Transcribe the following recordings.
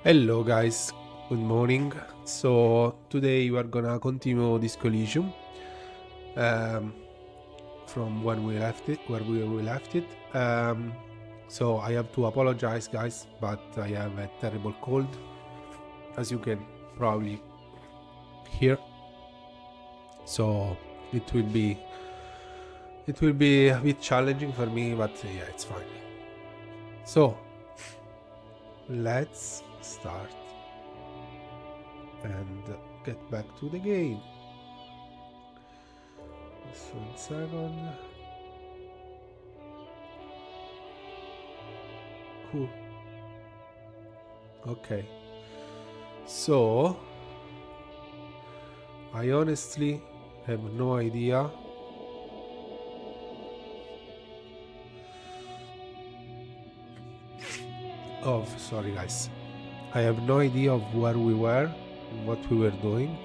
Hello guys, good morning. So today we are gonna continue discoelysium um, from when we left it, where we left it. So I have to apologize, guys, but I have a terrible cold, as you can probably hear. So it will be a bit challenging for me, but yeah, it's fine. So let's start and get back to the game. Just 1 second. Cool. Okay. So I honestly have no idea sorry guys. I have no idea of where we were, what we were doing.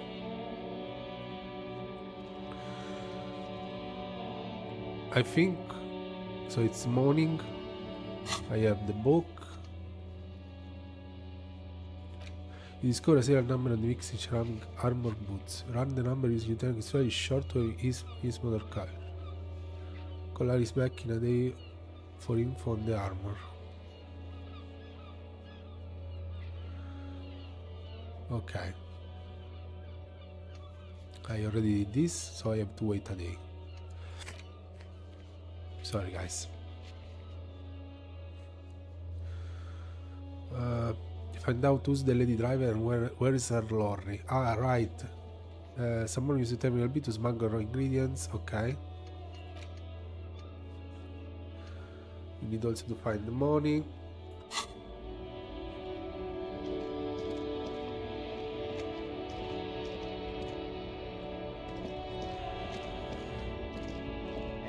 I think so. It's morning. I have the book. You discover a serial number of the mixing ceramic armor boots. Run the number using return is short to his motor car. Collar is back in a day for info on the armor. Okay. I already did this, so I have to wait a day. Sorry guys. Find out who's the lady driver and where is her lorry. Ah, right. Someone used the terminal B to smuggle raw ingredients. Okay. We need also to find the money.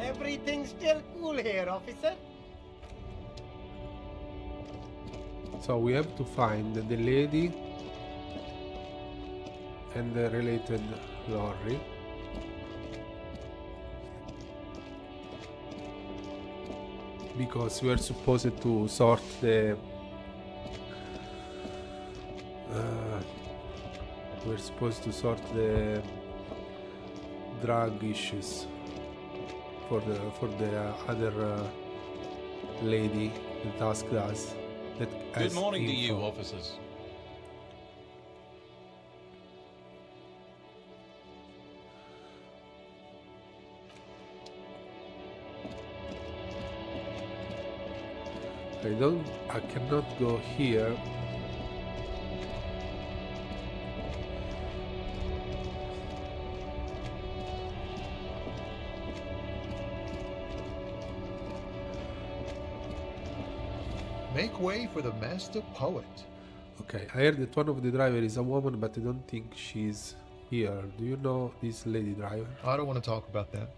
Everything's still cool here, officer. So we have to find the lady and the related lorry. Because we are supposed to sort the drug issues for the other lady that asked us. Good morning to you, officers. I cannot go here. Make way for the master poet. Okay, I heard that one of the drivers is a woman, but I don't think she's here. Do you know this lady driver? I don't want to talk about that.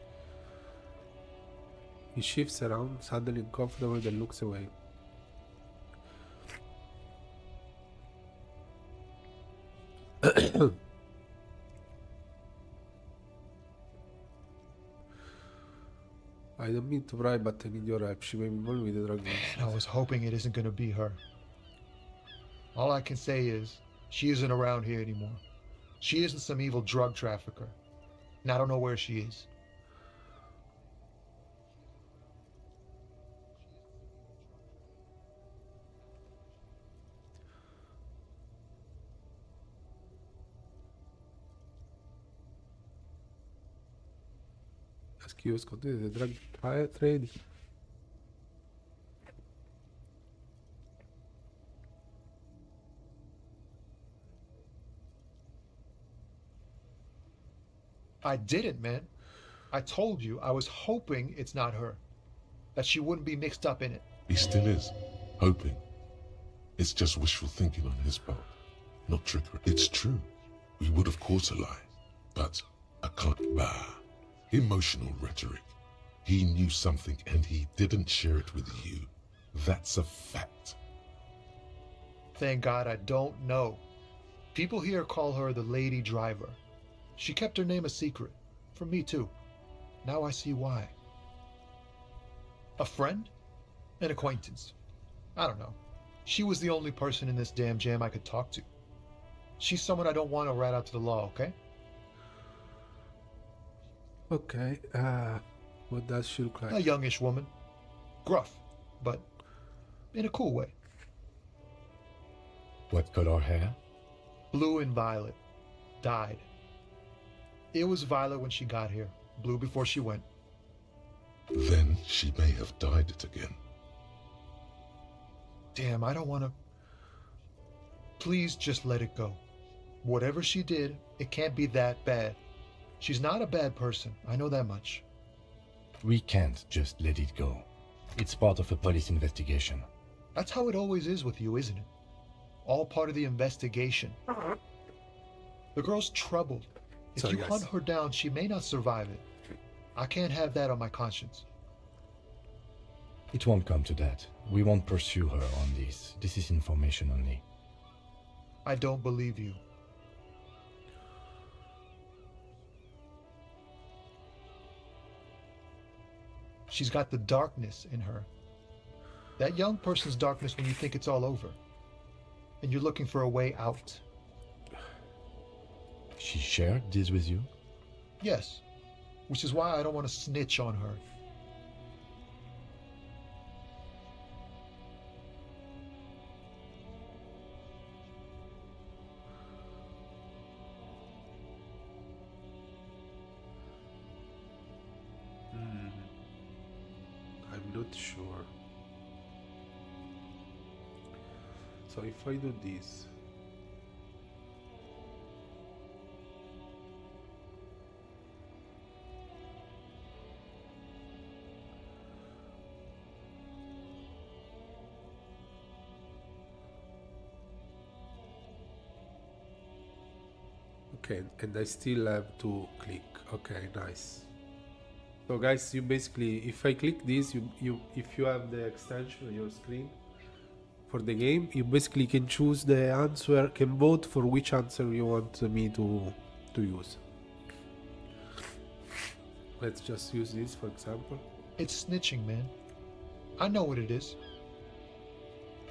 He shifts around, suddenly uncomfortable, then looks away. I don't mean to pry, but I need your help. She may be involved with the drug business. I was hoping it isn't going to be her. All I can say is, she isn't around here anymore. She isn't some evil drug trafficker. And I don't know where she is. Excuse me, the drug trade. I didn't, man. I told you I was hoping it's not her. That she wouldn't be mixed up in it. He still is. Hoping. It's just wishful thinking on his part. Not trickery. It's true. We would of course lie. But I can't. Emotional rhetoric. He knew something and he didn't share it with you. That's a fact. Thank God I don't know. People here call her the lady driver. She kept her name a secret. From me too. Now I see why. A friend? An acquaintance? I don't know. She was the only person in this damn jam I could talk to. She's someone I don't want to rat out to the law, okay? Okay, what does she look like? A youngish woman. Gruff, but in a cool way. What color hair? Blue and violet. Dyed. It was violet when she got here. Blue before she went. Then she may have dyed it again. Damn, I don't want to... Please just let it go. Whatever she did, it can't be that bad. She's not a bad person. I know that much. We can't just let it go. It's part of a police investigation. That's how it always is with you, isn't it? All part of the investigation. The girl's troubled. If Sorry, you guys. hunt her down, she may not survive it. I can't have that on my conscience. It won't come to that. We won't pursue her on this. This is information only. I don't believe you. She's got the darkness in her. That young person's darkness when you think it's all over. And you're looking for a way out. She shared this with you? Yes. Which is why I don't want to snitch on her. I'm not sure. So if I do this, okay, and I still have to click. Okay, nice. So guys, you basically, if I click this, if you have the extension on your screen for the game, you basically can choose the answer, can vote for which answer you want me to use. Let's just use this, for example. It's snitching, man. I know what it is.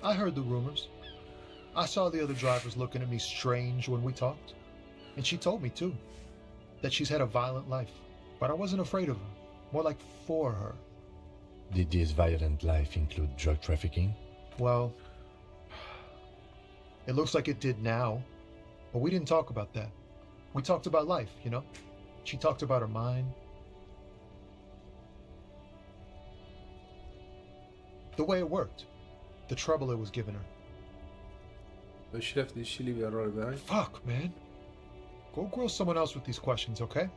I heard the rumors. I saw the other drivers looking at me strange when we talked. And she told me, too, that she's had a violent life. But I wasn't afraid of her. More like for her. Did this violent life include drug trafficking? Well, it looks like it did now. But we didn't talk about that. We talked about life, you know? She talked about her mind. The way it worked. The trouble it was giving her. But did she leave her already? Fuck, man. Go grill someone else with these questions, okay?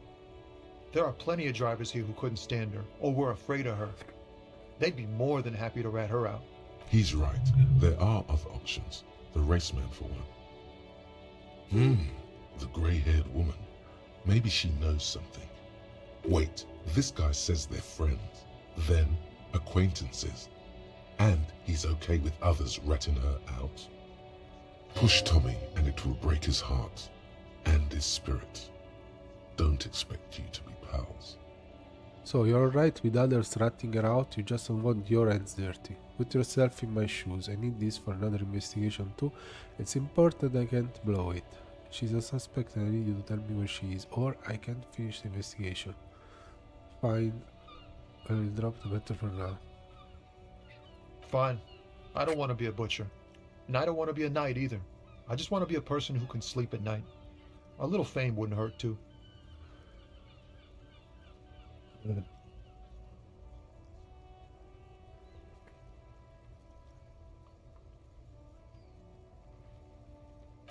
There are plenty of drivers here who couldn't stand her, or were afraid of her. They'd be more than happy to rat her out. He's right. There are other options. The raceman, for one. The grey-haired woman. Maybe she knows something. Wait, this guy says they're friends, then acquaintances, and he's okay with others ratting her out. Push Tommy and it will break his heart and his spirit. Don't expect you to be pals. So you're alright with others ratting her out, you just don't want your hands dirty. Put yourself in my shoes, I need this for another investigation too. It's important I can't blow it. She's a suspect and I need you to tell me where she is, or I can't finish the investigation. Fine, I will drop the matter for now. Fine. I don't want to be a butcher. And I don't want to be a knight either. I just want to be a person who can sleep at night. A little fame wouldn't hurt too.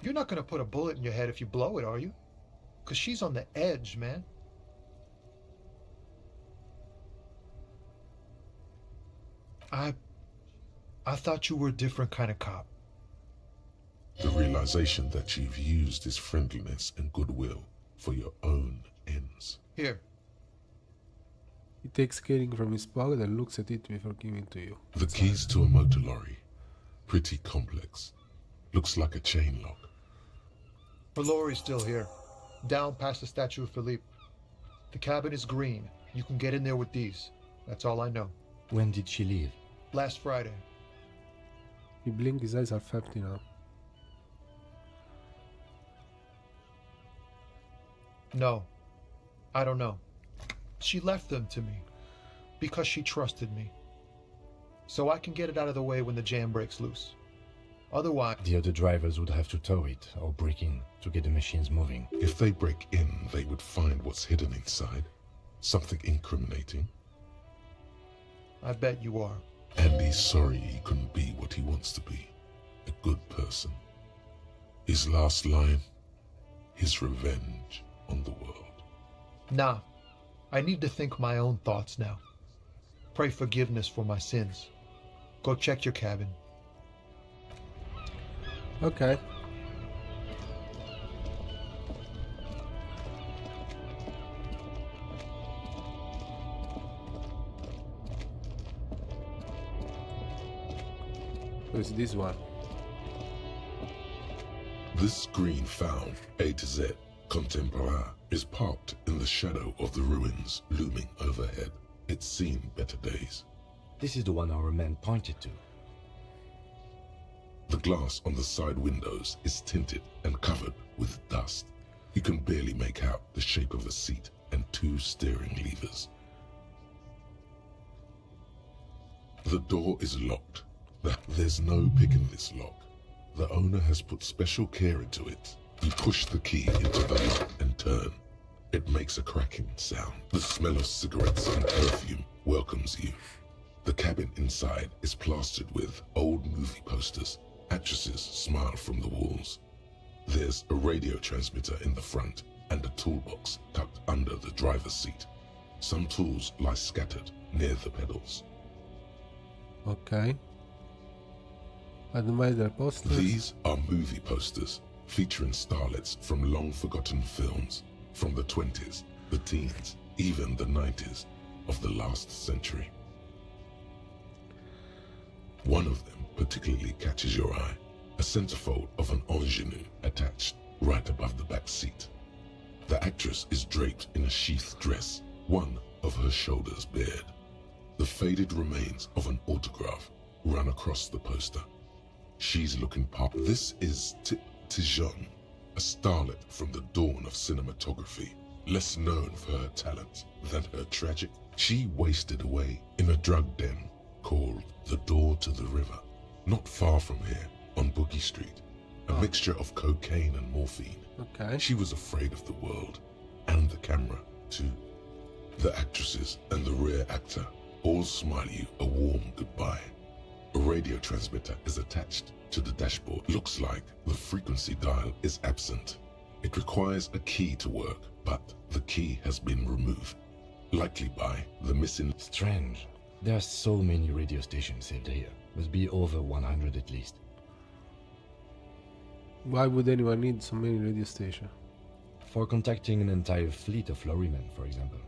You're not going to put a bullet in your head if you blow it, are you? Because she's on the edge, man. I thought you were a different kind of cop. The realization that you've used his friendliness and goodwill for your own ends. Here. He takes Kering from his pocket and looks at it before giving it to you. The keys to a motor lorry. Pretty complex. Looks like a chain lock. Her lorry's still here. Down past the statue of Philippe. The cabin is green. You can get in there with these. That's all I know. When did she leave? Last Friday. He blinked, his eyes are empty now. No, I don't know. She left them to me because she trusted me. So I can get it out of the way when the jam breaks loose. Otherwise, The other drivers would have to tow it or break in to get the machines moving. If they break in, they would find what's hidden inside. Something incriminating. I bet you are. And he's sorry he couldn't be what he wants to be. A good person. His last line, his revenge on the world. Nah, I need to think my own thoughts now. Pray forgiveness for my sins. Go check your cabin. Okay. Who's this one? This screen found, A to Z, Contemplar, is parked in the shadow of the ruins looming overhead. It's seen better days. This is the one our man pointed to. The glass on the side windows is tinted and covered with dust. You can barely make out the shape of a seat and two steering levers. The door is locked. There's no picking this lock. The owner has put special care into it. You push the key into the lock and turn. It makes a cracking sound. The smell of cigarettes and perfume welcomes you. The cabin inside is plastered with old movie posters. Actresses smile from the walls. There's a radio transmitter in the front and a toolbox tucked under the driver's seat. Some tools lie scattered near the pedals. Okay. Admire the posters. These are movie posters featuring starlets from long-forgotten films from the 20s, the teens, even the 90s of the last century. One of them particularly catches your eye, a centerfold of an ingenue attached right above the back seat. The actress is draped in a sheath dress, one of her shoulders bared. The faded remains of an autograph run across the poster. She's looking pop. This is Tijon, a starlet from the dawn of cinematography, less known for her talent than her tragic. She wasted away in a drug den called the Door to the River, not far from here, on Boogie Street, a mixture of cocaine and morphine. Okay. She was afraid of the world, and the camera, too. The actresses and the rear actor all smile you a warm goodbye. A radio transmitter is attached to the dashboard. Looks like the frequency dial is absent. It requires a key to work, but the key has been removed, likely by the missing... Strange. There are so many radio stations saved here. Must be over 100 at least. Why would anyone need so many radio stations? For contacting an entire fleet of lorrymen, for example.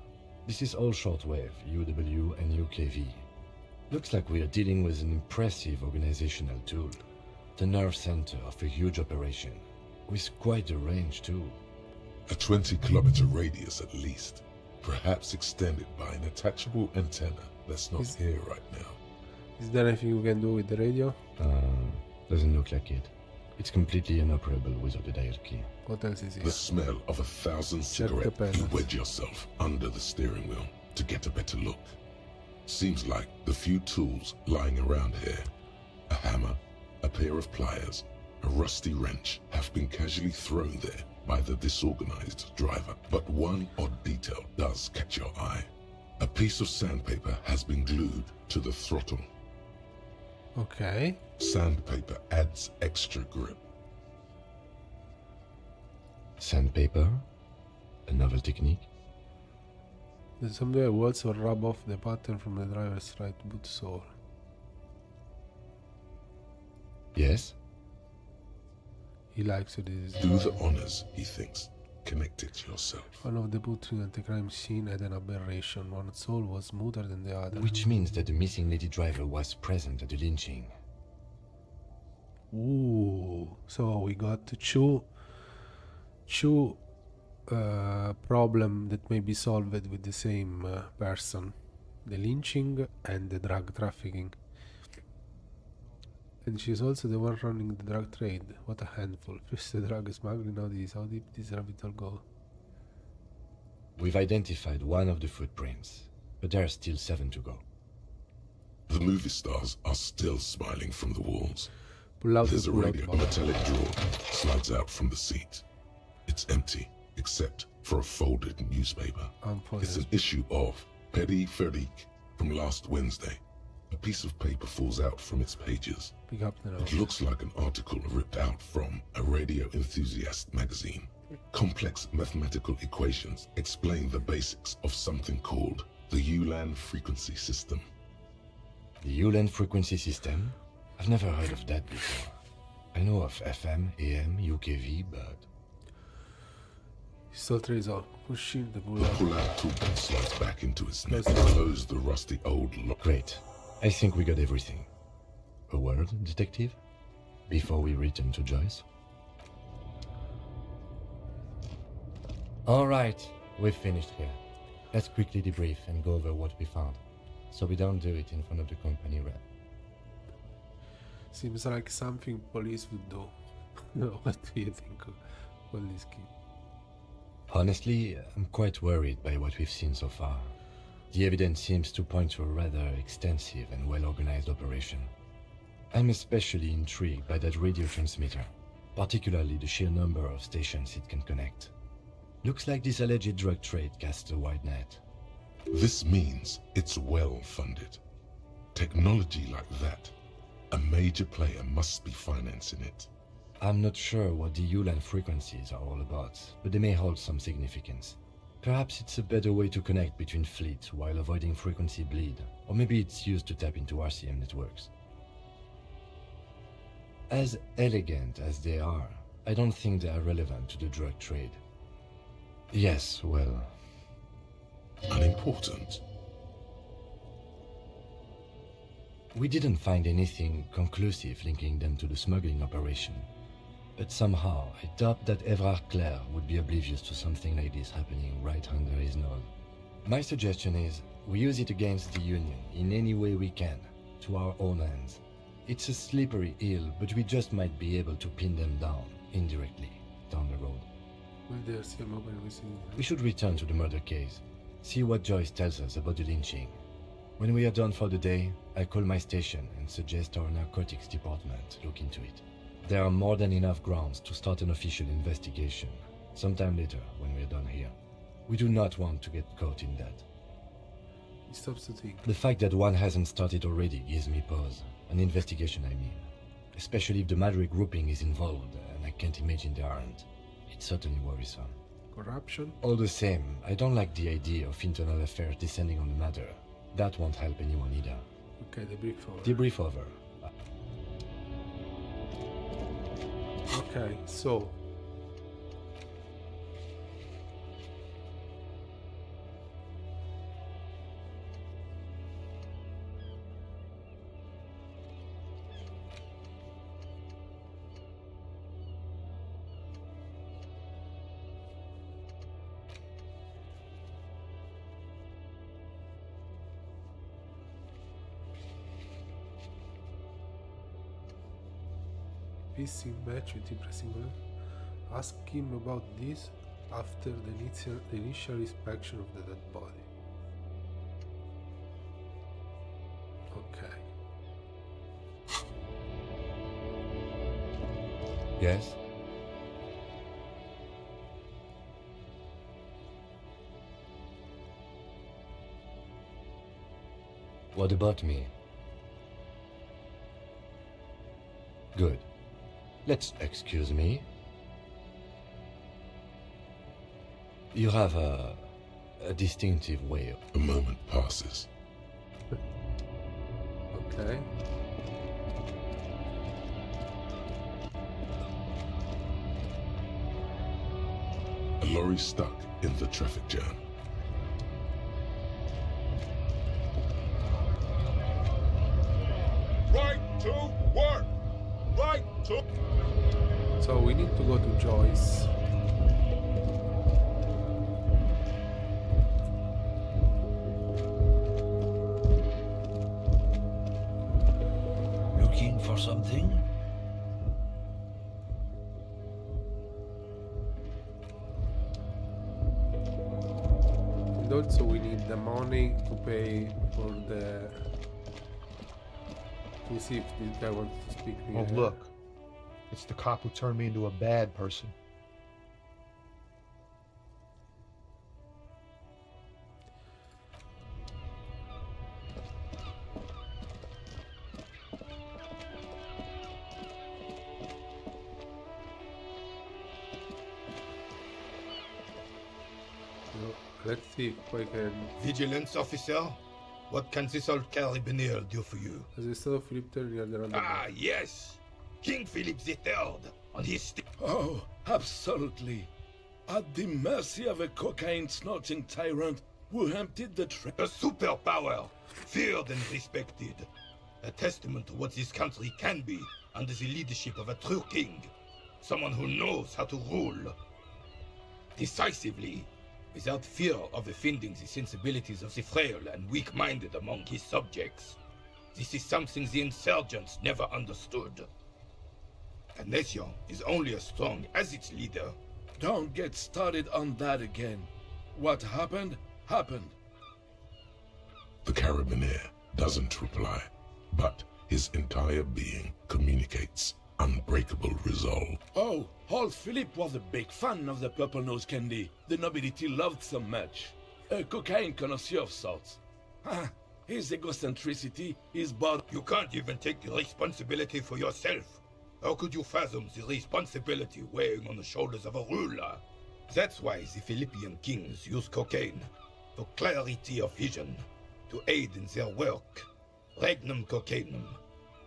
This is all shortwave, UW and UKV. Looks like we are dealing with an impressive organizational tool. The nerve center of a huge operation, with quite a range too. A 20-kilometer radius at least, perhaps extended by an attachable antenna that's not here right now. Is there anything you can do with the radio? Doesn't look like it. It's completely inoperable without the dial key. What else is here? The smell of 1,000 cigarettes. You wedge yourself under the steering wheel to get a better look. Seems like the few tools lying around here, a hammer, a pair of pliers, a rusty wrench, have been casually thrown there by the disorganized driver. But one odd detail does catch your eye. A piece of sandpaper has been glued to the throttle. Okay. Sandpaper adds extra grip. Sandpaper? A novel technique? The software will also rub off the pattern from the driver's right boot sole. Yes? He likes it. This Do the honors, he thinks. Connect it yourself. one of the butchering at the crime scene had an aberration. One soul was smoother than the other. Which means that the missing lady driver was present at the lynching. Ooh, so we got two problem that may be solved with the same person: the lynching and the drug trafficking. And she's also the one running the drug trade. What a handful. First the drug smuggling, now this. How deep this rabbit hole go? We've identified one of the footprints, but there are still 7 to go. The movie stars are still smiling from the walls. Pull out There's the a pull out radio. A button. metallic drawer slides out from the seat. It's empty, except for a folded newspaper. It's an issue of Peripherique from last Wednesday. A piece of paper falls out from its pages. Pick up the It note. looks like an article ripped out from a radio enthusiast magazine. Complex mathematical equations explain the basics of something called the Ulan frequency system. The Ulan frequency system? I've never heard of that before. I know of FM, AM, UKV, but... Still Trezor. Pushing the The pull out. pull-out tool slides back into its neck and Close it. close the rusty old lock. Great. I think we got everything. A word, detective? Before we return to Joyce? Alright, we've finished here. Let's quickly debrief and go over what we found, so we don't do it in front of the company rep. Seems like something police would do. What do you think of all this kid? Honestly, I'm quite worried by what we've seen so far. The evidence seems to point to a rather extensive and well-organized operation. I'm especially intrigued by that radio transmitter, particularly the sheer number of stations it can connect. Looks like this alleged drug trade casts a wide net. This means it's well funded. Technology like that, a major player must be financing it. I'm not sure what the Ulan frequencies are all about, but they may hold some significance. Perhaps it's a better way to connect between fleets while avoiding frequency bleed, or maybe it's used to tap into RCM networks. As elegant as they are, I don't think they are relevant to the drug trade. Yes, well, Unimportant. we didn't find anything conclusive linking them to the smuggling operation. But somehow, I doubt that Evrard Clare would be oblivious to something like this happening right under his nose. My suggestion is, we use it against the Union in any way we can, to our own ends. It's a slippery hill, but we just might be able to pin them down, indirectly, down the road. Will there see a mobile missing? We should return to the murder case, see what Joyce tells us about the lynching. When we are done for the day, I call my station and suggest our narcotics department look into it. There are more than enough grounds to start an official investigation, sometime later when we are done here. We do not want to get caught in that. He stops to think. The fact that one hasn't started already gives me pause. An investigation, I mean. Especially if the Madrid grouping is involved, and I can't imagine they aren't. It's certainly worrisome. Corruption? All the same, I don't like the idea of internal affairs descending on the matter. That won't help anyone either. Okay, debrief over. Debrief over. Okay, so pissing match with impressing man. Ask him about this after the initial inspection of the dead body. Okay. Yes? What about me? Good. Let's excuse me. You have a distinctive way of... A moment passes. Okay. A lorry stuck in the traffic jam. Right to work! Right to... So we need to go to Joyce. Looking for something? And also we need the money to pay for the... To see if this guy wants to speak to me. Oh, look. It's the cop who turned me into a bad person. No, let's see if I can... Vigilance officer? What can this old carabiner do for you? As I saw Philip turn the other Ah, yes! King Philip III on his Oh, absolutely. At the mercy of a cocaine-snorting tyrant who emptied the train. A superpower, feared and respected. A testament to what this country can be under the leadership of a true king. Someone who knows how to rule. Decisively, without fear of offending the sensibilities of the frail and weak-minded among his subjects. This is something the insurgents never understood. A nation is only as strong as its leader. Don't get started on that again. What happened, happened. The carabiner doesn't reply, but his entire being communicates unbreakable resolve. Oh, old Philip was a big fan of the purple nose candy the nobility loved so much. A cocaine connoisseur of sorts. His egocentricity is but... You can't even take the responsibility for yourself. How could you fathom the responsibility weighing on the shoulders of a ruler? That's why the Philippian kings use cocaine, for clarity of vision, to aid in their work. Regnum cocainum,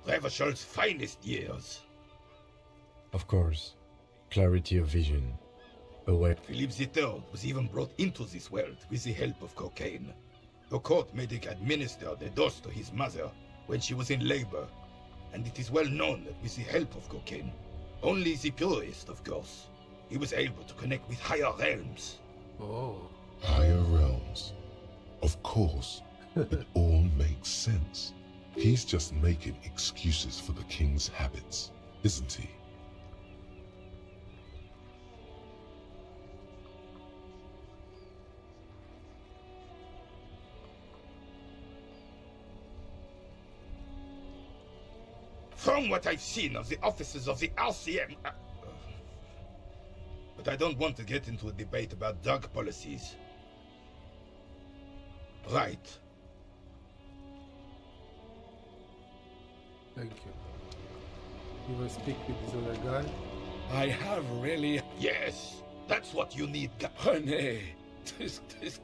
Revishal's finest years. Of course, clarity of vision. Away. Philip III was even brought into this world with the help of cocaine. The court medic administered a dose to his mother when she was in labor, and it is well known that with the help of cocaine, only the purest, of course, he was able to connect with higher realms. Oh. Higher realms. Of course. It all makes sense. He's just making excuses for the king's habits, isn't he? From what I've seen of the officers of the RCM... But I don't want to get into a debate about drug policies. Right. Thank you. You will speak with this other guy? I have really... Yes, that's what you need. René,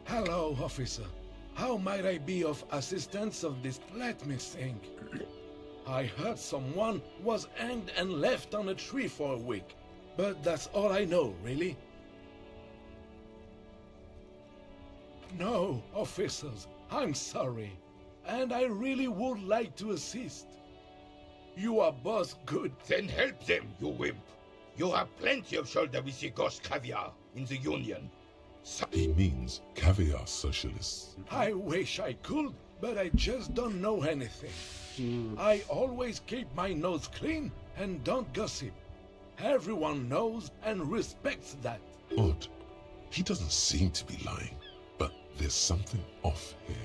Hello, officer. How might I be of assistance of this? Let me think. I heard someone was hanged and left on a tree for a week. But that's all I know, really. No, officers, I'm sorry. And I really would like to assist. You are both good. Then help them, you wimp. You have plenty of shoulder with the ghost caviar in the Union. He means caviar socialists. I wish I could, but I just don't know anything. I always keep my nose clean and don't gossip. Everyone knows and respects that. Odd. He doesn't seem to be lying, but there's something off here.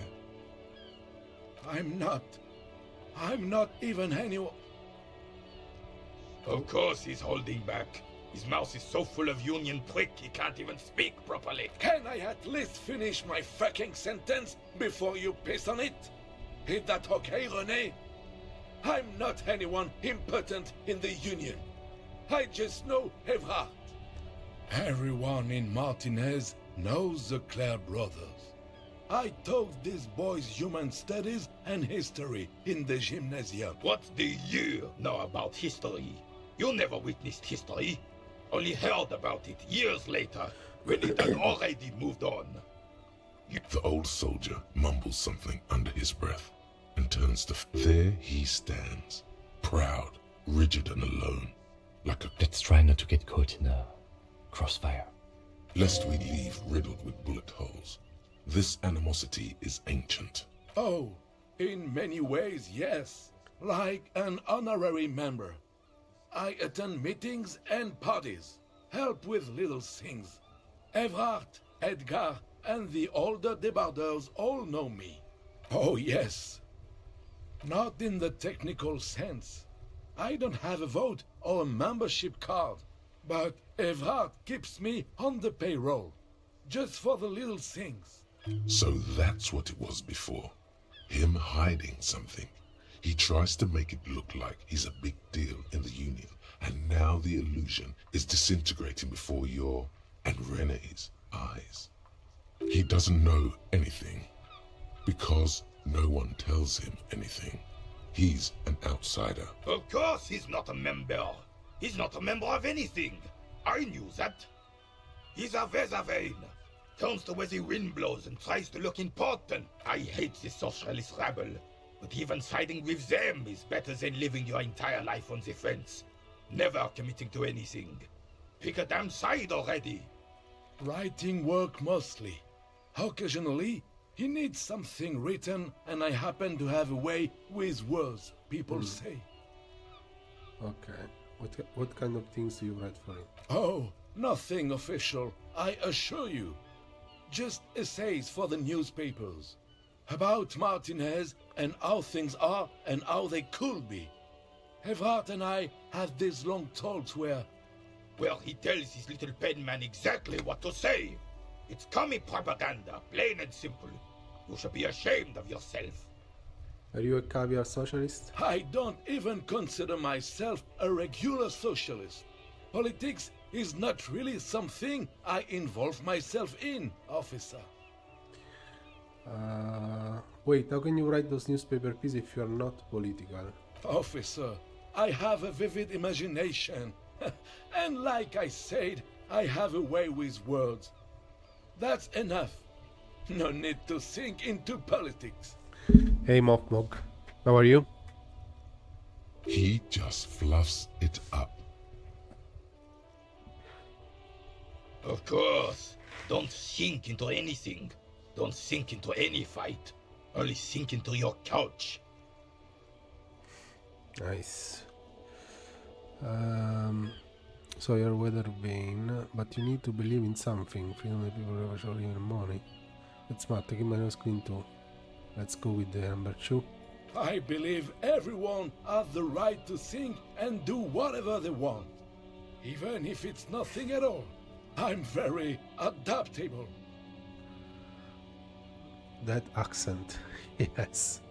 I'm not even anyone. Of course he's holding back. His mouth is so full of Union prick he can't even speak properly. Can I at least finish my fucking sentence before you piss on it? Is that okay, René? I'm not anyone important in the Union. I just know Evrard. Everyone in Martinez knows the Clare brothers. I taught these boys human studies and history in the gymnasium. What do you know about history? You never witnessed history. Only heard about it years later, when it had already moved on. The old soldier mumbles something under his breath and turns to... There he stands, proud, rigid and alone, like a... Let's try not to get caught in a crossfire. Lest we leave riddled with bullet holes. This animosity is ancient. Oh, in many ways, yes. like an honorary member. I attend meetings and parties, help with little things. Evrard, Edgar, and the older debarders all know me. Oh yes. Not in the technical sense. I don't have a vote or a membership card, but Evrard keeps me on the payroll, just for the little things. So that's what it was before. Him hiding something. He tries to make it look like he's a big deal in the Union, and now the illusion is disintegrating before your and Renee's eyes. He doesn't know anything, because no one tells him anything. He's an outsider. Of course he's not a member. He's not a member of anything. I knew that. He's a Vezavein. Turns the way the wind blows and tries to look important. I hate this socialist rabble. But even siding with them is better than living your entire life on the fence. Never committing to anything. Pick a damn side already. Writing work mostly. Occasionally, he needs something written, and I happen to have a way with words, people say. Okay. What kind of things do you write for him? Oh, nothing official, I assure you. Just essays for the newspapers. About Martinez and how things are and how they could be. Evrard and I had these long talks where... Well, he tells his little pen man exactly what to say. It's commie propaganda, plain and simple. You should be ashamed of yourself. Are you a caviar socialist? I don't even consider myself a regular socialist. Politics is not really something I involve myself in, officer. Wait, how can you write those newspaper pieces if you are not political? Officer, I have a vivid imagination. And like I said, I have a way with words. That's enough. No need to sink into politics. Hey Mok Mok, how are you? He just fluffs it up. Of course. Don't sink into anything. Don't sink into any fight. Only sink into your couch. Nice. So you're weather vane, but you need to believe in something. Freedom of people or even money. That's smart. Take my screen too. Let's go with the number 2. I believe everyone has the right to think and do whatever they want, even if it's nothing at all. I'm very adaptable. That accent, yes.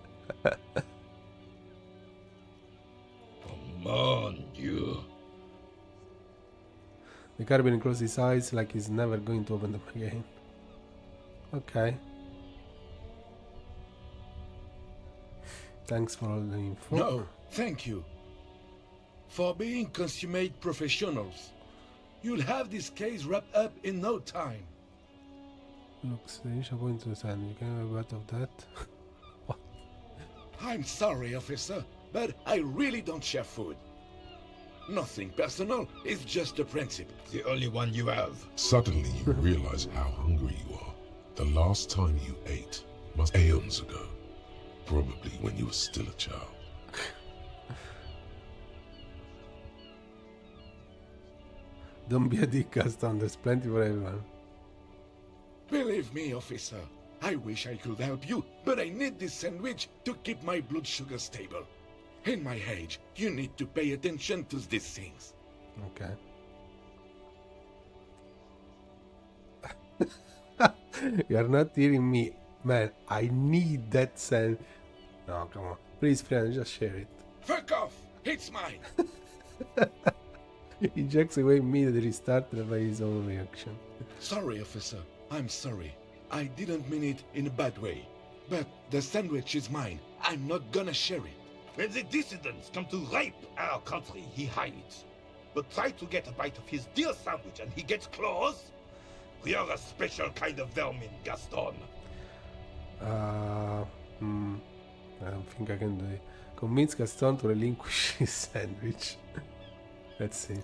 Come on, you. The Carabin closes his eyes like he's never going to open them again. Okay. Thanks for all the info. No, thank you. For being consummate professionals. You'll have this case wrapped up in no time. Looks, the initial point to the sand. You can have a lot of that. I'm sorry, officer, but I really don't share food. Nothing personal, it's just a principle. The only one you have. Suddenly you realize how hungry you are. The last time you ate must aeons ago. Probably when you were still a child. Don't be a dick, Gaston. There's plenty for everyone. Believe me, officer, I wish I could help you, but I need this sandwich to keep my blood sugar stable. In my age, you need to pay attention to these things. Okay. You're not hearing me. Man, I need that sand. No, come on. Please, friend, just share it. Fuck off! It's mine! He jacks away immediately, startled by his own reaction. Sorry, officer. I'm sorry. I didn't mean it in a bad way. But the sandwich is mine. I'm not gonna share it. When the dissidents come to rape our country, he hides. But try to get a bite of his dear sandwich and he gets close. We are a special kind of vermin, Gaston. I don't think I can do it. Convince Gaston to relinquish his sandwich. Let's see.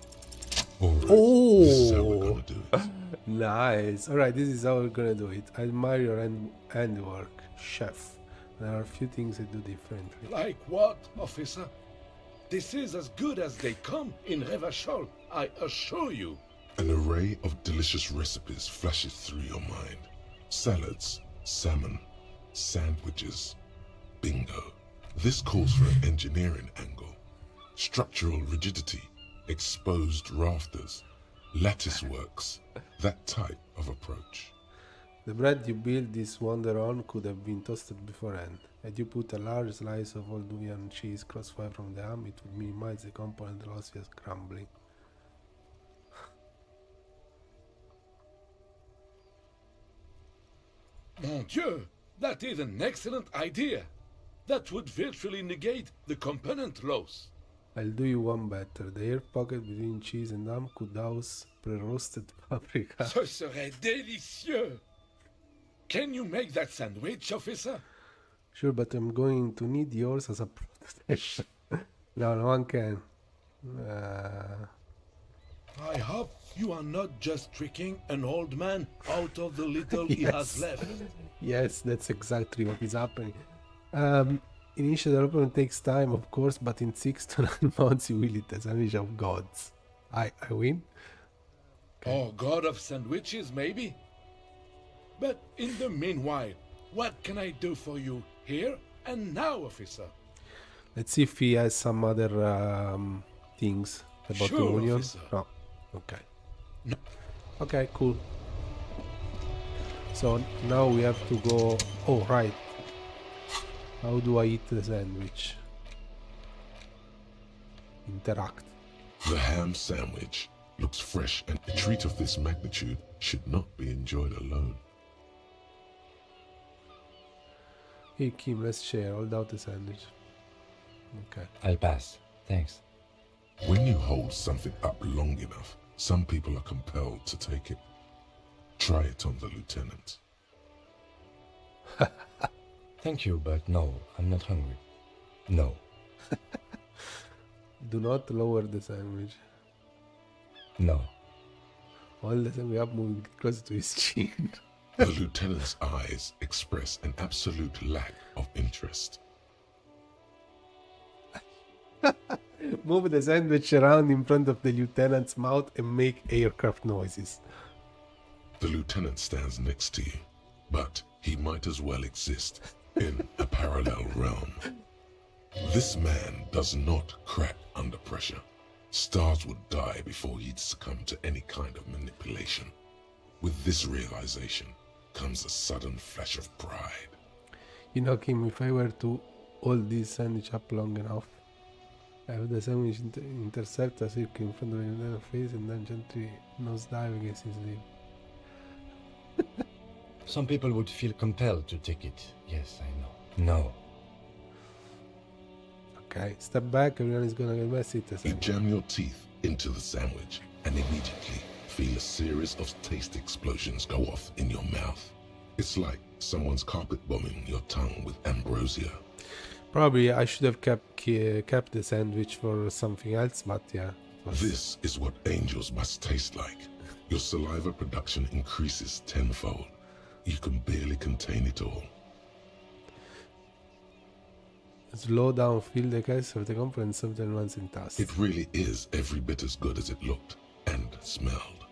Alright, this is how we're gonna do it. Nice. Alright, this is how we're gonna do it. I admire your handwork, chef. There are a few things I do differently. Like what, officer? This is as good as they come in Revachol, I assure you. An array of delicious recipes flashes through your mind. Salads, salmon, sandwiches. Bingo. This calls for an engineering angle. Structural rigidity, exposed rafters, lattice works, that type of approach. The bread you build this wonder on could have been toasted beforehand. Had you put a large slice of Olduvian cheese crossfire from the ham, it would minimize the component loss via crumbling. Mon Dieu, that is an excellent idea. That would virtually negate the component loss. I'll do you one better. The air pocket between cheese and ham could house pre-roasted paprika. Ce serait délicieux. Can you make that sandwich, officer? Sure, but I'm going to need yours as a protection. No one can. I hope you are not just tricking an old man out of the little he has left. Yes, that's exactly what is happening. Initial development takes time, of course, but in 6 to 9 months you will eat a sandwich of gods. I win? Or god of sandwiches, maybe? But in the meanwhile, what can I do for you here and now, officer? Let's see if he has some other things about Sure, the union. officer. No. Okay. No. Okay, cool. So now we have to go. Oh, right. How do I eat the sandwich? Interact. The ham sandwich looks fresh, and a treat of this magnitude should not be enjoyed alone. Hey Kim, let's share. Hold out the sandwich. Okay. I'll pass. Thanks. When you hold something up long enough, some people are compelled to take it. Try it on the lieutenant. Thank you, but no, I'm not hungry. No. Do not lower the sandwich. No. All the time we are moving closer to his chin. The lieutenant's eyes express an absolute lack of interest. Move the sandwich around in front of the lieutenant's mouth and make aircraft noises. The lieutenant stands next to you, but he might as well exist in a parallel realm. This man does not crack under pressure. Stars would die before he'd succumb to any kind of manipulation. With this realization comes a sudden flash of pride. You know, Kim, if I were to hold this sandwich up long enough, have the sandwich intercept a circle in front of the lieutenant's face and then gently nosedive against his lip. Some people would feel compelled to take it. Yes, I know. No. Okay, step back, everyone is gonna get messy. You jam your teeth into the sandwich and immediately feel a series of taste explosions go off in your mouth. It's like someone's carpet bombing your tongue with ambrosia. Probably I should have kept the sandwich for something else, but yeah. This is what angels must taste like. Your saliva production increases tenfold. You can barely contain it all. Slow down, feel the case of the components of the ones in task. It really is every bit as good as it looked and smelled.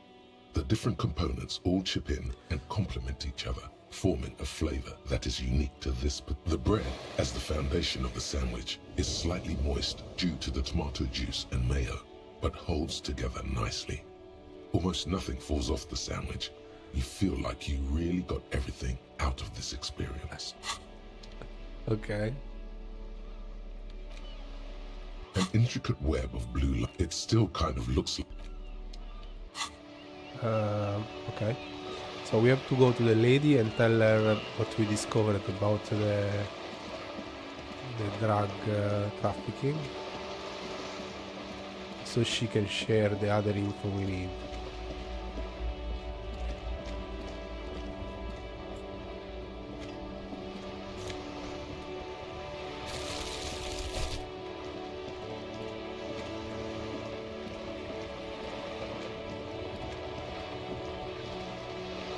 The different components all chip in and complement each other, forming a flavor that is unique to this. The bread, as the foundation of the sandwich, is slightly moist due to the tomato juice and mayo, but holds together nicely. Almost nothing falls off the sandwich. You feel like you really got everything out of this experience. Okay. An intricate web of blue light. It still kind of looks like... Okay. So we have to go to the lady and tell her what we discovered about the drug trafficking, so she can share the other info we need.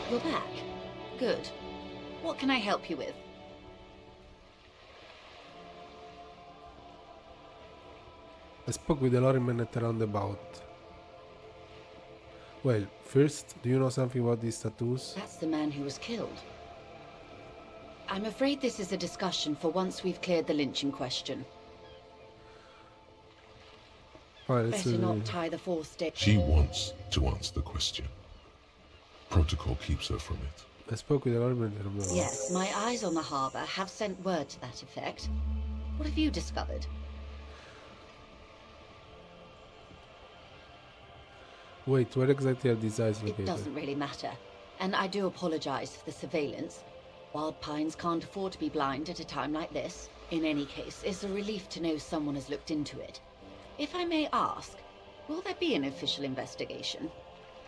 You're back. Good. What can I help you with? I spoke with the lorryman at a roundabout. Well, first, do you know something about these tattoos? That's the man who was killed. I'm afraid this is a discussion for once we've cleared the lynching question. Fine, let's Better not tie the fourth day. She wants to answer the question. Protocol keeps her from it. I spoke with the lorryman at a roundabout. Yes, my eyes on the harbour have sent word to that effect. What have you discovered? Wait, where exactly are these eyes It located? doesn't really matter. And I do apologize for the surveillance. Wild Pines can't afford to be blind at a time like this. In any case, it's a relief to know someone has looked into it. If I may ask, will there be an official investigation?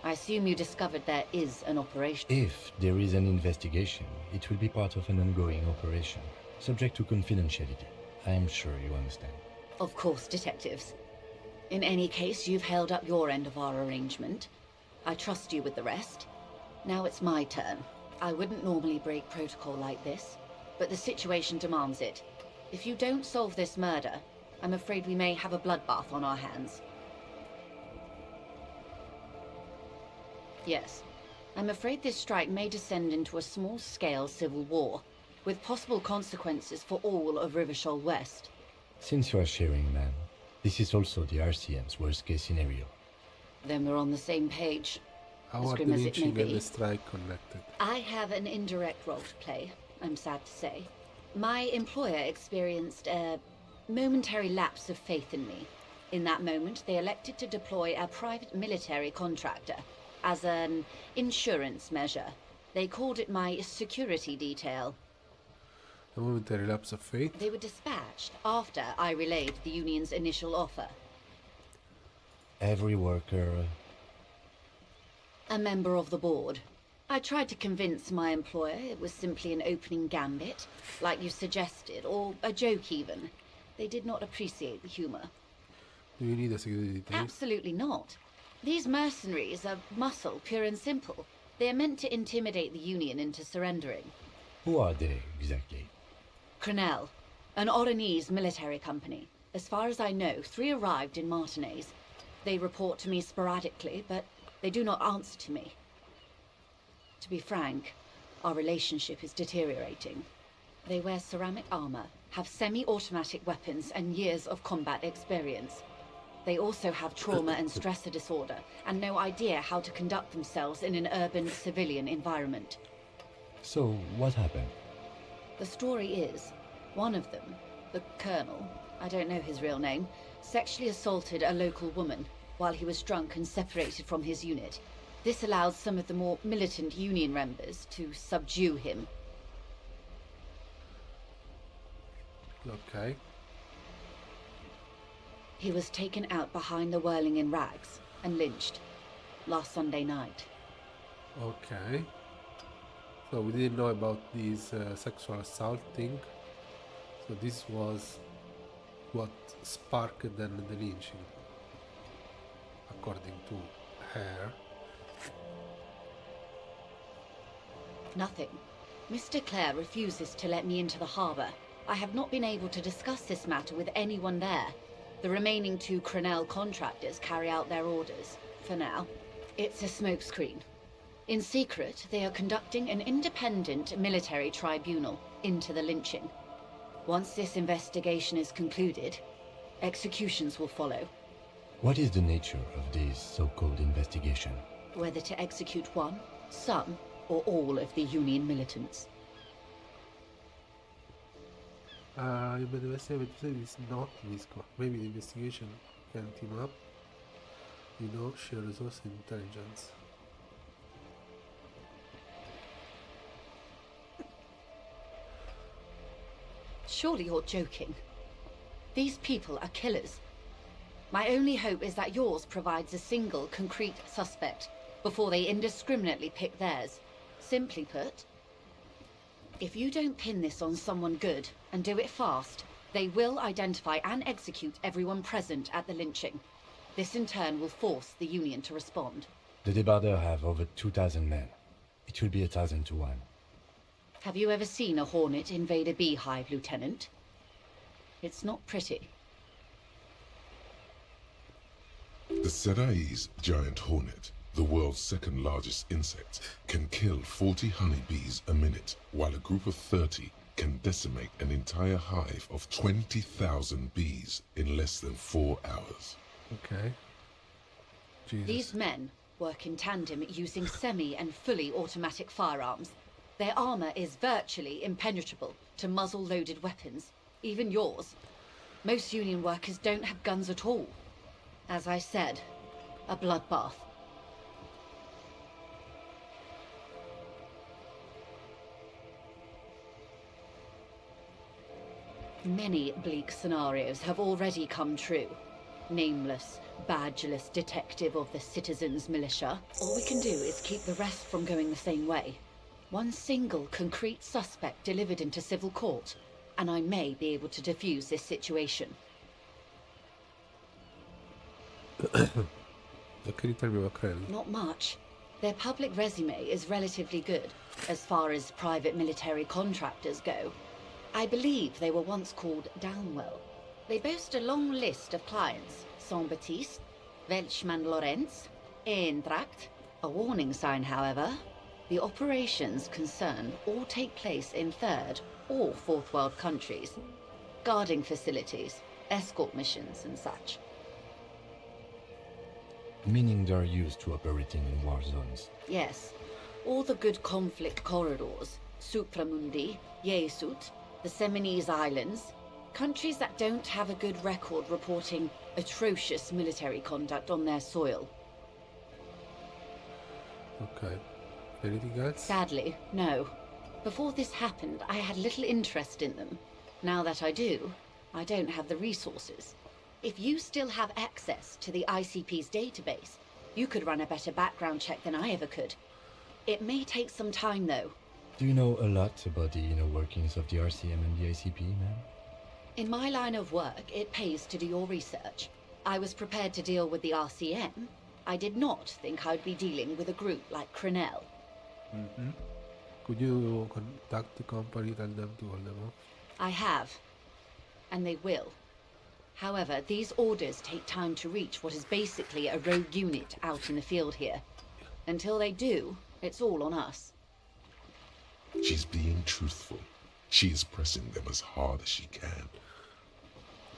I assume you discovered there is an operation. If there is an investigation, it will be part of an ongoing operation, subject to confidentiality. I am sure you understand. Of course, detectives. In any case, you've held up your end of our arrangement. I trust you with the rest. Now it's my turn. I wouldn't normally break protocol like this, but the situation demands it. If you don't solve this murder, I'm afraid we may have a bloodbath on our hands. Yes. I'm afraid this strike may descend into a small-scale civil war, with possible consequences for all of Rivershoal West. Since you are sharing, ma'am, this is also the RCM's worst-case scenario. Then we're on the same page. How as are the grim as it may lynching and be. the strike connected? I have an indirect role to play, I'm sad to say. My employer experienced a momentary lapse of faith in me. In that moment, they elected to deploy a private military contractor as an insurance measure. They called it my security detail. A momentary lapse of faith? They were dispatched after I relayed the union's initial offer. Every worker... A member of the board. I tried to convince my employer it was simply an opening gambit, like you suggested, or a joke even. They did not appreciate the humor. Do you need a security detail? Absolutely not. These mercenaries are muscle, pure and simple. They are meant to intimidate the Union into surrendering. Who are they, exactly? Crenell, an Oranese military company. As far as I know, 3 arrived in Martinez. They report to me sporadically, but they do not answer to me. To be frank, our relationship is deteriorating. They wear ceramic armor, have semi-automatic weapons, and years of combat experience. They also have trauma and stressor disorder, and no idea how to conduct themselves in an urban civilian environment. So, what happened? The story is, one of them, the Colonel, I don't know his real name, sexually assaulted a local woman while he was drunk and separated from his unit. This allowed some of the more militant Union members to subdue him. Okay. He was taken out behind the whirling in rags and lynched last Sunday night. Okay. So we didn't know about this sexual assault thing. So this was what sparked then the lynching, according to her. Nothing. Mr. Clare refuses to let me into the harbour. I have not been able to discuss this matter with anyone there. The remaining 2 Crenell contractors carry out their orders, for now. It's a smokescreen. In secret, they are conducting an independent military tribunal into the lynching. Once this investigation is concluded, executions will follow. What is the nature of this so-called investigation? Whether to execute one, some, or all of the Union militants. But the investigation is not in this court. Maybe the investigation can team up. You know, share resource and intelligence. Surely you're joking. These people are killers. My only hope is that yours provides a single, concrete suspect before they indiscriminately pick theirs. Simply put, if you don't pin this on someone good, and do it fast, they will identify and execute everyone present at the lynching. This in turn will force the Union to respond. The Debardeurs have over 2,000 men. It will be 1,000 to 1. Have you ever seen a Hornet invade a beehive, Lieutenant? It's not pretty. The Serai's giant hornet, the world's second largest insect, can kill 40 honeybees a minute, while a group of 30 can decimate an entire hive of 20,000 bees in less than 4 hours. Okay. Jesus. These men work in tandem using semi and fully automatic firearms. Their armor is virtually impenetrable to muzzle-loaded weapons, even yours. Most Union workers don't have guns at all. As I said, a bloodbath. Many bleak scenarios have already come true. Nameless, badgeless detective of the citizens' militia. All we can do is keep the rest from going the same way. One single concrete suspect delivered into civil court, and I may be able to defuse this situation. What can you tell me about Krell? Not much. Their public resume is relatively good, as far as private military contractors go. I believe they were once called Downwell. They boast a long list of clients: Saint-Baptiste, Welchman-Lorenz, Eintracht. A warning sign, however. The operations concerned all take place in third or fourth world countries. Guarding facilities, escort missions and such. Meaning they're used to operating in war zones. Yes. All the good conflict corridors, Supramundi, Yesut, the Seminese Islands, countries that don't have a good record reporting atrocious military conduct on their soil. Okay. Anything else? Sadly, no. Before this happened, I had little interest in them. Now that I do, I don't have the resources. If you still have access to the ICP's database, you could run a better background check than I ever could. It may take some time, though. Do you know a lot about the inner workings of the RCM and the ICP, ma'am? In my line of work, it pays to do your research. I was prepared to deal with the RCM. I did not think I'd be dealing with a group like Crenell. Mm-hmm. Could you contact the company, tell them to hold them off? I have, and they will. However, these orders take time to reach what is basically a rogue unit out in the field here. Until they do, it's all on us. She's being truthful. She is pressing them as hard as she can.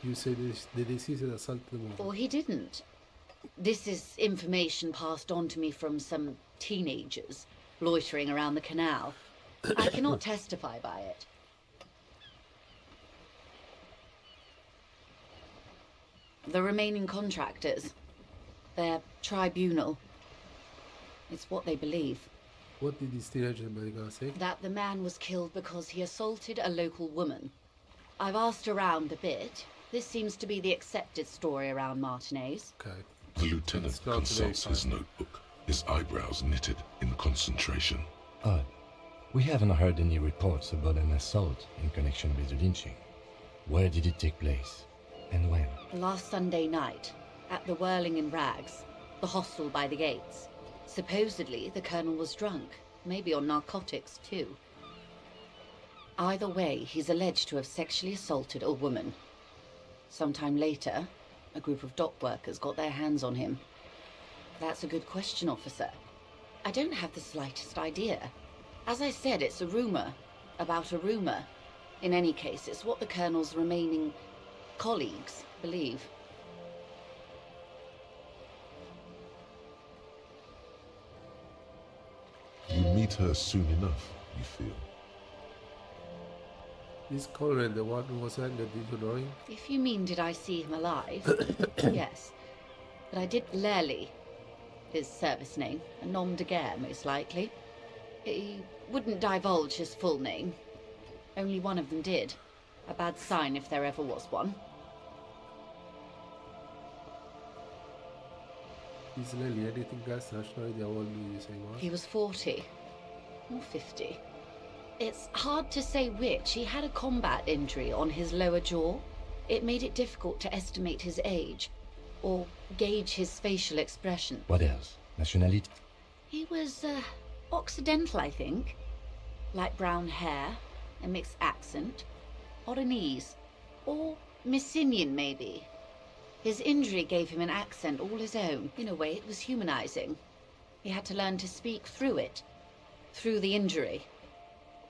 You say the deceased assaulted the woman. Or he didn't. This is information passed on to me from some teenagers loitering around the canal. I cannot testify by it. The remaining contractors, their tribunal, it's what they believe. What did this teenager gonna say? That the man was killed because he assaulted a local woman. I've asked around a bit. This seems to be the accepted story around Martinez. Okay. The lieutenant It's not consults very his notebook, his eyebrows knitted in concentration. Odd. We haven't heard any reports about an assault in connection with the lynching. Where did it take place? And when? Last Sunday night, at the Whirling in Rags, the hostel by the gates. Supposedly, the colonel was drunk, maybe on narcotics too. Either way, he's alleged to have sexually assaulted a woman. Sometime later, a group of dock workers got their hands on him. That's a good question, officer. I don't have the slightest idea. As I said, it's a rumor about a rumor. In any case, it's what the colonel's remaining colleagues believe. You meet her soon enough, you feel. This Colonel, the one who was hanged, did you know him? If you mean did I see him alive, yes. But I did Lely, his service name, a nom de guerre most likely. He wouldn't divulge his full name. Only one of them did. A bad sign if there ever was one. Is Lely anything else? Nationality, how old did you say he was? He was 40. Or 50. It's hard to say which. He had a combat injury on his lower jaw. It made it difficult to estimate his age, or gauge his facial expression. What else? Nationality? He was, Occidental, I think. Light brown hair, a mixed accent, Oranese, or Messinian, maybe. His injury gave him an accent all his own. In a way, it was humanizing. He had to learn to speak through it. Through the injury.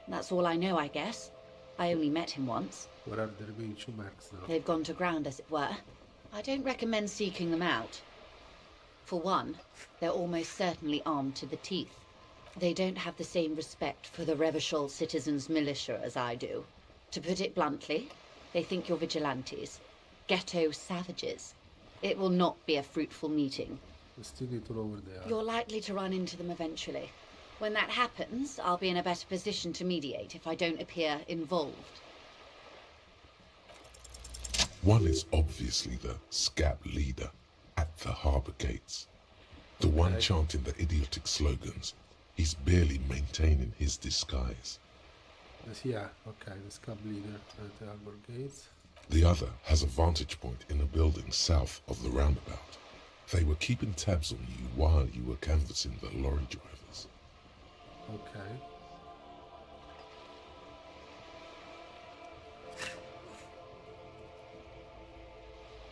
That's all I know, I guess. I only met him once. What are the remaining 2 marks now? They've gone to ground, as it were. I don't recommend seeking them out. For one, they're almost certainly armed to the teeth. They don't have the same respect for the Revachol citizens' militia as I do. To put it bluntly, they think you're vigilantes. Ghetto savages. It will not be a fruitful meeting. We still need to know where they are. You're likely to run into them eventually. When that happens, I'll be in a better position to mediate if I don't appear involved. One is obviously the scab leader at the harbour gates. The one chanting the idiotic slogans. He's barely maintaining his disguise. Yes, yeah, okay, the scab leader at the Arbor Gates. The other has a vantage point in a building south of the roundabout. They were keeping tabs on you while you were canvassing the lorry drivers. Okay.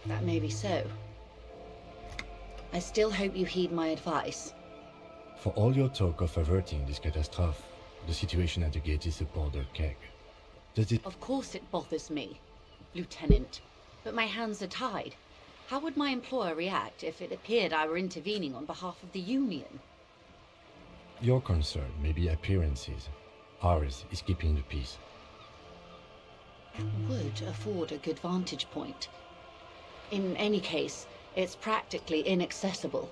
That may be so. I still hope you heed my advice. For all your talk of averting this catastrophe, the situation at the gate is a powder keg. Does it... Of course it bothers me, Lieutenant. But my hands are tied. How would my employer react if it appeared I were intervening on behalf of the Union? Your concern may be appearances. Ours is keeping the peace. It would afford a good vantage point. In any case, it's practically inaccessible.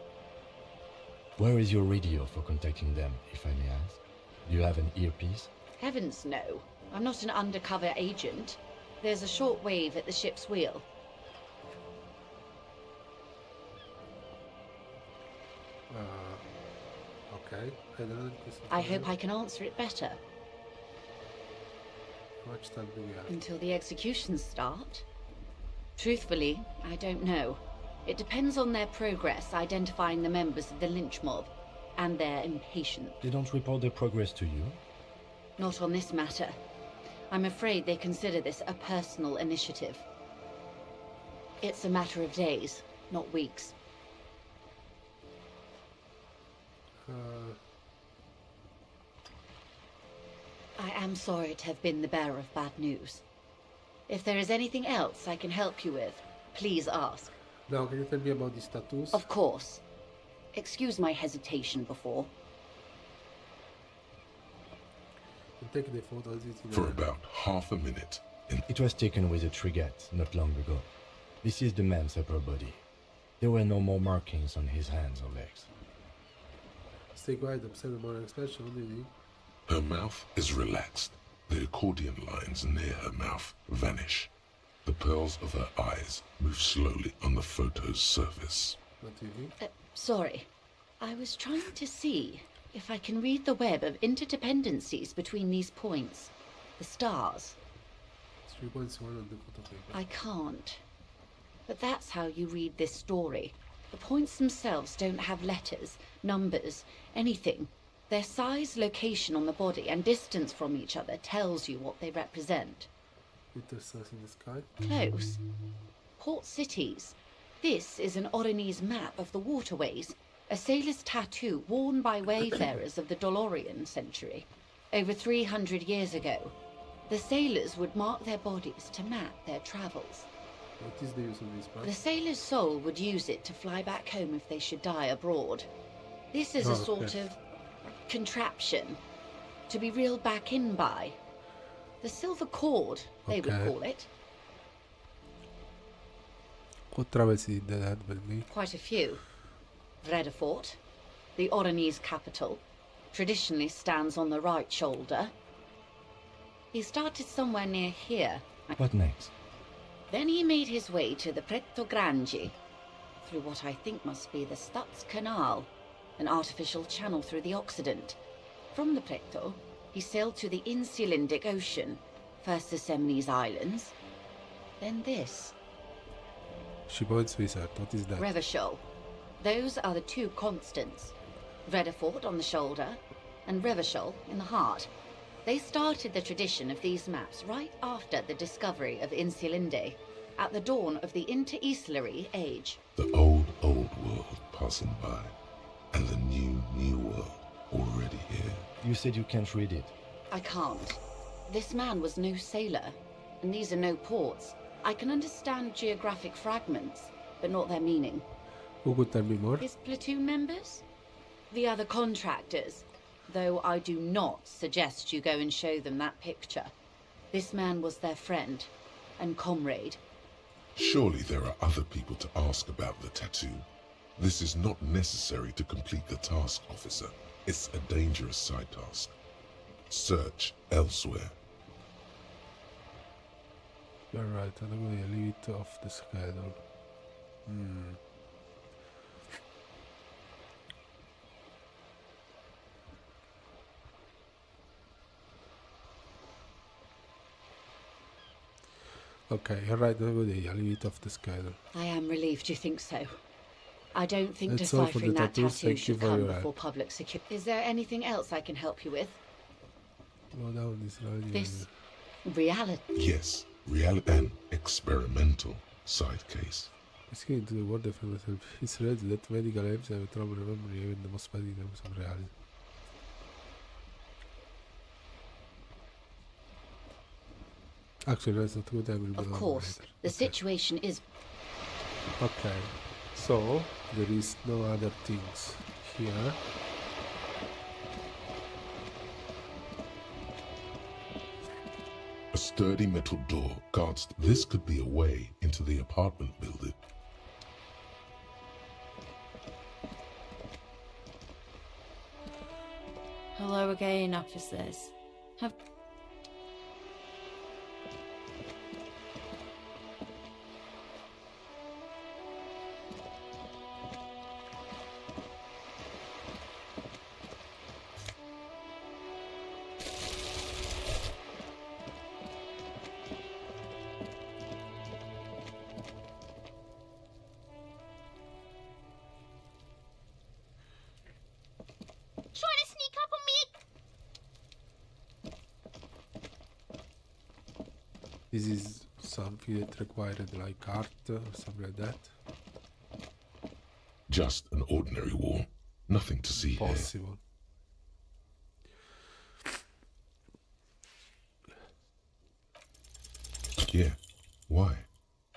Where is your radio for contacting them, if I may ask? Do you have an earpiece? Heavens no. I'm not an undercover agent. There's a short wave at the ship's wheel. Okay. I hope I can answer it better. How much time do we have? Until the executions start? Truthfully, I don't know. It depends on their progress identifying the members of the lynch mob, and their impatience. They don't report their progress to you? Not on this matter. I'm afraid they consider this a personal initiative. It's a matter of days, not weeks. I am sorry to have been the bearer of bad news. If there is anything else I can help you with, please ask. Now, can you tell me about these tattoos? Of course. Excuse my hesitation before. You take the photos. For about half a minute. It was taken with a Trigat not long ago. This is the man's upper body. There were no more markings on his hands or legs. Stay quiet, observe the morning expression. What do you think? Her mouth is relaxed. The accordion lines near her mouth vanish. The pearls of her eyes move slowly on the photo's surface. What do you think? Sorry. I was trying to see if I can read the web of interdependencies between these points. The stars. 3.1 on the photo paper. I can't. But that's how you read this story. The points themselves don't have letters, numbers, anything. Their size, location on the body, and distance from each other tells you what they represent. Little stars in the sky. Close. Port cities. This is an Oronese map of the waterways, a sailor's tattoo worn by wayfarers of the Dolorian century. Over 300 years ago, the sailors would mark their bodies to map their travels. What is the use of this The map? sailor's soul would use it to fly back home if they should die abroad. This is a sort of contraption to be reeled back in by. The silver cord, they would Okay. call it. What travels did that had with me? Quite a few. Vredefort, the Oronese capital, traditionally stands on the right shoulder. He started somewhere near here. What next? Then he made his way to the Pretto Grande, through what I think must be the Stutz Canal, an artificial channel through the Occident. From the Pretto, he sailed to the Insulindic Ocean, first the Semnes Islands, then this, She points wizard. What is that? Revachol. Those are the two constants, Vredefort on the shoulder and Revachol in the heart. They started the tradition of these maps right after the discovery of Insulinde. at the dawn of the interestellary age. The old world passing by, and the new world already here. You said you can't read it. I can't. This man was no sailor, and these are no ports. I can understand geographic fragments, but not their meaning. Who could tell me more? His platoon members? The other contractors. Though I do not suggest you go and show them that picture. This man was their friend and comrade. Surely there are other people to ask about the tattoo. This is not necessary to complete the task, officer. It's a dangerous side task. Search elsewhere. You're right, I'm going to leave it off the schedule. Okay, you're right, I'll leave it off the schedule. I am relieved you think so. I don't think That's all for deciphering the that tattoos. tattoo Thank you should for come your before help. public security. Is there anything else I can help you with? Slowdown is already This reality. Yes, real and experimental side case. Risking into the world of myself. It's read that medical apps have trouble remembering even the most basic terms of reality. Actually, that's not good. I will Of go course, later. the Okay. situation is Okay, so there is no other things here. A sturdy metal door guards. This could be a way into the apartment building. Hello again, officers. Have trying to sneak up on me. This is something that required like art or something like that. Just an ordinary wall. Nothing to see here. Possible. Yeah. Why?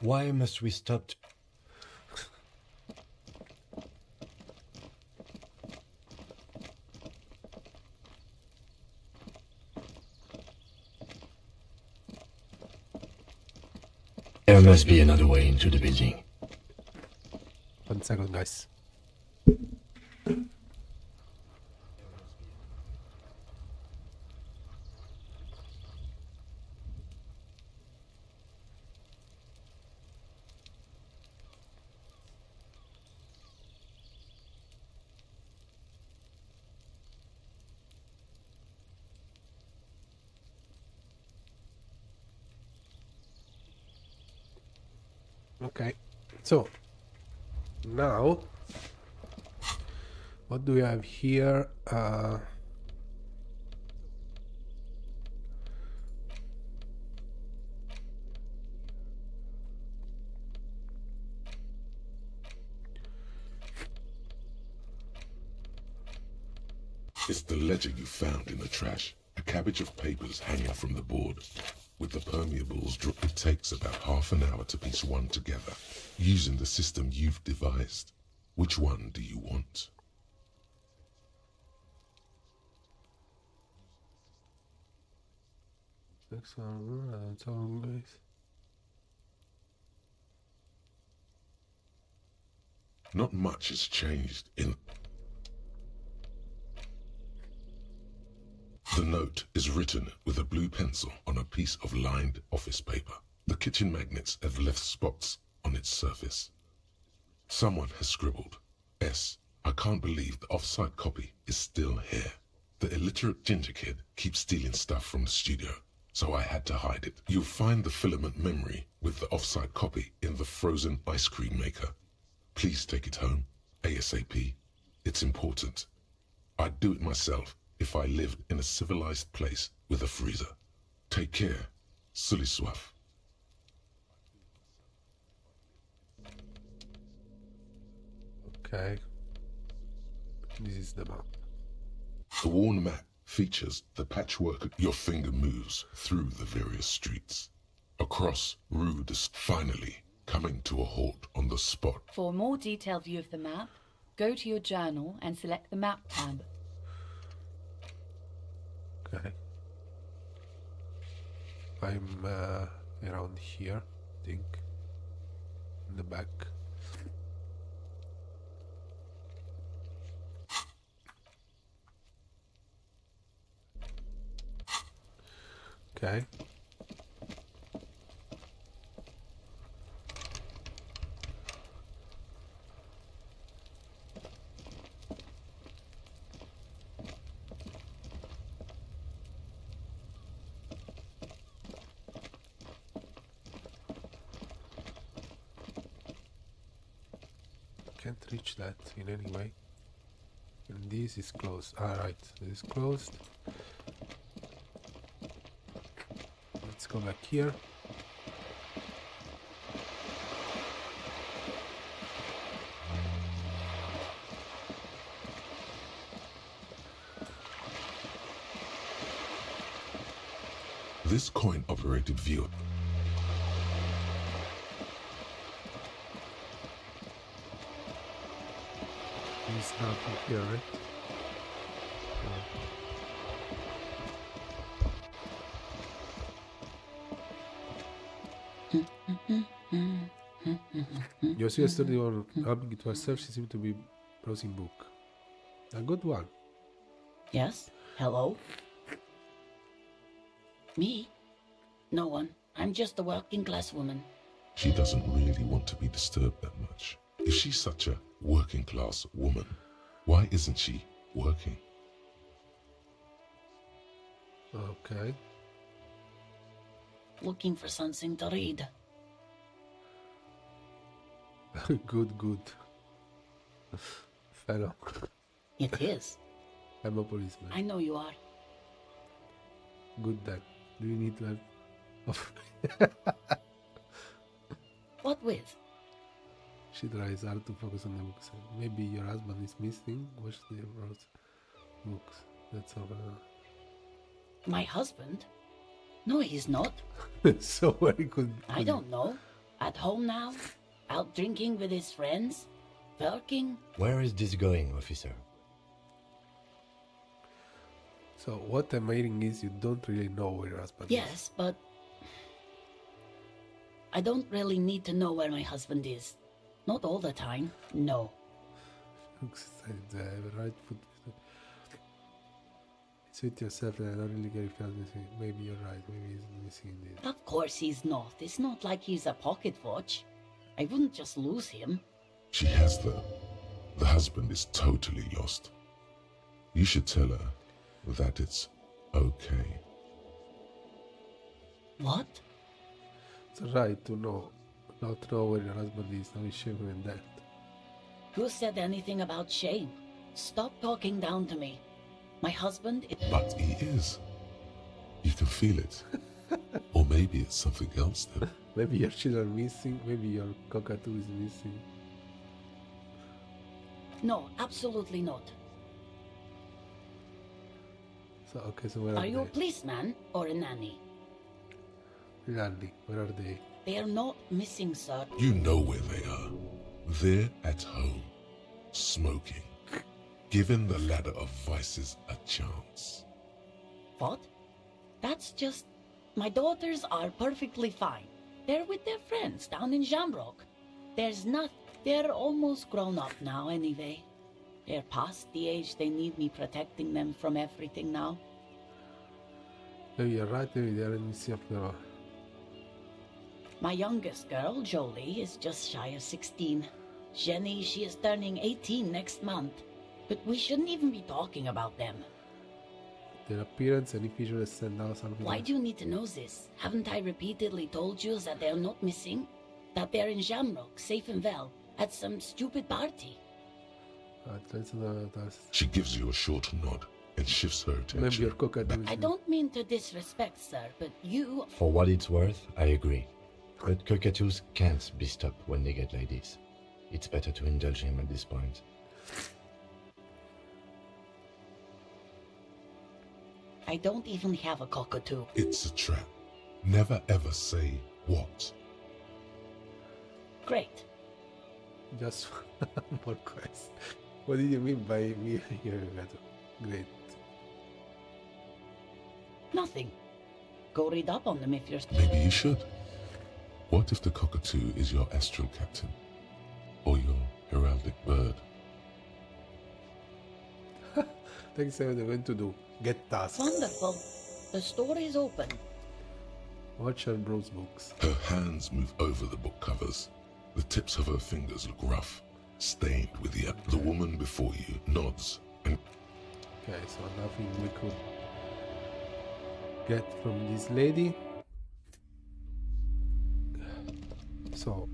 Why must we stop? There must be another way into the building. 1 second, guys. Okay, so now what do we have here? It's the ledger you found in the trash. A cabbage of papers hanging from the board. With the permeables, it takes about half an hour to piece one together, using the system you've devised. Which one do you want? Next one, that's all, guys. Not much has changed in... The note is written with a blue pencil on a piece of lined office paper. The kitchen magnets have left spots on its surface. Someone has scribbled, S. I can't believe the off-site copy is still here. The illiterate ginger kid keeps stealing stuff from the studio, so I had to hide it. You'll find the filament memory with the off-site copy in the frozen ice cream maker. Please take it home, ASAP. It's important. I'd do it myself if I lived in a civilized place with a freezer. Take care. Sully Swaff. Okay. This is the map. The worn map features the patchwork your finger moves through the various streets. Across Rue de finally coming to a halt on the spot. For a more detailed view of the map, go to your journal and select the map tab. Okay. I'm around here, I think. In the back. Okay. Can't reach that in any way. And this is closed. Alright, this is closed. Let's go back here. This coin-operated viewer. It's not here, right? You see yesterday on helping it herself, she seemed to be browsing book. A good one. Yes? Hello? Me? No one. I'm just a working class woman. She doesn't really want to be disturbed that much. If she's such a working class woman, why isn't she working? Okay. Looking for something to read. Good. Fellow. It is. I'm a policeman. I know you are. Good then. Do you need to have... What with? She tries hard to focus on the books. Maybe your husband is missing. Watch the books. That's all. My husband? No, he's not. So very good. I don't know. At home now? Out drinking with his friends? Working? Where is this going, officer? So what I'm hearing is you don't really know where your husband is. Yes, but... I don't really need to know where my husband is. Not all the time, no. Looks like the right foot. Suit yourself and I don't really get if you're missing. Maybe you're right, maybe he's missing this. Of course he's not. It's not like he's a pocket watch. I wouldn't just lose him. She has though. The husband is totally lost. You should tell her that it's okay. What? It's right to know. Not know where your husband is. Now he's shivering in that. Who said anything about shame? Stop talking down to me. My husband is... But he is. You can feel it. Or maybe it's something else then. Maybe your children are missing. Maybe your cockatoo is missing. No, absolutely not. So, okay, so where are Are you a they? policeman or a nanny? Nanny, where are they? They are not missing, sir. You know where they are. They're at home, smoking, giving the ladder of vices a chance. What? That's just... My daughters are perfectly fine. They're with their friends down in Shamrock. There's not... They're almost grown up now anyway. They're past the age they need me protecting them from everything now. Maybe you're right, maybe they are in Elysium now. My youngest girl, Jolie, is just shy of 16. Jenny, she is turning 18 next month. But we shouldn't even be talking about them. Their appearance and if you should send out something. Why do you need to know this? Haven't I repeatedly told you that they're not missing? That they're in Shamrock, safe and well, at some stupid party? She gives you a short nod and shifts her attention. Maybe your cockatoo. I don't mean to disrespect, sir, but you... For what it's worth, I agree. But cockatoos can't be stopped when they get like this. It's better to indulge him at this point. I don't even have a cockatoo. It's a trap. Never ever say what. Great. Just one more quest. What did you mean by me hearing that? Great. Nothing. Go read up on them if you're... Maybe you should. What if the cockatoo is your astral captain? Or your heraldic bird? Thanks, what I'm going to do. Get tasks. Wonderful. The store is open. Watch her browse books. Her hands move over the book covers. The tips of her fingers look rough, stained with the... The woman before you nods and... Okay, so nothing we could get from this lady. So,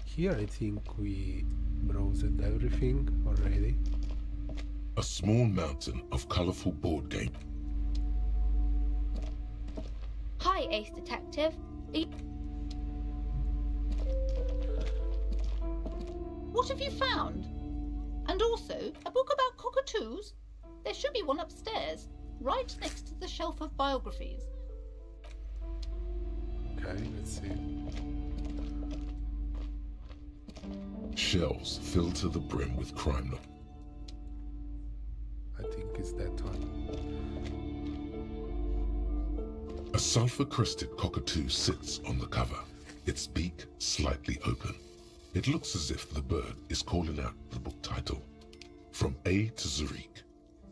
here I think we browsed everything already. A small mountain of colorful board game. Hi, Ace Detective. What have you found? And also, a book about cockatoos? There should be one upstairs, right next to the shelf of biographies. Okay, let's see. Shelves filled to the brim with crime novels. I think it's that one. A sulfur-crested cockatoo sits on the cover, its beak slightly open. It looks as if the bird is calling out the book title, From A to Zurich,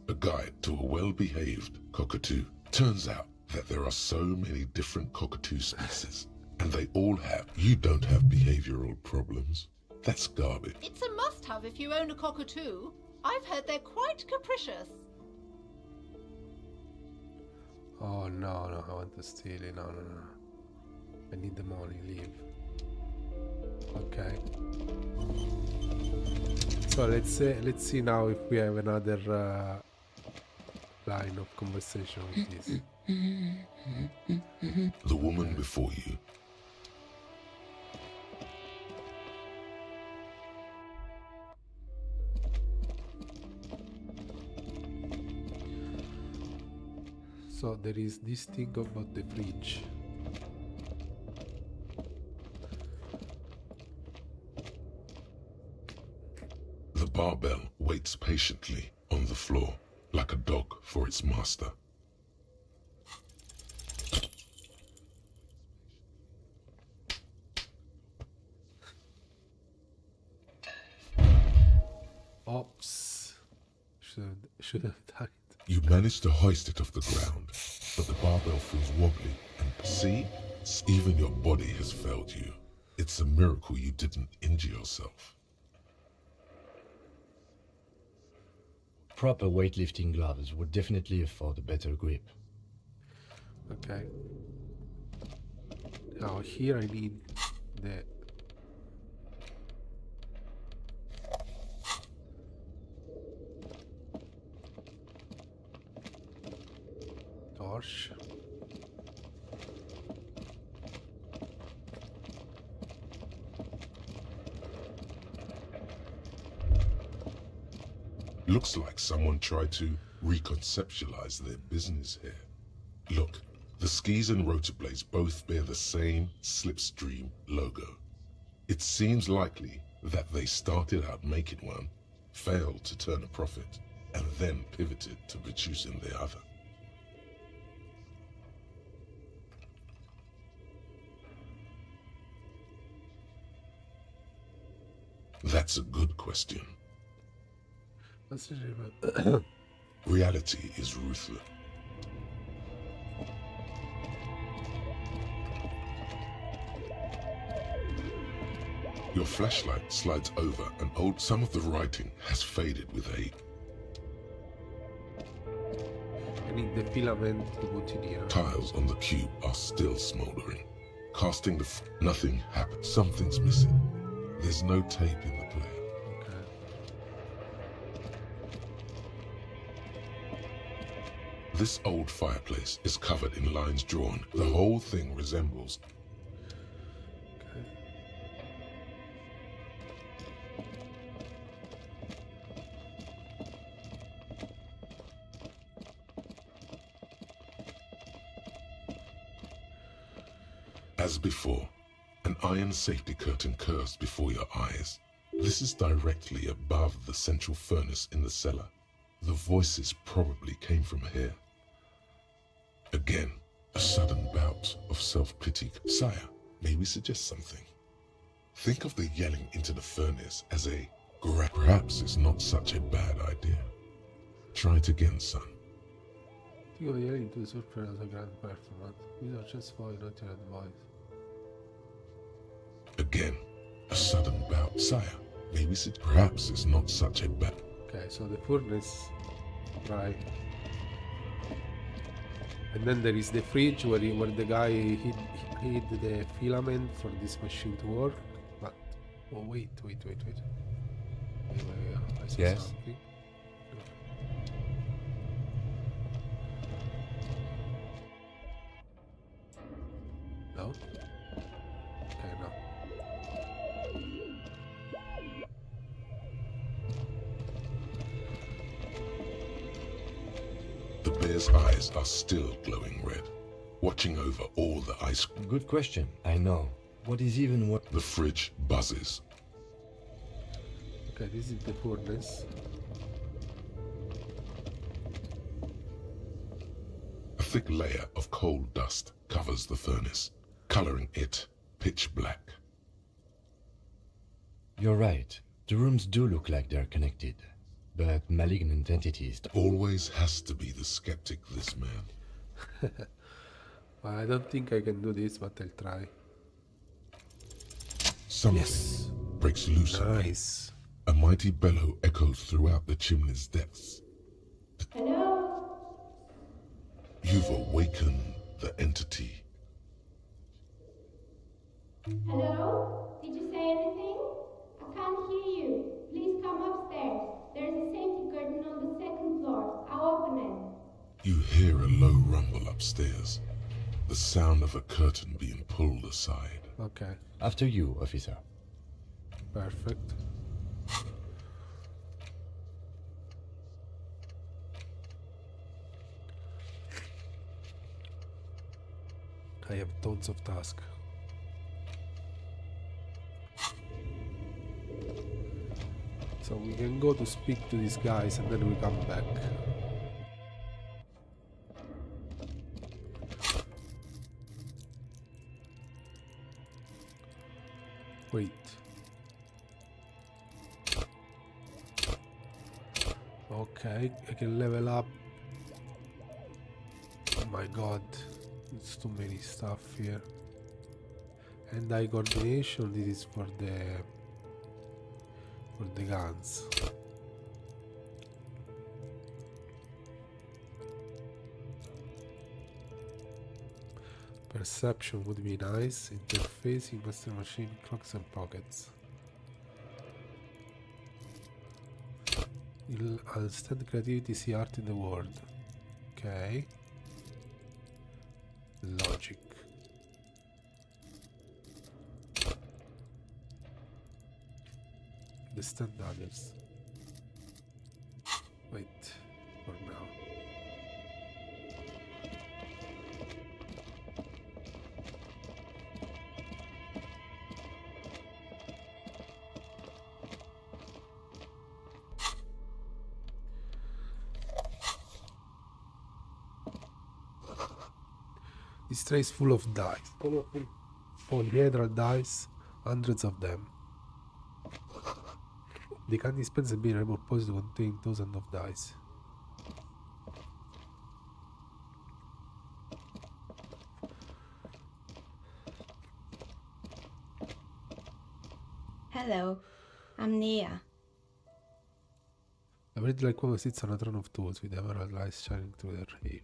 a guide to a well-behaved cockatoo. Turns out that there are so many different cockatoo species, and they all have... You don't have behavioral problems. That's garbage. It's a must-have if you own a cockatoo. I've heard they're quite capricious. Oh no, I want to steal it. No. I need the money, leave. Okay. So let's see now if we have another line of conversation with this. The woman before you. So there is this thing about the fridge. The barbell waits patiently on the floor, like a dog for its master. Oops. Should have done it. You manage to hoist it off the ground, but the barbell feels wobbly and see, even your body has failed you. It's a miracle you didn't injure yourself. Proper weightlifting gloves would definitely afford a better grip. Okay. Now here I need the torch. Looks like someone tried to reconceptualize their business here. Look, the skis and rotor blades both bear the same Slipstream logo. It seems likely that they started out making one, failed to turn a profit, and then pivoted to producing the other. That's a good question. Reality is ruthless. Your flashlight slides over and some of the writing has faded with age. I need the filament to put in here. Tiles on the cube are still smoldering. Casting the nothing happens. Something's missing. There's no tape in the player. This old fireplace is covered in lines drawn. The whole thing resembles... As before, an iron safety curtain curves before your eyes. This is directly above the central furnace in the cellar. The voices probably came from here. Again, a sudden bout of self-pity. Sire, may we suggest something? Think of the yelling into the furnace as a perhaps it's not such a bad idea. Try it again, son. Think of the yelling into the surface as a grand performance. These are just for not your advice. Again, a sudden bout. Sire, may we suggest perhaps it's not such a bad. Okay, so the furnace, right. And then there is the fridge where the guy hid the filament for this machine to work. But oh wait. Anyway, I saw Yes? something. No? Okay, no. The bear's eyes are still glowing red, watching over all the ice. Good question, I know. What is even what? The fridge buzzes. Okay, this is the furnace. A thick layer of coal dust covers the furnace, coloring it pitch black. You're right. The rooms do look like they're connected. But malignant entities... Always has to be the skeptic, this man. Well, I don't think I can do this, but I'll try. Something breaks loose. Nice. A mighty bellow echoes throughout the chimney's depths. Hello? You've awakened the entity. Hello? Did you say anything? I can't hear you. Please come upstairs. There's a safety curtain on the second floor. I'll open it. You hear a low rumble upstairs. The sound of a curtain being pulled aside. Okay. After you, officer. Perfect. I have tons of tasks. So we can go to speak to these guys and then we come back. Wait. Okay, I can level up. Oh my god, it's too many stuff here. And eye coordination, this is for the guns. Perception would be nice. Interfacing, master machine, clocks and pockets. You'll understand creativity, see art in the world. Okay. Logic. Understand others. Wait, for now. This tray is full of dice. Colorful polyhedral dice, hundreds of them. The candy dispenser has been repurposed to contain thousands of dice. Hello, I'm Nia. I read like one who sits on a throne of tools with emerald lights shining through their hair.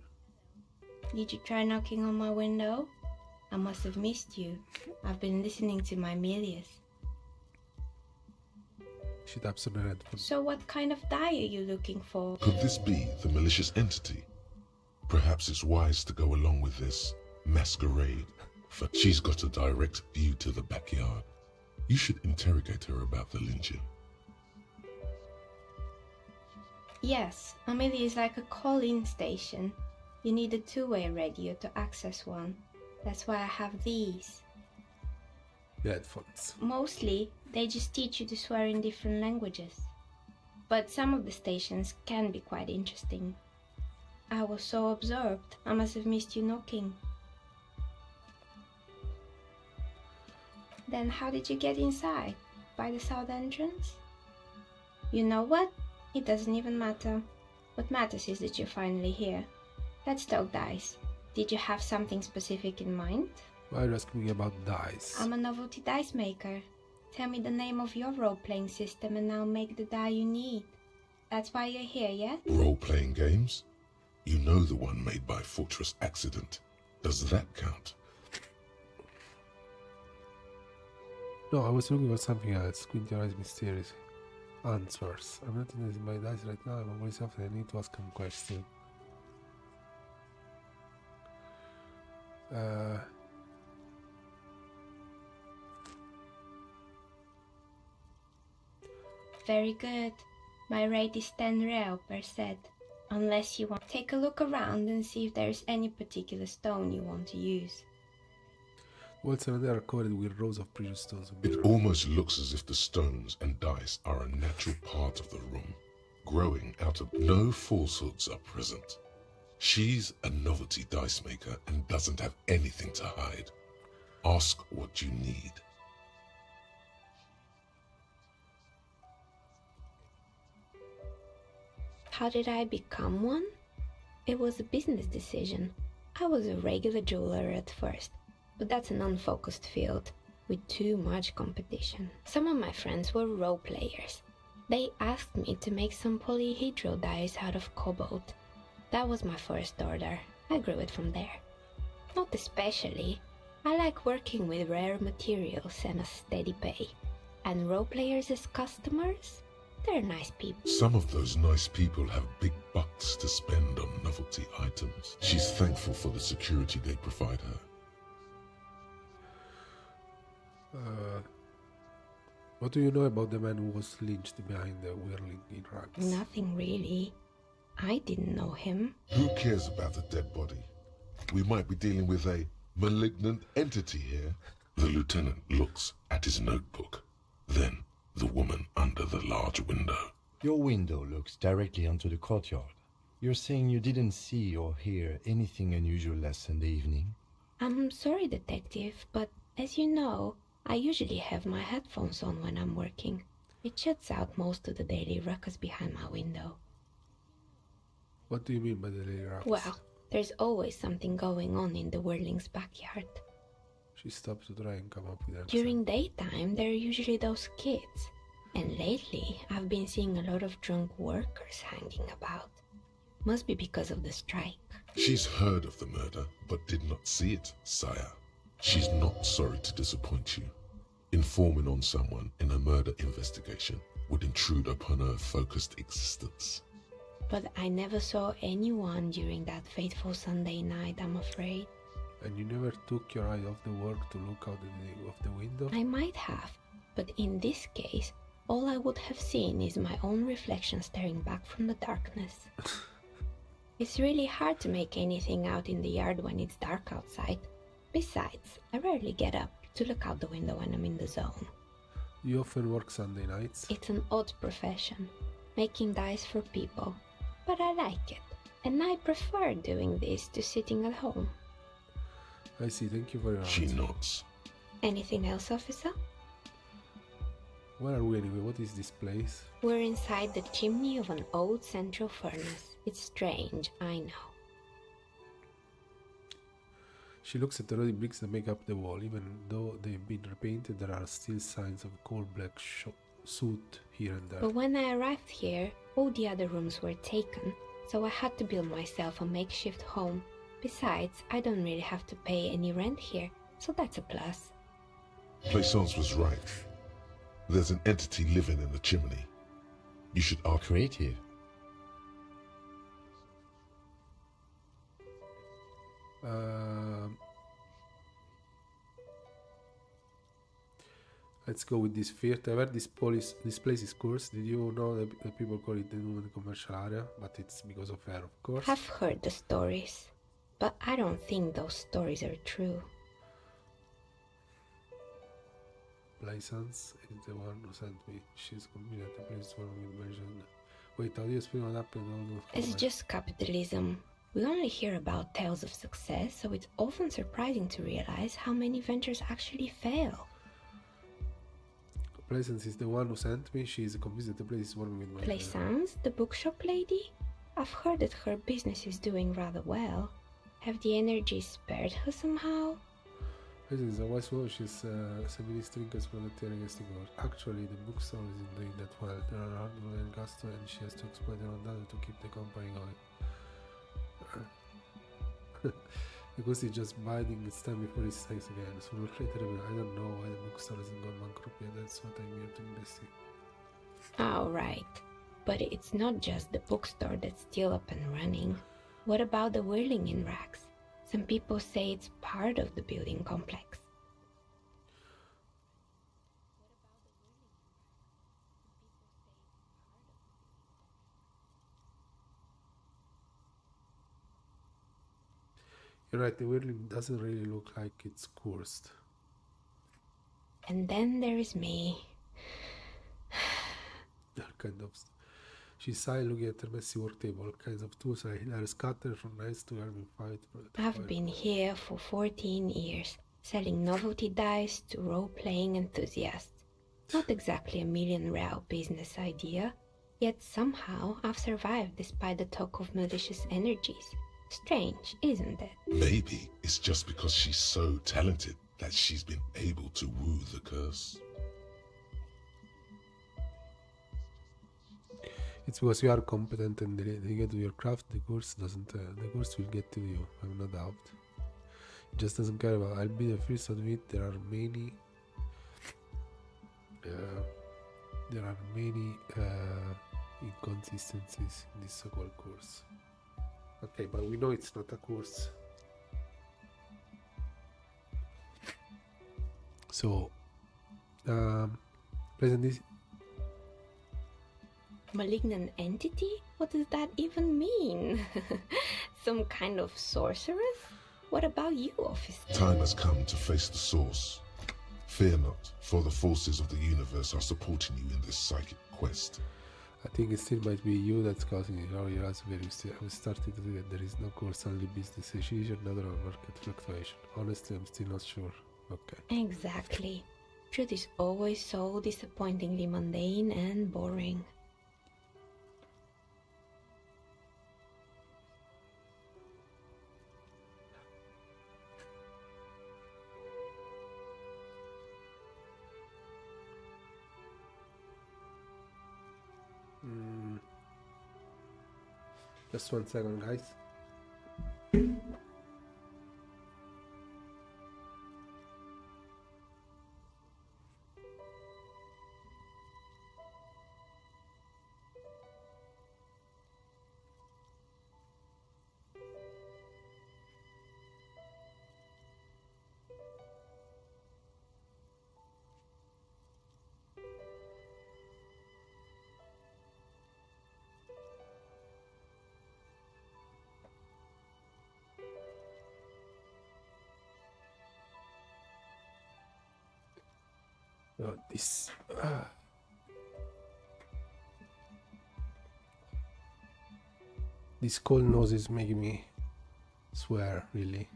Did you try knocking on my window? I must have missed you. I've been listening to my Melius. She taps on her headphones. So what kind of die are you looking for? Could this be the malicious entity? Perhaps it's wise to go along with this masquerade, for she's got a direct view to the backyard. You should interrogate her about the lynching. Yes, Amelia is like a call-in station. You need a two-way radio to access one. That's why I have these. headphones. Mostly, they just teach you to swear in different languages. But some of the stations can be quite interesting. I was so absorbed, I must have missed you knocking. Then how did you get inside? By the south entrance? You know what? It doesn't even matter. What matters is that you're finally here. Let's talk dice. Did you have something specific in mind? Why are you asking me about dice? I'm a novelty dice maker. Tell me the name of your role-playing system and I'll make the die you need. That's why you're here, yeah? Role-playing games? You know the one made by Fortress Accident. Does that count? No, I was looking for something else. Squint your eyes, mysterious answers. I'm not using my dice right now. I'm always after. I need to ask him a question. Very good. My rate is 10 real per set. Unless you want to take a look around and see if there's any particular stone you want to use. Walls around there are covered with rows of precious stones. It almost looks as if the stones and dice are a natural part of the room, growing out of no falsehoods are present. She's a novelty dice maker and doesn't have anything to hide. Ask what you need. How did I become one? It was a business decision. I was a regular jeweler at first, but that's an unfocused field with too much competition. Some of my friends were role players. They asked me to make some polyhedral dice out of cobalt. That was my first order. I grew it from there. Not especially. I like working with rare materials and a steady pay. And role players as customers? They're nice people. Some of those nice people have big bucks to spend on novelty items. She's thankful for the security they provide her. What do you know about the man who was lynched behind the whirling in rags? Nothing really. I didn't know him. Who cares about a dead body? We might be dealing with a malignant entity here. The lieutenant looks at his notebook. Then the woman under the large window. Your window looks directly onto the courtyard. You're saying you didn't see or hear anything unusual last Sunday evening? I'm sorry, detective, but as you know, I usually have my headphones on when I'm working. It shuts out most of the daily ruckus behind my window. What do you mean by the daily ruckus? Well, there's always something going on in the whirling's backyard. She stopped to try and come up with an answer. During daytime, there are usually those kids. And lately, I've been seeing a lot of drunk workers hanging about. Must be because of the strike. She's heard of the murder, but did not see it, sire. She's not sorry to disappoint you. Informing on someone in a murder investigation would intrude upon her focused existence. But I never saw anyone during that fateful Sunday night, I'm afraid. And you never took your eye off the work to look out of the window? I might have, but in this case, all I would have seen is my own reflection staring back from the darkness. It's really hard to make anything out in the yard when it's dark outside. Besides, I rarely get up to look out the window when I'm in the zone. You often work Sunday nights? It's an odd profession, making dice for people. But I like it, and I prefer doing this to sitting at home. I see, thank you for your answer. She nods. Anything else, officer? Where are we anyway? What is this place? We're inside the chimney of an old central furnace. It's strange, I know. She looks at the ruddy bricks that make up the wall. Even though they've been repainted, there are still signs of coal black soot here and there. But when I arrived here, all the other rooms were taken, so I had to build myself a makeshift home. Besides, I don't really have to pay any rent here, so that's a plus. Plaisance was right. There's an entity living in the chimney. You should ask. Creative. Let's go with this theater. I heard this place is cursed. Did you know that people call it the new commercial area? But it's because of her, of course. I've heard the stories, but I don't think those stories are true. License is the one who sent me. She's convenient the place for me version. Wait, how do you explain what happened? It's just capitalism. We only hear about tales of success, so it's often surprising to realize how many ventures actually fail. Plaisance is the one who sent me. She is convinced that the place is warming with my Plaisance, the bookshop lady? I've heard that her business is doing rather well. Have the energy spared her somehow? Plaisance is a wise woman. She's administering as volunteering as Actually, the bookstore isn't doing that well. There are hardware and gusto, and she has to exploit her own data to keep the company going. Because it's just biding its time before it strikes again. So later, I don't know why the bookstore hasn't gone bankrupt yet. That's what I'm here to investigate. Oh, right. But it's not just the bookstore that's still up and running. What about the whirling in racks? Some people say it's part of the building complex. You're right, the whirling doesn't really look like it's cursed. And then there is me. Kind of. She sighed, looking at her messy work table. All kinds of tools are scattered from knives to army fight. I've been here for 14 years, selling novelty dice to role-playing enthusiasts. Not exactly a million-real business idea, yet somehow I've survived despite the talk of malicious energies. Strange, isn't it? Maybe it's just because she's so talented that she's been able to woo the curse. It's because you are competent and dedicated to your craft. The course doesn't. The course will get to you. I have no doubt. It just doesn't care about. I'll be the first to admit there are many. Inconsistencies in this so-called course. Okay, but we know it's not a course. So, present this. Malignant entity? What does that even mean? Some kind of sorceress? What about you, officer? Time has come to face the source. Fear not, for the forces of the universe are supporting you in this psychic quest. I think it still might be you that's causing it. Oh, yeah, I started to do that. There is no course, only business as usual, another market fluctuation. Honestly, I'm still not sure. Okay. Exactly. Truth is always so disappointingly mundane and boring. Just 1 second, guys. This this cold nose is making me swear, really.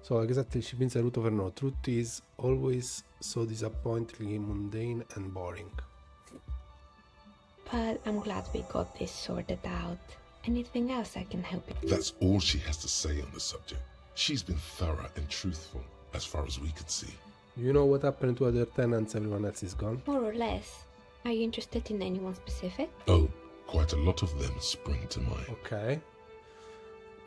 So exactly, she means the root of her no. Truth is always so disappointingly mundane and boring. But I'm glad we got this sorted out. Anything else I can help you? That's all she has to say on the subject. She's been thorough and truthful, as far as we could see. You know what happened to other tenants? Everyone else is gone? More or less. Are you interested in anyone specific? Oh, quite a lot of them spring to mind. Okay.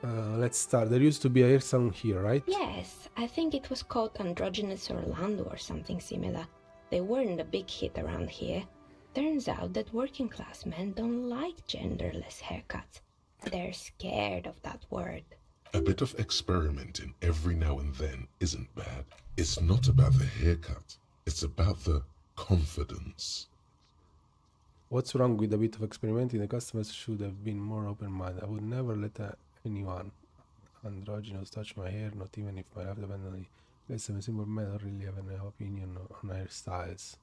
Let's start. There used to be a hair salon here, right? Yes, I think it was called Androgynous Orlando or something similar. They weren't a big hit around here. Turns out that working class men don't like genderless haircuts. They're scared of that word. A bit of experimenting every now and then isn't bad. It's not about the haircut. It's about the confidence. What's wrong with a bit of experimenting? The customers should have been more open-minded. I would never let anyone androgynous touch my hair, not even if I have the abandoned. Guess I'm a simple man. I don't really have an opinion on hairstyles.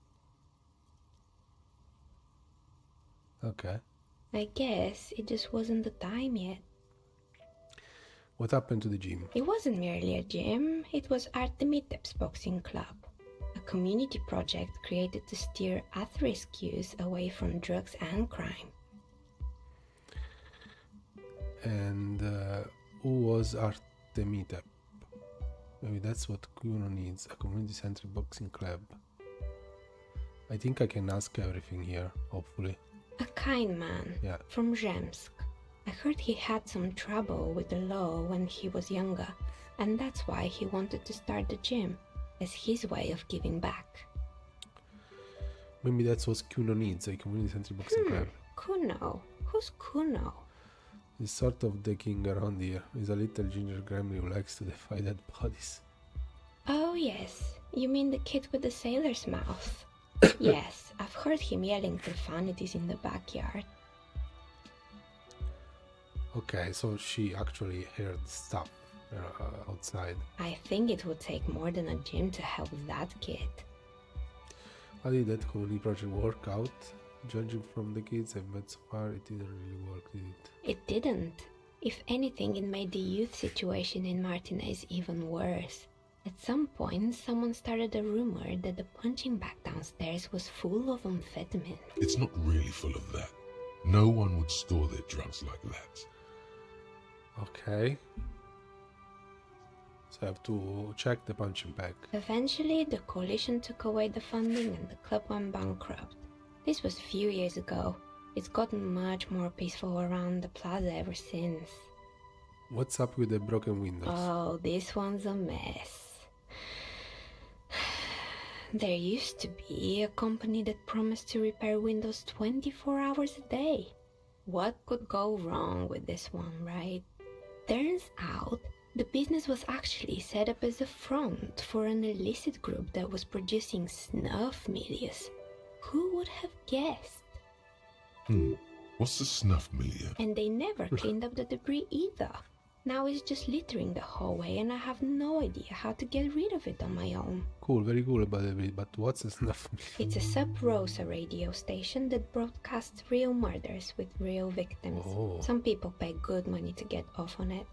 Okay. I guess it just wasn't the time yet. What happened to the gym? It wasn't merely a gym, it was Artemitep's boxing club, a community project created to steer at-risk youth away from drugs and crime. And who was Artemitep? Maybe that's what Kuno needs, a community-centered boxing club. I think I can ask everything here, hopefully. A kind man from Zemsk. I heard he had some trouble with the law when he was younger, and that's why he wanted to start the gym, as his way of giving back. Maybe that's what Kuno needs, a community-centered boxing club. Kuno? Who's Kuno? He's sort of the king around here. He's a little ginger gremlin who likes to defy dead bodies. Oh yes, you mean the kid with the sailor's mouth? Yes, I've heard him yelling profanities in the backyard. Okay, so she actually heard stuff outside. I think it would take more than a gym to help that kid. How did that community project work out? Judging from the kids I've met so far, it didn't really work, did it? It didn't. If anything, it made the youth situation in Martinez even worse. At some point, someone started a rumor that the punching bag downstairs was full of amphetamine. It's not really full of that. No one would store their drugs like that. Okay. So I have to check the punching bag. Eventually, the coalition took away the funding and the club went bankrupt. This was a few years ago. It's gotten much more peaceful around the plaza ever since. What's up with the broken windows? Oh, this one's a mess. There used to be a company that promised to repair windows 24 hours a day. What could go wrong with this one, right? Turns out, the business was actually set up as a front for an illicit group that was producing snuff milieu. Who would have guessed? What's the snuff milieu? And they never cleaned up the debris either. Now it's just littering the hallway and I have no idea how to get rid of it on my own. Cool, very cool about it, but what's a snuff milieu? It's a sub-Rosa radio station that broadcasts real murders with real victims. Oh. Some people pay good money to get off on it.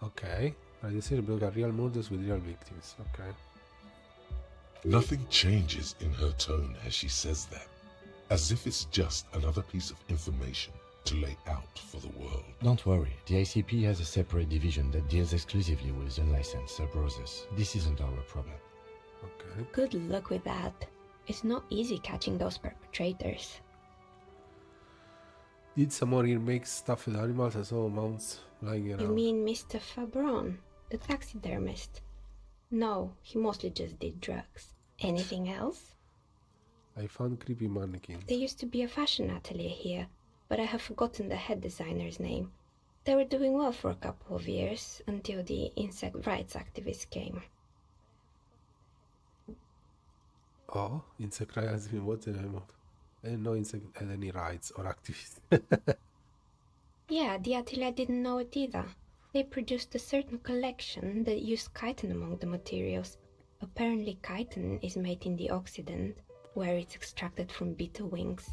Okay. I decided to look at real murders with real victims. Okay. Nothing changes in her tone as she says that, as if it's just another piece of information to lay out for the world. Don't worry, the ICP has a separate division that deals exclusively with unlicensed sub-roses. This isn't our problem. Okay. Good luck with that. It's not easy catching those perpetrators. Did someone here make stuffed animals? I saw mounts lying around. You mean Mr. Fabron, the taxidermist? No, he mostly just did drugs. Anything else? I found creepy mannequins. There used to be a fashion atelier here, but I have forgotten the head designer's name. They were doing well for a couple of years, until the insect rights activists came. Oh, insect rights? What's the name of? I didn't know insect had any rights or activists. Yeah, the atelier didn't know it either. They produced a certain collection that used chitin among the materials. Apparently chitin is made in the Occident, where it's extracted from beetle wings.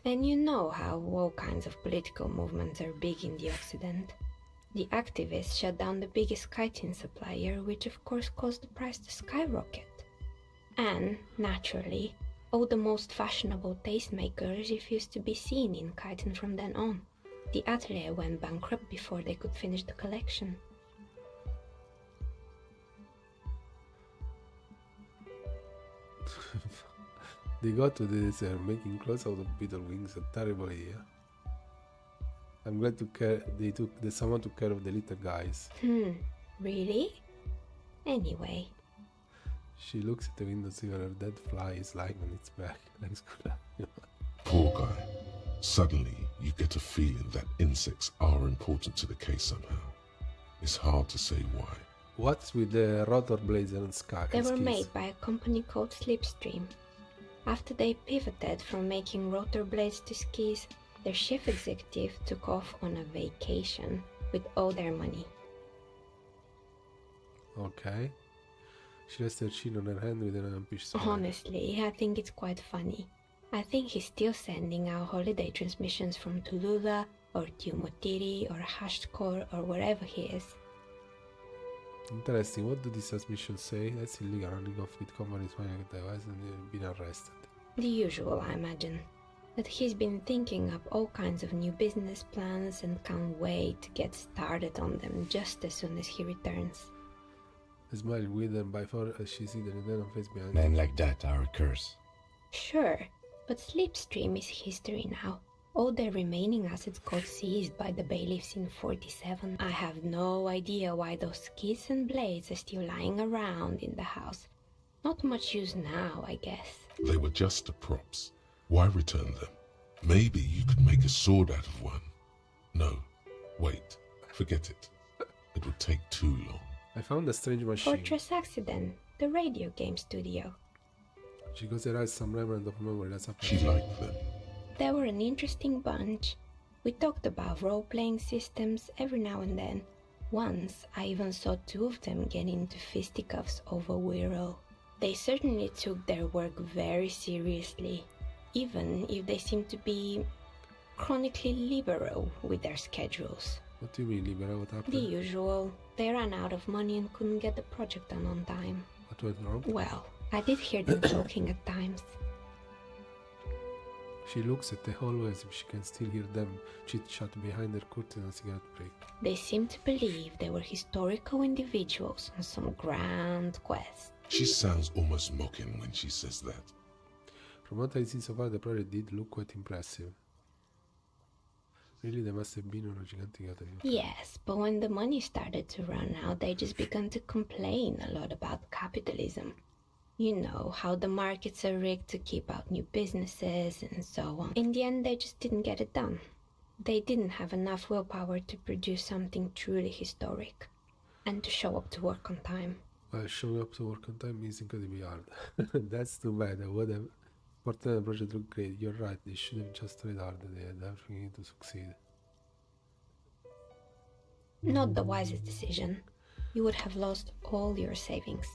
And you know how all kinds of political movements are big in the Occident. The activists shut down the biggest chitin supplier, which of course caused the price to skyrocket. And, naturally, all the most fashionable tastemakers refused to be seen in chitin from then on. The atelier went bankrupt before they could finish the collection. They got to this making clothes out of beetle wings, a terrible idea. I'm glad someone took care of the little guys. Really? Anyway. She looks at the window, see where her dead fly is lying on its back. Thanks, good. Poor guy. Suddenly, you get a feeling that insects are important to the case somehow. It's hard to say why. What's with the rotor blades and skis? They were made by a company called Slipstream. After they pivoted from making rotor blades to skis, their chief executive took off on a vacation with all their money. Okay. She rests her chin on her hand with an unfinished smile. Honestly, I think it's quite funny. I think he's still sending out holiday transmissions from Tulula or Tiumotiri or Hashtkor or wherever he is. Interesting. What do these transmissions say? That's illegal. Running off with companies money device and been arrested. The usual, I imagine. That he's been thinking up all kinds of new business plans and can't wait to get started on them just as soon as he returns. A smile with and by far as she sees the return on face behind. Men like that are a curse. Sure, but Slipstream is history now. All their remaining assets got seized by the bailiffs in 47. I have no idea why those skids and blades are still lying around in the house. Not much use now, I guess. They were just the props. Why return them? Maybe you could make a sword out of one. No, wait, forget it. It would take too long. I found a strange machine. Fortress Accident, the radio game studio. She considers some remnant of memory that's up. She liked them. They were an interesting bunch. We talked about role-playing systems every now and then. Once, I even saw two of them get into fisticuffs over Wirral. They certainly took their work very seriously, even if they seemed to be chronically liberal with their schedules. What do you mean, liberal? What happened? The usual. They ran out of money and couldn't get the project done on time. What went wrong? Well, I did hear them joking at times. She looks at the hallway as if she can still hear them chit-chat behind their curtain and cigarette break. They seemed to believe they were historical individuals on some grand quest. She sounds almost mocking when she says that. From what I've seen so far, the project did look quite impressive. Really, they must have been on a gigantic gathering. Yes, but when the money started to run out, they just began to complain a lot about capitalism. You know, how the markets are rigged to keep out new businesses and so on. In the end, they just didn't get it done. They didn't have enough willpower to produce something truly historic. And to show up to work on time. Well, showing up to work on time is incredibly hard. That's too bad. I would have... Portland project looked great. You're right, they should have just tried harder. They had everything to succeed. Not the wisest decision. You would have lost all your savings.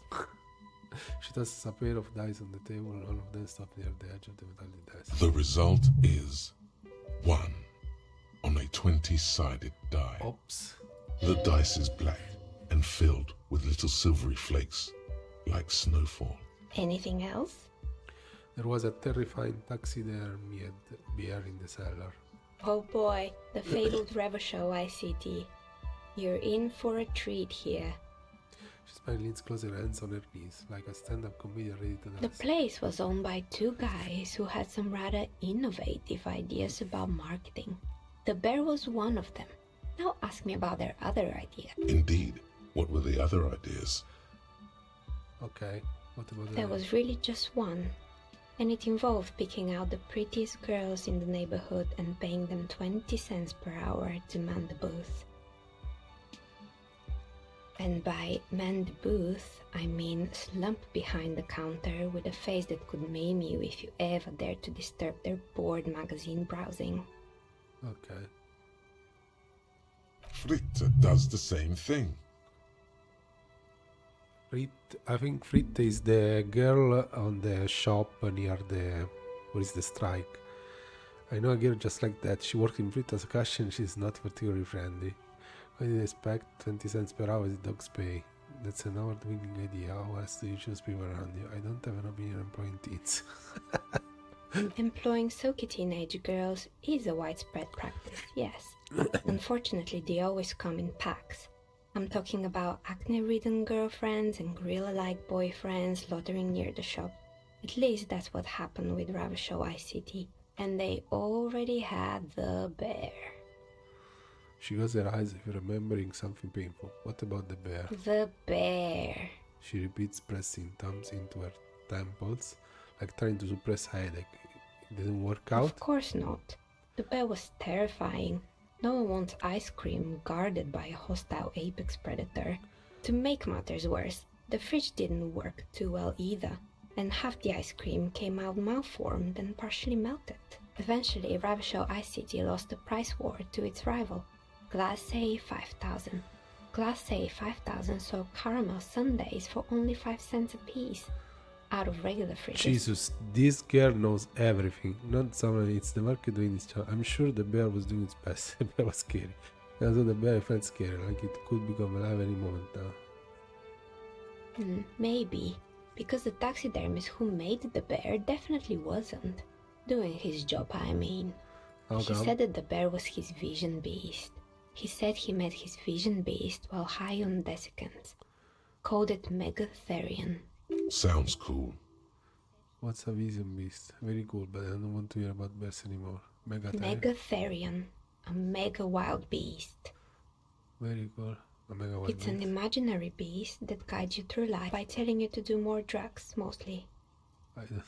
She tosses a pair of dice on the table and all of them stop near the edge of the metallic dice. The result is 1 on a 20-sided die. Oops. The dice is black and filled with little silvery flakes, like snowfall. Anything else? There was a terrifying taxidermied bear in the cellar. Oh boy, the fabled Revachol ICT. You're in for a treat here. She smiles, leans closer, hands on her knees, like a stand-up comedian ready to dance. The place was owned by two guys who had some rather innovative ideas about marketing. The bear was one of them. Now ask me about their other idea. Indeed. What were the other ideas? Okay, what about There was really just one. And it involved picking out the prettiest girls in the neighborhood and paying them 20 cents per hour to man the booth. And by man the booth, I mean slump behind the counter with a face that could maim you if you ever dared to disturb their bored magazine browsing. Okay. Fritte does the same thing. I think Fritte is the girl on the shop near the... What is the strike? I know a girl just like that. She worked in Fritte as a cashier and she's not particularly friendly. I didn't expect 20 cents per hour as dogs pay. That's an award-winning idea. How else do you choose people around you? I don't have an opinion on employing teens. Employing silky teenage girls is a widespread practice, yes. Unfortunately, they always come in packs. I'm talking about acne-ridden girlfriends and gorilla-like boyfriends loitering near the shop. At least that's what happened with Revachol ICT. And they already had the bear. She goes her eyes if you're remembering something painful. What about the bear? The bear. She repeats, pressing thumbs into her temples, like trying to suppress headache. It didn't work out? Of course not. The bear was terrifying. No one wants ice cream guarded by a hostile apex predator. To make matters worse, the fridge didn't work too well either, and half the ice cream came out malformed and partially melted. Eventually, Revachol ICT lost the price war to its rival, Glacé 5000. Glacé 5000 sold caramel sundaes for only 5 cents a piece. out of regular fridges. Jesus, this girl knows everything. Not someone, it's the market doing its job. I'm sure the bear was doing its best. The bear was scary. And also the bear felt scary, like it could become alive any moment now. Maybe. Because the taxidermist who made the bear definitely wasn't. Doing his job, I mean. He said that the bear was his vision beast. He said he met his vision beast while high on desiccants. Called it Megatherion. Sounds cool. What's a vision beast? Very cool, but I don't want to hear about bears anymore. Megatherion. A mega wild beast. Very cool. A mega wild It's an imaginary beast that guides you through life by telling you to do more drugs, mostly. I don't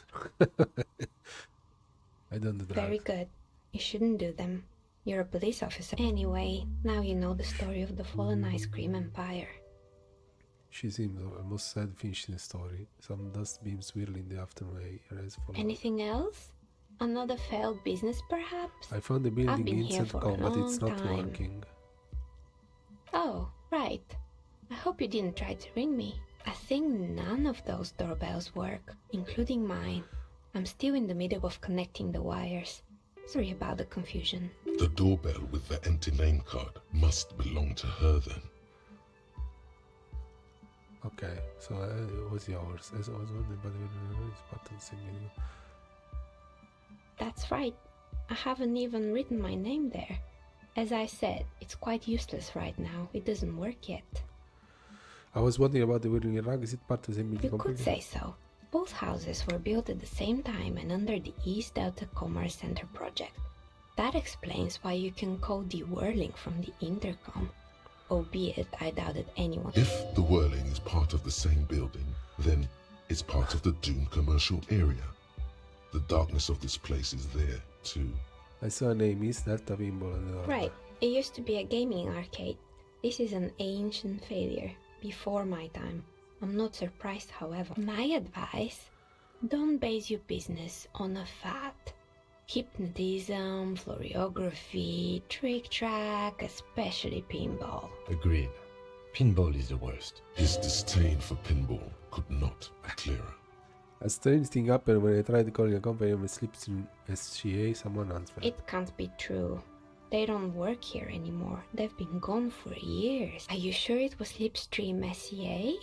I don't do drugs. Very good. You shouldn't do them. You're a police officer. Anyway, now you know the story of the fallen ice cream empire. She seems almost sad finishing the story. Some dust beams swirl in the aftermath. Anything else? Another failed business, perhaps? I found the building in Centcom, but it's not working. Oh, right. I hope you didn't try to ring me. I think none of those doorbells work, including mine. I'm still in the middle of connecting the wires. Sorry about the confusion. The doorbell with the empty name card must belong to her then. Okay, so it was yours. As I was wondering, but it's buttons in menu. That's right. I haven't even written my name there. As I said, it's quite useless right now. It doesn't work yet. I was wondering about the whirling rug. Is it part of the same building? You could say so. Both houses were built at the same time and under the East Delta Commerce Center project. That explains why you can call the whirling from the intercom. Albeit, I doubt that anyone... If the whirling is part of the same building, then it's part of the Doom commercial area. The darkness of this place is there, too. I saw a name, East Delta Pinball on the door. Right. It used to be a gaming arcade. This is an ancient failure, before my time. I'm not surprised, however. My advice? Don't base your business on a fad. Hypnotism, fluorography, trick-track, especially pinball. Agreed. Pinball is the worst. His disdain for pinball could not be clearer. A strange thing happened when I tried calling a company on my Slipstream SGA, someone answered. It can't be true. They don't work here anymore. They've been gone for years. Are you sure it was Slipstream SCA?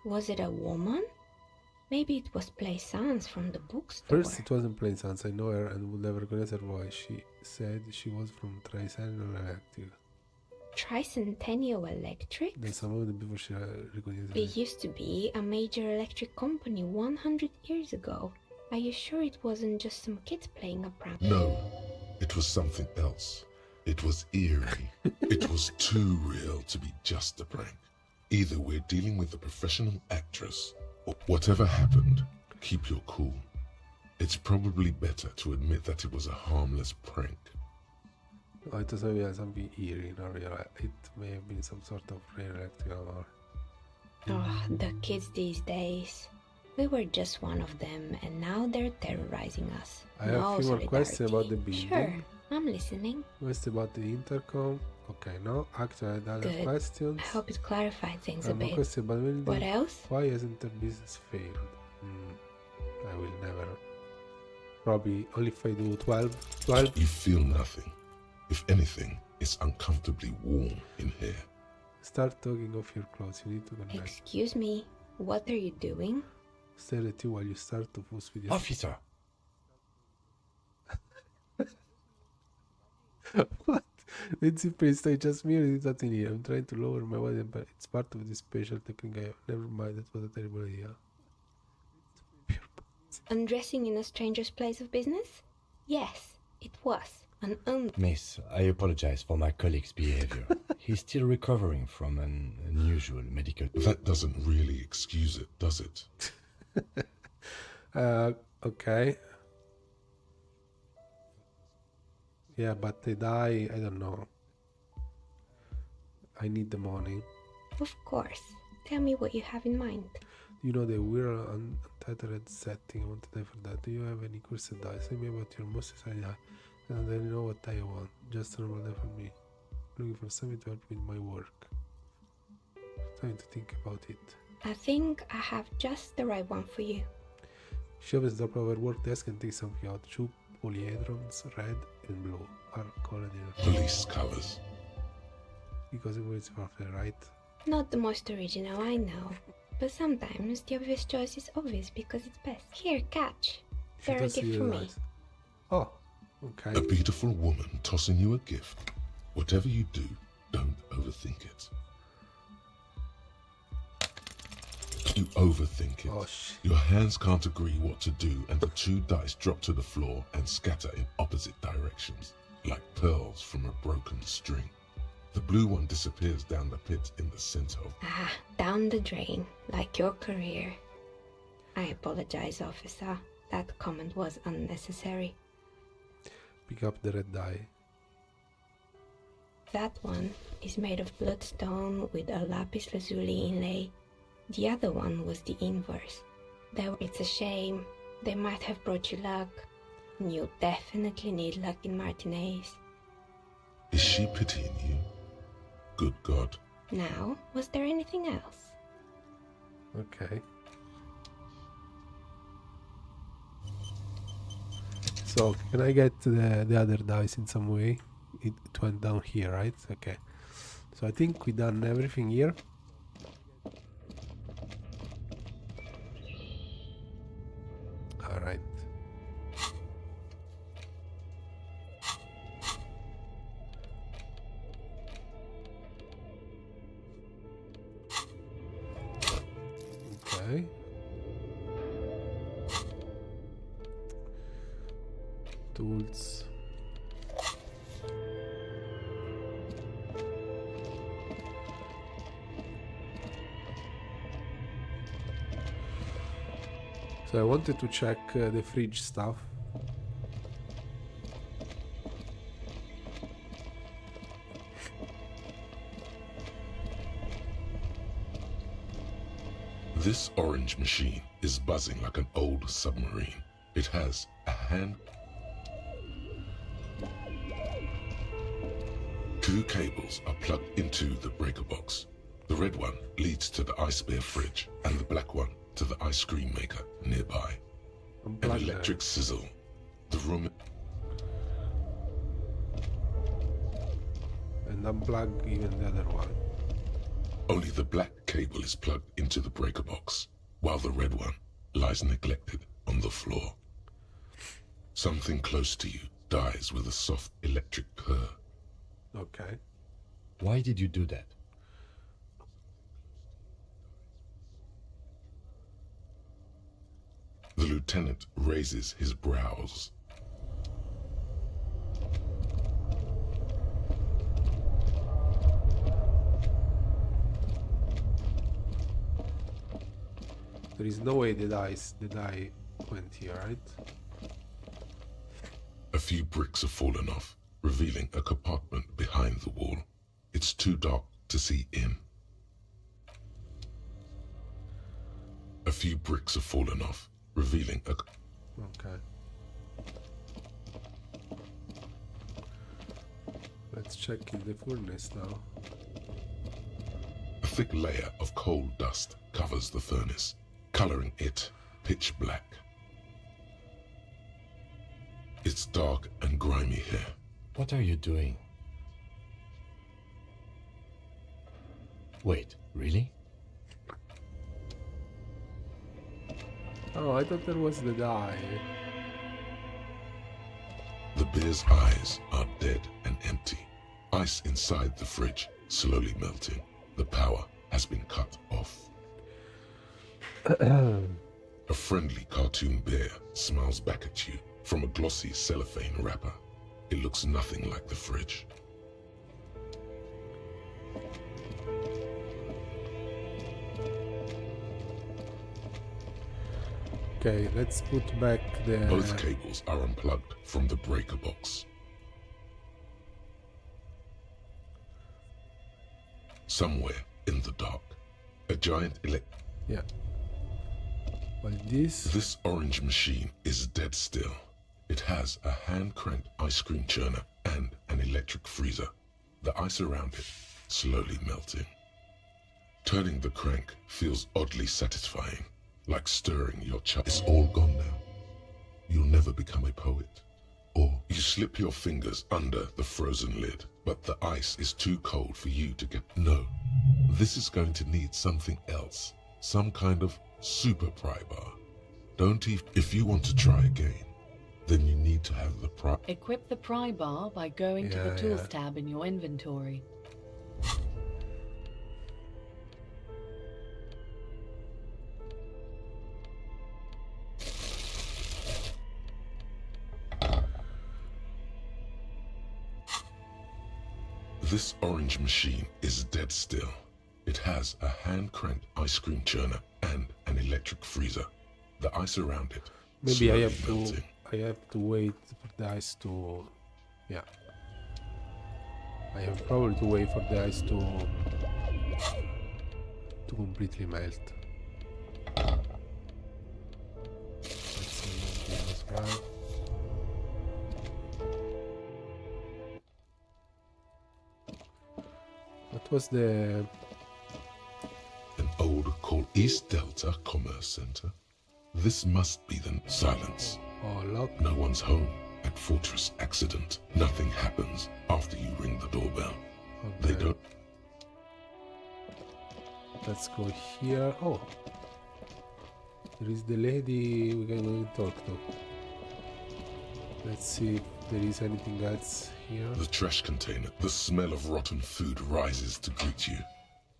Was it a woman? Maybe it was Plaisance from the bookstore. First, it wasn't Plaisance. I know her and would never recognize her voice. She said she was from Tricentennial Electric. Tricentennial Electric? That's a moment before she recognized It used to be a major electric company 100 years ago. Are you sure it wasn't just some kids playing a prank? No, it was something else. It was eerie. It was too real to be just a prank. Either we're dealing with a professional actress, or whatever happened, keep your cool. It's probably better to admit that it was a harmless prank. Oh, it was maybe something eerie, not real. It may have been some sort of real electrical or... Oh, the kids these days. We were just one of them, and now they're terrorizing us. I have a few more questions about the building. Sure, I'm listening. What's about the intercom? Okay, no, actually I had other questions. I hope it clarified things a I have bit. a question about building. What else? Why hasn't the business failed? I will never. Probably only if I do 12. You feel nothing. If anything, it's uncomfortably warm in here. Start taking off your clothes. You need to connect. Excuse me, what are you doing? Stare at you while you start to fuss with your... Officer! What? Lindsay Priest, I just muted it in here. I'm trying to lower my body, but it's part of this special technique. Never mind, that was a terrible idea. Undressing in a stranger's place of business? Yes, it was. Miss, I apologize for my colleague's behavior. He's still recovering from an unusual medical... That doesn't really excuse it, does it? Okay. Yeah, but they die, I don't know. I need the money. Of course. Tell me what you have in mind. You know the weird untethered setting. I want to die for that. Do you have any cursed dice? Tell me about your most exciting die. And then you know what I want. Just a normal day for me. Looking for something to help with my work. Trying to think about it. I think I have just the right one for you. She opens the top of her work desk and takes something out. 2 polyhedrons, red and blue, are colored in Police colors. because it was after, right? Not the most original, I know. But sometimes the obvious choice is obvious because it's best. Here, catch. She They're a tosses gift you for the me. dice. Oh, okay. A beautiful woman tossing you a gift. Whatever you do, don't overthink it. You overthink it. Oh, shit. Your hands can't agree what to do, and the 2 dice drop to the floor and scatter in opposite directions, like pearls from a broken string. The blue one disappears down the pit in the center of... Ah, down the drain, like your career. I apologize, officer. That comment was unnecessary. Pick up the red die. That one is made of bloodstone with a lapis lazuli inlay. The other one was the inverse. It's a shame. They might have brought you luck. You definitely need luck in Martinez. Is she pitying you? Good God. Now, was there anything else? Okay. So, can I get the other dice in some way? It went down here, right? Okay. So I think we done everything here. Alright. Okay. Tools. So I wanted to check the fridge stuff. This orange machine is buzzing like an old submarine. It has a hand... 2 cables are plugged into the breaker box. The red one leads to the ice bear fridge, and the black one to the ice cream maker nearby. An electric sizzle. The room... And unplug even the other one. Only the black cable is plugged into the breaker box, while the red one lies neglected on the floor. Something close to you dies with a soft electric purr. Okay. Why did you do that? The lieutenant raises his brows. There is no way the die went here, right? A few bricks have fallen off, revealing a compartment behind the wall. It's too dark to see in. A few bricks have fallen off, revealing a... Okay. Let's check in the furnace now. A thick layer of coal dust covers the furnace, coloring it pitch black. It's dark and grimy here. What are you doing? Wait, really? Oh, I thought that was the die. The bear's eyes are dead and empty. Ice inside the fridge slowly melting. The power has been cut off. A friendly cartoon bear smiles back at you from a glossy cellophane wrapper. It looks nothing like the fridge. Okay, let's put back the... Both cables are unplugged from the breaker box. Somewhere in the dark, a giant Yeah. Well, this orange machine is dead still. It has a hand-cranked ice cream churner and an electric freezer. The ice around it slowly melting. Turning the crank feels oddly satisfying. like stirring your child. It's all gone now. You'll never become a poet. Or you slip your fingers under the frozen lid, but the ice is too cold for you to get. No, this is going to need something else. Some kind of super pry bar. Don't even. If you want to try again, then you need to have the pry. Equip the pry bar by going to the Tools tab in your inventory. This orange machine is dead still. It has a hand-cranked ice cream churner and an electric freezer. The ice around it. Maybe I slowly have to wait for the ice to. Yeah. I have probably to wait for the ice to completely melt. Let's see as well. What was the An old called East Delta Commerce Center. This must be the silence. Oh, lock. No one's home. At Fortress Accident, nothing happens after you ring the doorbell. Okay. They don't. Let's go here. Oh, there is the lady we can go talk to. Let's see if there is anything else here. The trash container. The smell of rotten food rises to greet you.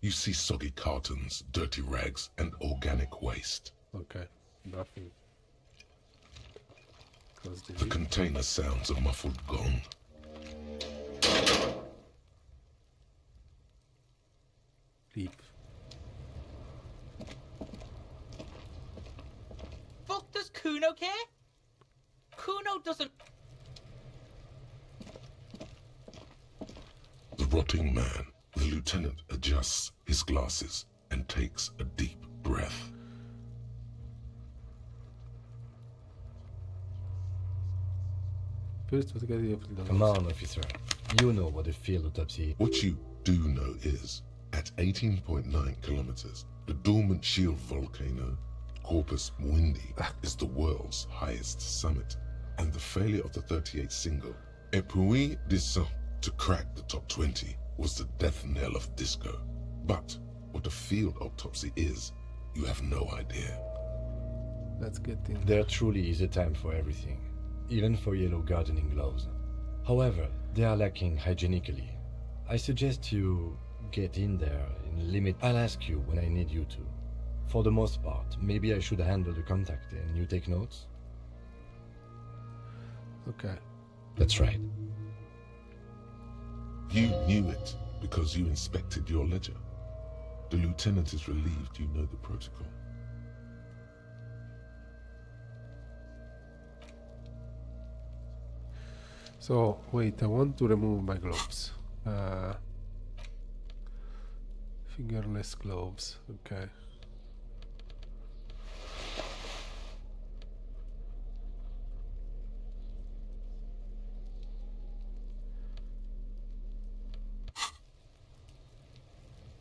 You see soggy cartons, dirty rags, and organic waste. Okay, nothing. Close the The lid. container sounds a muffled gong. Leave. Fuck, does Kuno care? Kuno doesn't. The rotting man. The lieutenant adjusts his glasses and takes a deep breath. First, what can I do? Come on, officer. You know what a field autopsy. What you do know is, at 18.9 kilometers, the dormant shield volcano, Corpus Mundi, is the world's highest summit, and the failure of the 38 single, Et puis descend, to crack the top 20 was the death knell of disco. But what a field autopsy is, you have no idea. Let's get in. There truly is a time for everything, even for yellow gardening gloves. However, they are lacking hygienically. I suggest you get in there in limit. I'll ask you when I need you to. For the most part, maybe I should handle the contact and you take notes? Okay. That's right. You knew it because you inspected your ledger. The lieutenant is relieved you know the protocol. So, wait, I want to remove my gloves. Fingerless gloves, okay.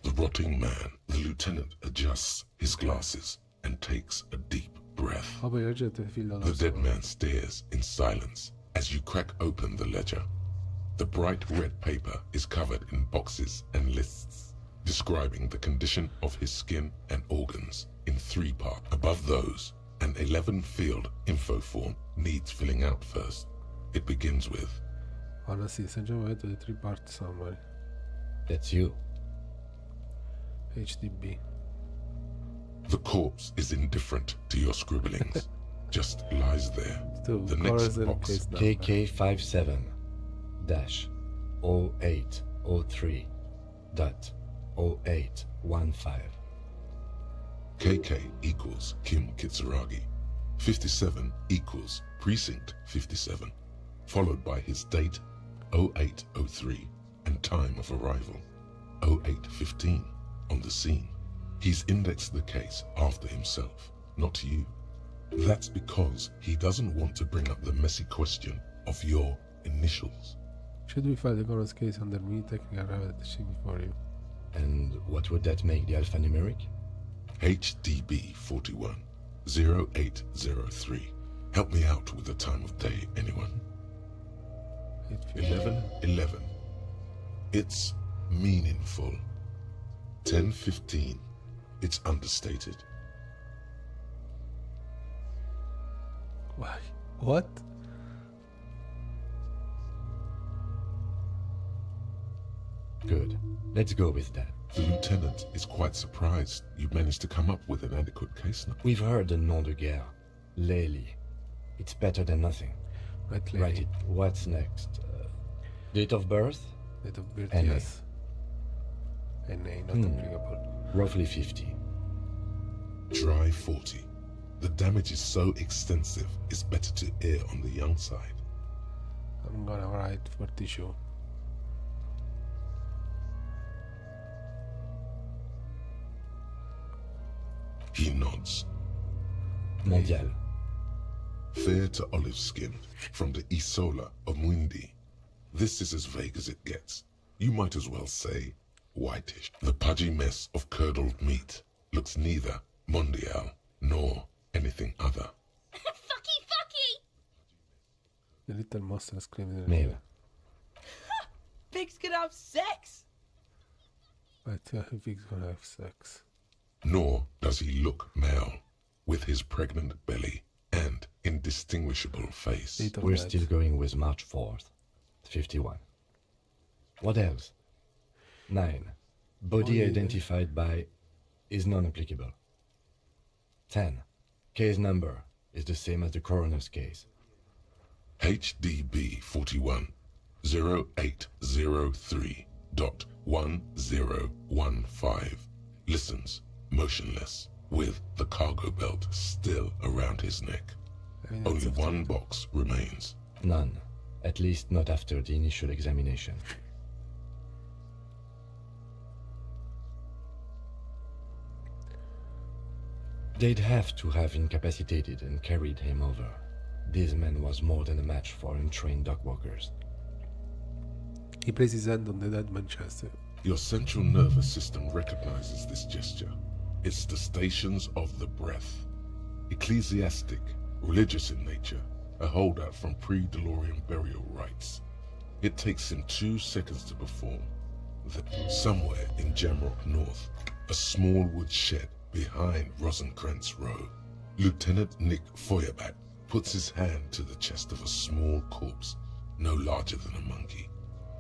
The rotting man. The lieutenant adjusts his glasses and takes a deep breath. Oh, but the The dead man stares in silence as you crack open the ledger. The bright red paper is covered in boxes and lists, describing the condition of his skin and organs in 3 parts. Above those, an 11-field info form needs filling out first. It begins with, Honestly, essentially the 3-part summary. That's you. HDB. the corpse is indifferent to your scribblings, just lies there. The next Corazon box. case number. KK57-0803.0815. KK equals Kim Kitsuragi. 57 equals Precinct 57, followed by his date 0803 and time of arrival 0815 on the scene. He's indexed the case after himself, not you. That's because he doesn't want to bring up the messy question of your initials. Should we file the Corazon case under me taking a repetition for you? And what would that make the alphanumeric? HDB 41. 0803. Help me out with the time of day, anyone? 11:11. It's meaningful. 10:15. It's understated. Why? What? Good. Let's go with that. The lieutenant is quite surprised you managed to come up with an adequate case number. We've heard the nom de guerre. Lely. It's better than nothing. Right, Write it. What's next? Date of birth? Date of birth, NA. yes. NA, not applicable. Roughly 50. Try 40. The damage is so extensive, it's better to err on the young side. I'm gonna write 42. He nods. Mondial. Fair to olive skin, from the Isola of Muindi. This is as vague as it gets. You might as well say whitish. The pudgy mess of curdled meat looks neither mondial nor anything other. Fucky, fucky! The little monster screaming. Male. Pigs can have sex! But pig's gonna have sex. Nor does he look male, with his pregnant belly and indistinguishable face. We're still going with March 4th. 51. What else? 9. Body identified by is non-applicable. 10. Case number is the same as the coroner's case. HDB 41 0803.1015 listens motionless with the cargo belt still around his neck. Only one box remains. None. At least not after the initial examination. They'd have to have incapacitated and carried him over. This man was more than a match for untrained dogwalkers. He placed his hand on the dead man's chest. Your central nervous system recognizes this gesture. It's the stations of the breath. Ecclesiastic, religious in nature, a holdout from pre-DeLorean burial rites. It takes him 2 seconds to perform. Somewhere in Jamrock North, a small wood shed behind Rosencrantz Row, Lieutenant Nick Feuerbach puts his hand to the chest of a small corpse, no larger than a monkey.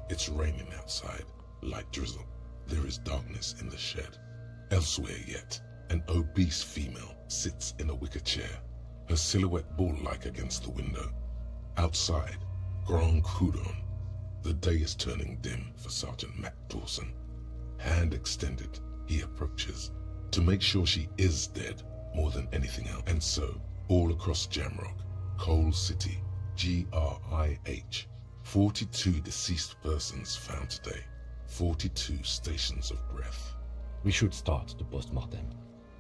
It's raining outside, light drizzle. There is darkness in the shed. Elsewhere yet, an obese female sits in a wicker chair, her silhouette bull-like against the window. Outside, Grand Coudon. The day is turning dim for Sergeant Matt Dawson. Hand extended, he approaches to make sure she is dead more than anything else. And so, all across Jamrock, Coal City, GRIH, 42 deceased persons found today, 42 stations of breath. We should start the post-mortem.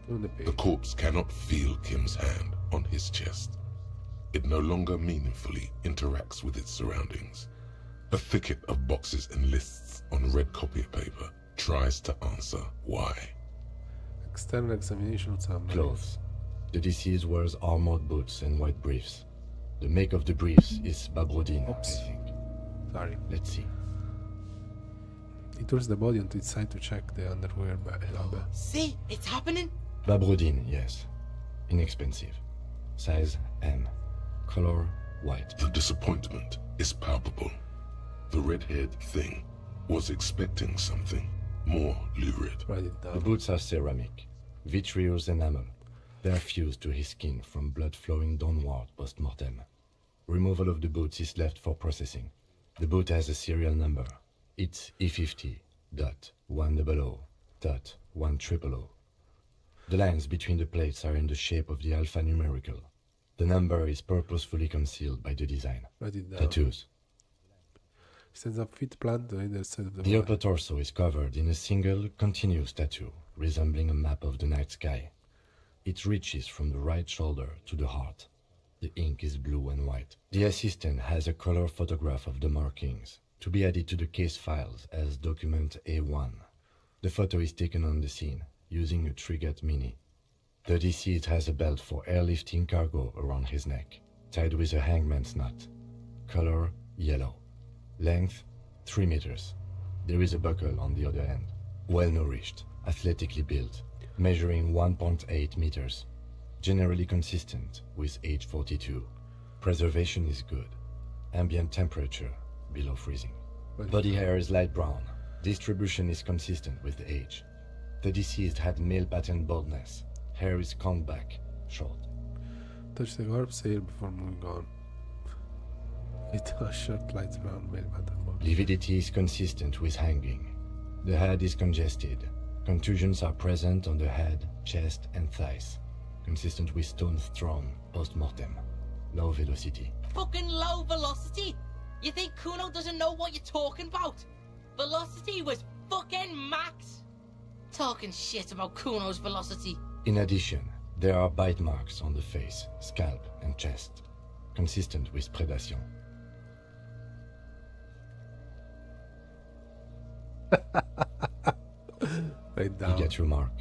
The corpse cannot feel Kim's hand on his chest. It no longer meaningfully interacts with its surroundings. A thicket of boxes and lists on red copier paper tries to answer why. External examination summary. Clothes. The deceased wears armored boots and white briefs. The make of the briefs is Babrodine, I think. Sorry. Let's see. He turns the body onto its side to check the underwear lab. See, it's happening. Babrodine, yes. Inexpensive. Size M. Color white. The disappointment is palpable. The red-haired thing was expecting something more lurid. Write it down. The boots are ceramic, vitreous enamel. They are fused to his skin from blood flowing downward post-mortem. Removal of the boots is left for processing. The boot has a serial number. It's E50.100.100. The lines between the plates are in the shape of the alphanumerical. The number is purposefully concealed by the design. Write it down. Tattoos. Stands up feet plant on either side of the The body. upper torso is covered in a single, continuous tattoo, resembling a map of the night sky. It reaches from the right shoulder to the heart. The ink is blue and white. The assistant has a color photograph of the markings, to be added to the case files as document A1. The photo is taken on the scene, using a Trigat Mini. The deceased has a belt for airlifting cargo around his neck, tied with a hangman's knot. Color, yellow. Length, 3 meters. There is a buckle on the other end. Well-nourished, athletically built, measuring 1.8 meters. Generally consistent with age 42. Preservation is good. Ambient temperature, below freezing. Body hair is light brown. Distribution is consistent with the age. The deceased had male pattern baldness. Hair is combed back, short. Touch the corpse here before moving on. It was short, light brown, male pattern bald. Lividity is consistent with hanging. The head is congested. Contusions are present on the head, chest, and thighs. Consistent with stones thrown post-mortem. Low velocity. Fucking low velocity? You think Kuno doesn't know what you're talking about? Velocity was fucking max. Talking shit about Kuno's velocity. In addition, there are bite marks on the face, scalp, and chest. Consistent with predation. Write down. You get your mark.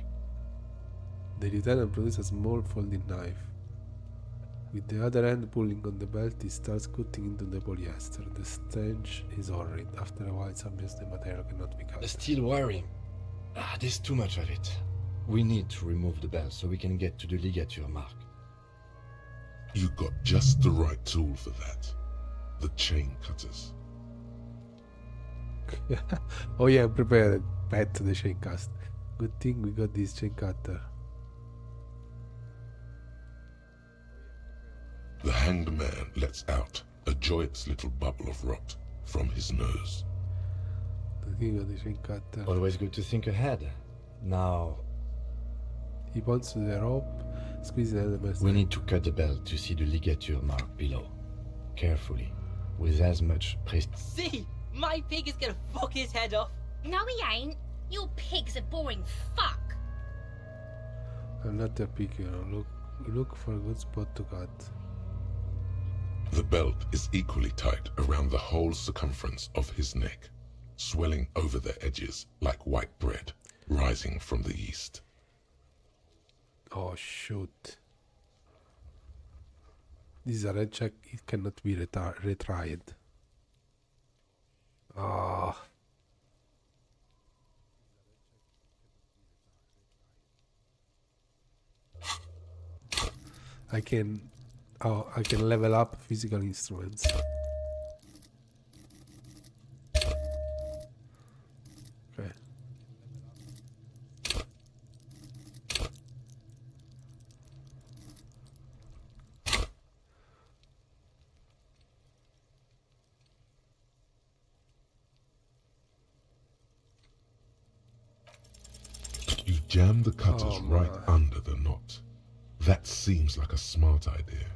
The lieutenant produces a small folding knife. With the other hand pulling on the belt, he starts cutting into the polyester. The stench is horrid. After a while, some of the material cannot be cut. The steel wiring. There's too much of it. We need to remove the belt so we can get to the ligature mark. You got just the right tool for that. The chain cutters. Oh yeah, I'm prepared. Back to the chain cast. Good thing we got this chain cutter. The hanged man lets out a joyous little bubble of rot from his nose. The thing of the chain cutter. Always good to think ahead. Now, He points to the rope, squeezing at the best. we need to cut the belt to see the ligature mark below. Carefully, with as much See, my pig is gonna fuck his head off. No, he ain't. Your pig's a boring fuck. I'm not a picky, look for a good spot to cut. The belt is equally tight around the whole circumference of his neck, swelling over the edges like white bread rising from the yeast. Oh shoot. This is a red check, it cannot be retried. Ah. I can level up physical instruments. Okay. You jam the cutters right under the knot. That seems like a smart idea.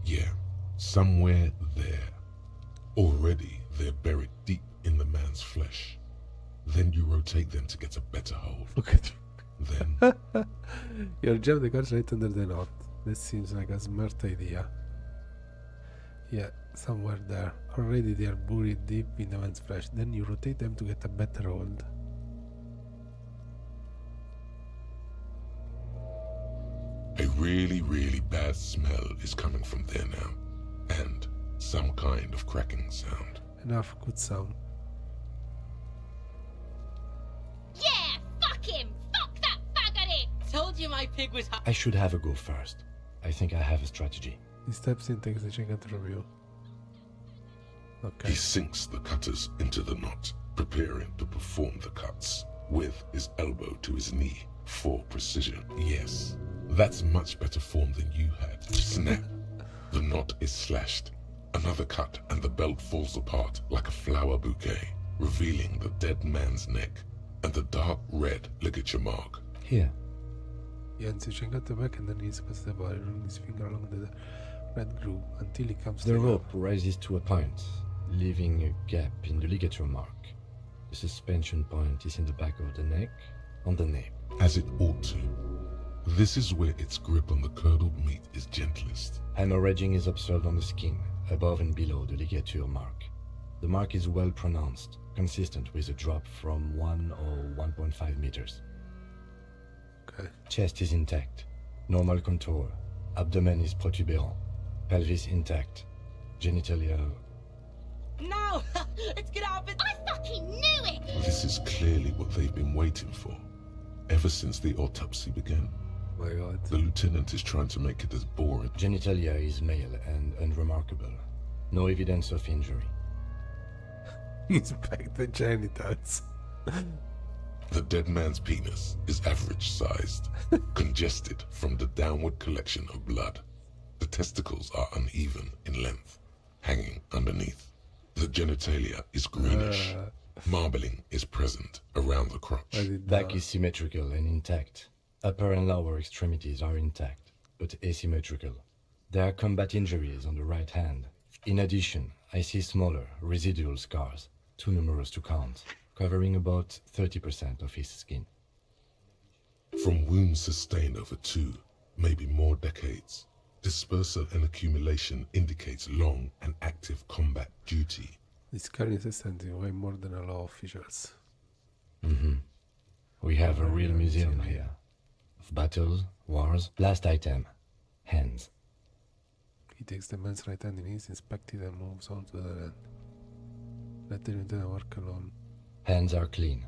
Yeah, somewhere there. Already they're buried deep in the man's flesh. Then you rotate them to get a better hold. Look at you. Then you jam the cards right under the knot. That seems like a smart idea. Yeah, somewhere there. Already they are buried deep in the man's flesh. Then you rotate them to get a better hold. a really, really bad smell is coming from there now. And some kind of cracking sound. Enough good sound. Yeah, fuck him! Fuck that faggot! Told you my pig was I should have a go first. I think I have a strategy. He steps in, takes the chain cutter from you. Okay. He sinks the cutters into the knot, preparing to perform the cuts, with his elbow to his knee, for precision. Yes, that's much better form than you had. Snap. The knot is slashed. Another cut and the belt falls apart like a flower bouquet, revealing the dead man's neck and the dark red ligature mark. Here. He hands the chain cutter back and then he cuts the body, running his finger along the red groove until he comes to the rope rises to a point, leaving a gap in the ligature mark. The suspension point is in the back of the neck, on the nape. As it ought to. This is where its grip on the curdled meat is gentlest. Hemorrhaging is observed on the skin, above and below the ligature mark. The mark is well pronounced, consistent with a drop from 1 or 1.5 meters. Okay. Chest is intact. Normal contour. Abdomen is protuberant. Pelvis intact. Genitalia... No! Let's get out of it! I fucking knew it! This is clearly what they've been waiting for, ever since the autopsy began. My god. The lieutenant is trying to make it as boring. Genitalia is male and unremarkable. No evidence of injury. Inspect the genitals. The dead man's penis is average-sized, congested from the downward collection of blood. The testicles are uneven in length, hanging underneath. The genitalia is greenish. Marbling is present around the crotch. Back is symmetrical and intact. Upper and lower extremities are intact, but asymmetrical. There are combat injuries on the right hand. In addition, I see smaller, residual scars, too numerous to count, covering about 30% of his skin. From wounds sustained over 2, maybe more decades, dispersal and accumulation indicates long and active combat duty. This current assistant is way more than a lot of officials. We have a real museum here. Of battles, wars. Last item. Hands. He takes the man's right hand in his, inspects it, and moves on to the other end. Let the lieutenant work alone. Hands are clean.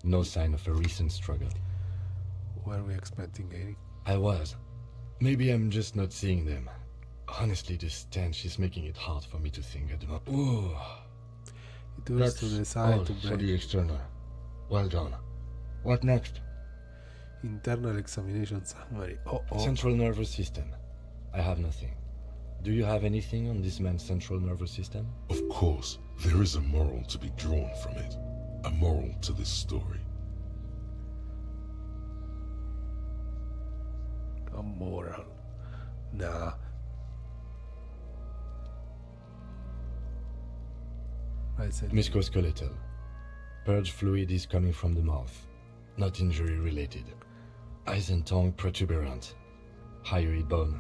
No sign of a recent struggle. Were we expecting any? I was. Maybe I'm just not seeing them. Honestly, this stench is making it hard for me to think at the moment. Ooh. He turns to the side all to for break. the external. Well done. What next? Internal examination summary. Central nervous system. I have nothing. Do you have anything on this man's central nervous system? Of course, there is a moral to be drawn from it. A moral to this story. A moral. Nah. I said Musculoskeletal. Purge fluid is coming from the mouth. Not injury related. Eyes and tongue protuberant. Hyoid bone.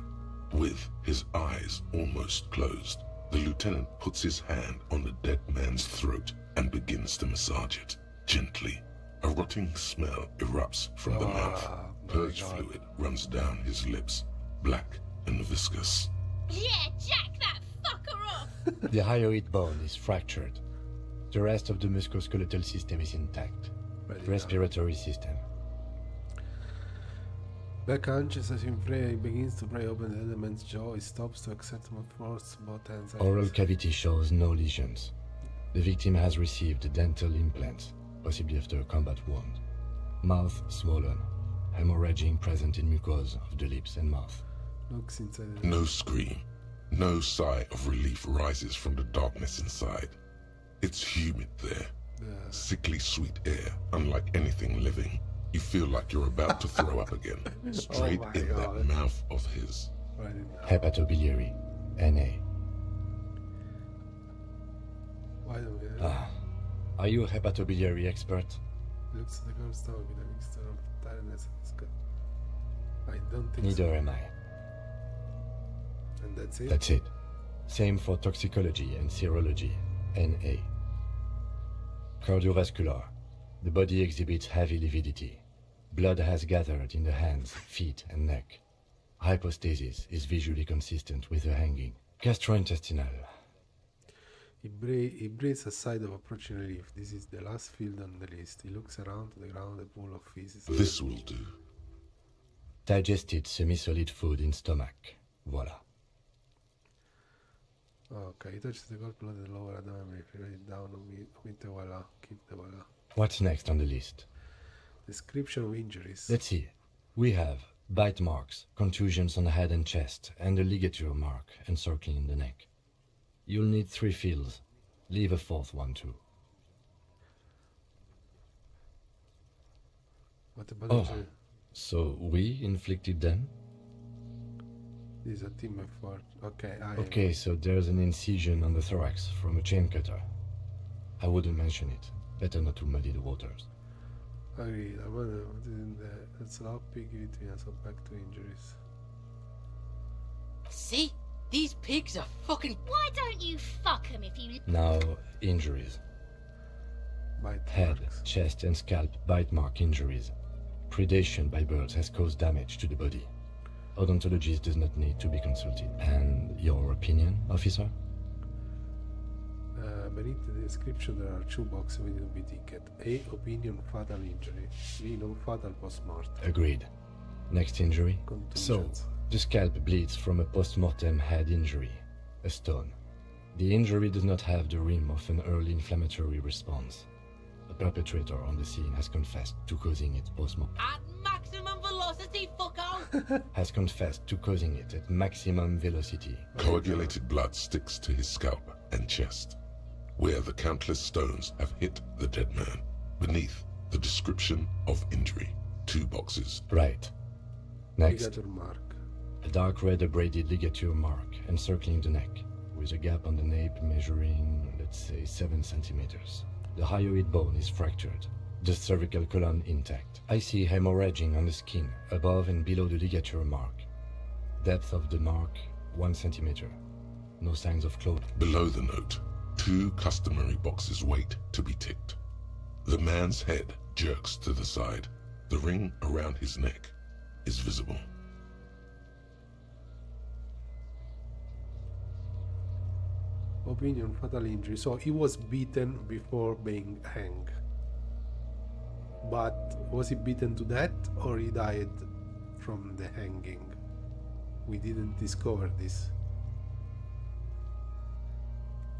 With his eyes almost closed, the lieutenant puts his hand on the dead man's throat and begins to massage it, gently. A rotting smell erupts from the mouth. Purge fluid runs down his lips, black and viscous. Yeah, jack that fucker off! The hyoid bone is fractured. The rest of the musculoskeletal system is intact. Respiratory system. Back conscious as he begins to pry open the other man's jaw. He stops to accept more force, both hands. Oral cavity shows no lesions. The victim has received dental implants, possibly after a combat wound. Mouth swollen. Hemorrhaging present in mucosa of the lips and mouth. Looks inside the... No scream, no sigh of relief rises from the darkness inside. It's humid there. Sickly sweet air, unlike anything living. You feel like you're about to throw up again, straight in that mouth of his. Hepatobiliary, NA. Why do we... Are you a hepatobiliary expert? Looks at the girl's stomach with a mixture of tiredness and disgust. I don't think Neither so. am I. And that's it? That's it. Same for toxicology and serology, NA. Cardiovascular. The body exhibits heavy lividity. Blood has gathered in the hands, feet, and neck. Hypostasis is visually consistent with the hanging. Gastrointestinal. He breathes a sigh of approaching relief. This is the last field on the list. He looks around to the ground, a pool of feces. This will do. Digested semi-solid food in stomach. Voila. Okay, he touches the gallbladder lower abdomen. If you write it down, omit the voila, keep the voila. What's next on the list? Description of injuries. Let's see. We have bite marks, contusions on the head and chest, and a ligature mark encircling the neck. You'll need 3 fields. Leave a 4th one too. What about the... So we inflicted them? This is a team effort. Okay, Okay, so there's an incision on the thorax from a chain cutter. I wouldn't mention it. Better not to muddy the waters. Agreed. I wonder what is in the... It's a lot pig between us, so back to injuries. See? These pigs are fucking... Why don't you fuck them if you... Now, injuries. Bite Head, marks. chest and scalp bite mark injuries. Predation by birds has caused damage to the body. Odontologist does not need to be consulted. And your opinion, officer? Beneath the description there are 2 boxes with a ticket. A. Opinion fatal injury. B. Non-fatal post-mortem. Agreed. Next injury? So, Contusions. the scalp bleeds from a post-mortem head injury, a stone. The injury does not have the rim of an early inflammatory response. The perpetrator on the scene has confessed to causing it post-mortem. At maximum velocity, fucko! Has confessed to causing it at maximum velocity. Coagulated blood sticks to his scalp and chest, where the countless stones have hit the dead man. Beneath, the description of injury. 2 boxes. Right. Next, Ligature mark. a dark red abraded ligature mark encircling the neck, with a gap on the nape measuring, let's say, 7 centimeters. The hyoid bone is fractured, the cervical column intact. I see hemorrhaging on the skin, above and below the ligature mark. Depth of the mark, 1 centimeter. No signs of closure. Below the note, 2 customary boxes wait to be ticked. The man's head jerks to the side. The ring around his neck is visible. Opinion fatal injury. So he was beaten before being hanged. But was he beaten to death or he died from the hanging? We didn't discover this.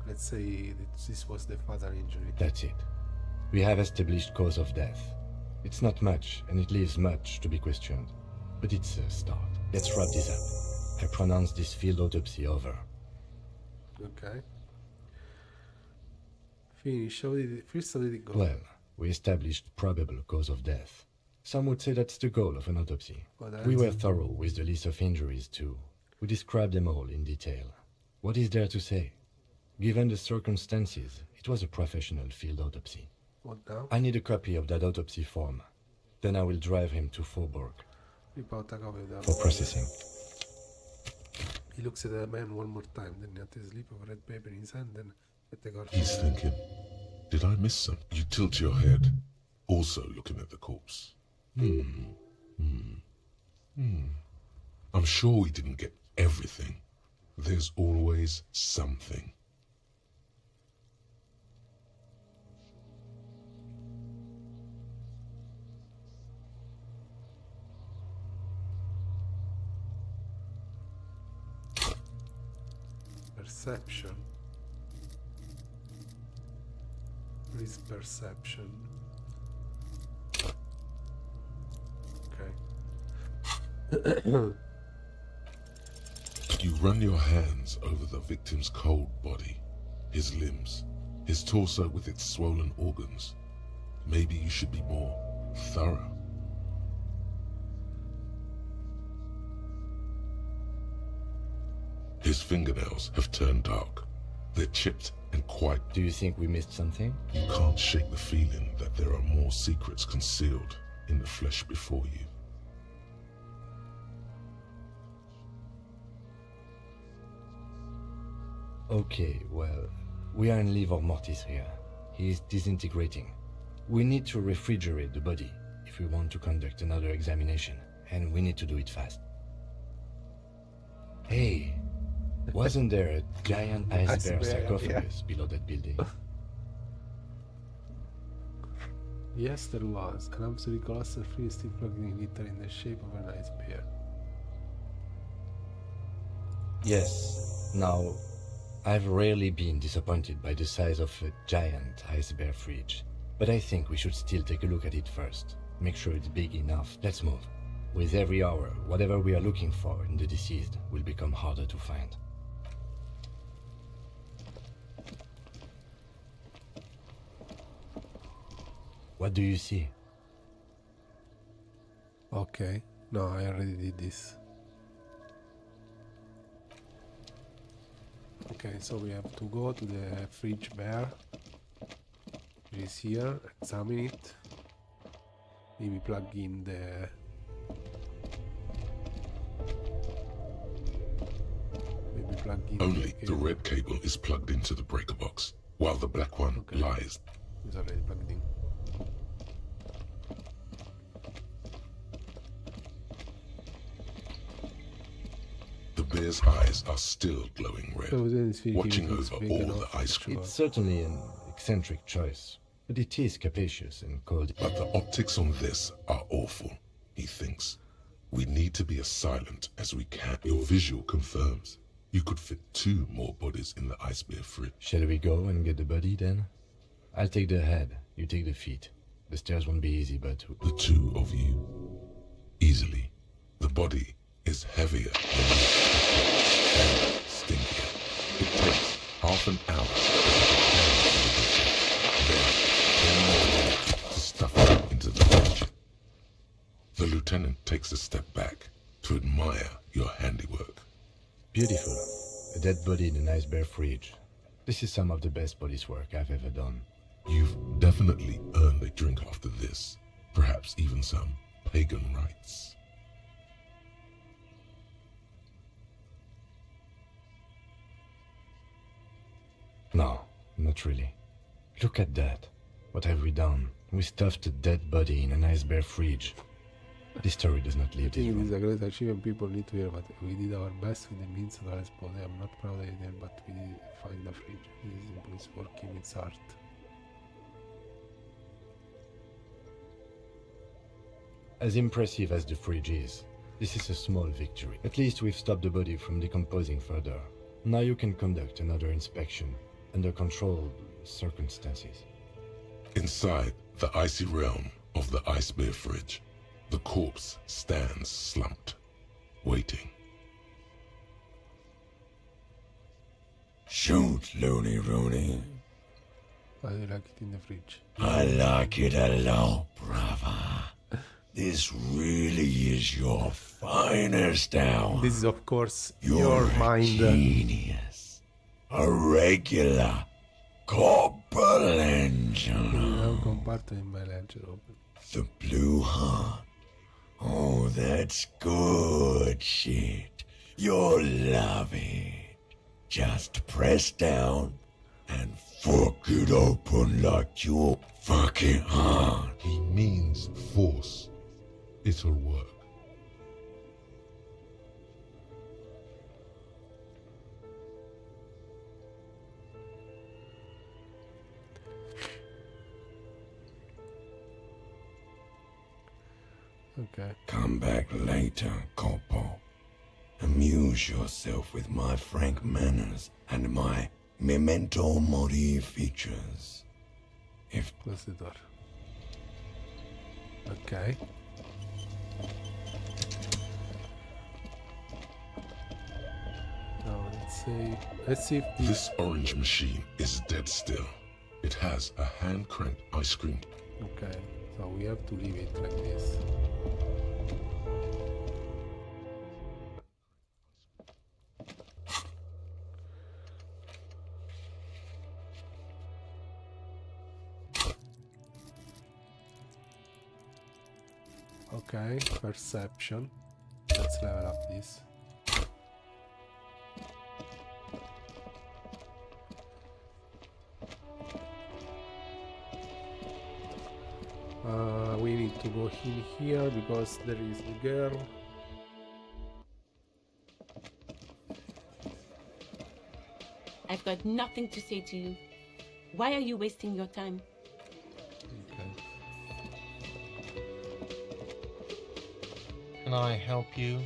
Let's say that this was the fatal injury. That's it. We have established cause of death. It's not much, and it leaves much to be questioned. But it's a start. Let's wrap this up. I pronounce this field autopsy over. Okay. Finish. How did it go? Well, we established probable cause of death. Some would say that's the goal of an autopsy. We were thorough with the list of injuries too. We described them all in detail. What is there to say? Given the circumstances, it was a professional field autopsy. What now? I need a copy of that autopsy form. Then I will drive him to Faubourg Rip out a copy of that. for processing. He looks at the man one more time, then at his slip of red paper in his hand, then at the corpse. He's thinking, did I miss something? You tilt your head, also looking at the corpse. I'm sure we didn't get everything. There's always something. Perception. Risk perception. Okay. You run your hands over the victim's cold body, his limbs, his torso with its swollen organs. Maybe you should be more thorough. His fingernails have turned dark. They're chipped and quite... Do you think we missed something? You can't shake the feeling that there are more secrets concealed in the flesh before you. Okay, well, we are in livor mortis here. He is disintegrating. We need to refrigerate the body if we want to conduct another examination, and we need to do it fast. Hey, wasn't there a giant iceberg sarcophagus below that building? Yes, there was. An absolutely colossal free still plugged in litter in the shape of an iceberg. Yes. Now, I've rarely been disappointed by the size of a giant iceberg fridge, but I think we should still take a look at it first. Make sure it's big enough. Let's move. With every hour, whatever we are looking for in the deceased will become harder to find. What do you see? Okay. No, I already did this. Okay, so we have to go to the fridge bear. It is here. Examine it. Maybe plug in the... Maybe plug in Only the red cable is plugged into the breaker box, while the black one lies. It's already plugged in. player's eyes are still glowing red, So then it's watching thinking it's over big all enough, the ice cream. It's certainly an eccentric choice, but it is capacious and cold. But the optics on this are awful, he thinks. We need to be as silent as we can. Your visual confirms you could fit 2 more bodies in the ice bear fridge. Shall we go and get the body then? I'll take the head, you take the feet. The stairs won't be easy, but... The 2 of you. Easily. The body is heavier than you expected and stinkier. It takes half an hour to prepare the butcher. Then 10 more minutes to stuff it into the fridge. The lieutenant takes a step back to admire your handiwork. Beautiful. A dead body in an ice bear fridge. This is some of the best police work I've ever done. You've definitely earned a drink after this. Perhaps even some pagan rites. No, not really. Look at that. What have we done? We stuffed a dead body in an ice bear fridge. This story does not I leave this think it room. is a great achievement people need to hear about. We did our best with the means at our disposal. I'm not proud of it, but we did find the fridge. This is the police working its art. As impressive as the fridge is, this is a small victory. At least we've stopped the body from decomposing further. Now you can conduct another inspection under controlled circumstances. Inside the icy realm of the ice bear fridge, the corpse stands slumped, waiting. Shoot, Looney Rooney. How do you like it in the fridge? I like it a lot, brother. This really is your finest hour. This is, of course, You're your a mind. genius. A regular corporal engine. I'm compartment my ledger open. The blue heart. Oh, that's good shit. You'll love it. Just press down and fuck it open like your fucking heart. He means force. It'll work. Okay. Come back later, Corpo. Amuse yourself with my frank manners and my memento mori features. If Close the door. Okay. Now let's see if This orange machine is dead still. It has a hand-cranked ice cream. Okay, so we have to leave it like this. Okay, perception. Let's level up this. We need to go in here because there is the girl. I've got nothing to say to you. Why are you wasting your time? Okay. Can I help you?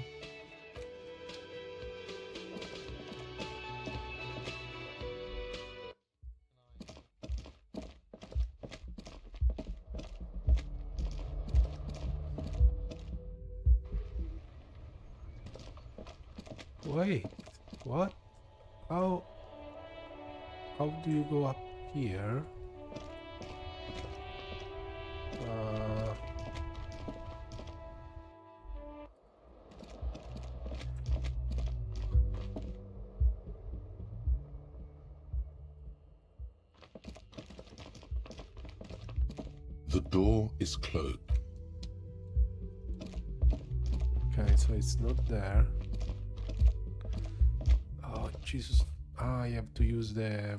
Wait, what? How do you go up here? The door is closed. Okay, so it's not there. Oh, Jesus. I have to use the...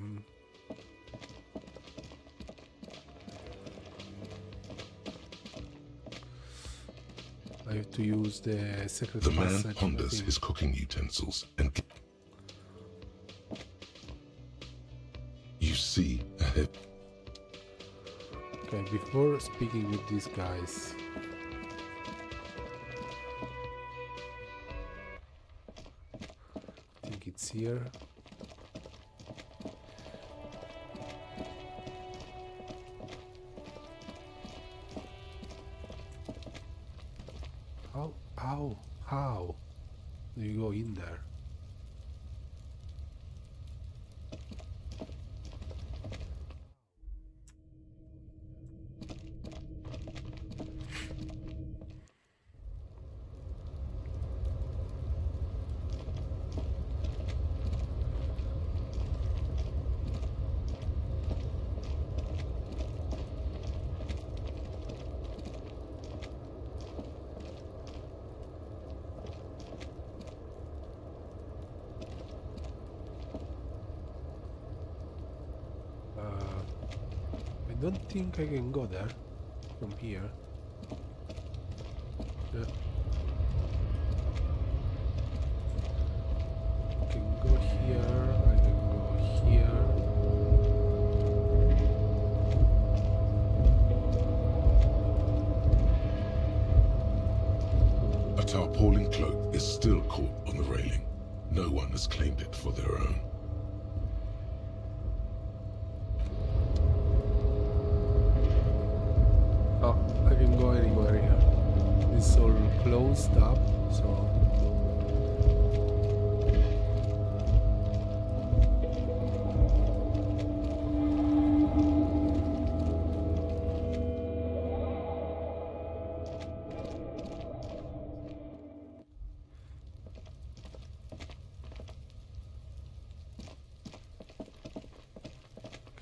I I have to use the secret The man passage, I ponders think. his cooking utensils and you see ahead. Okay, before speaking with these guys, I think it's here. How do you go in there? I don't think I can go there from here. Yeah. I can go here, I can go here. A tarpaulin cloak is still caught on the railing. No one has claimed it for their own. Oh, I can go anywhere here. It's all closed up, so...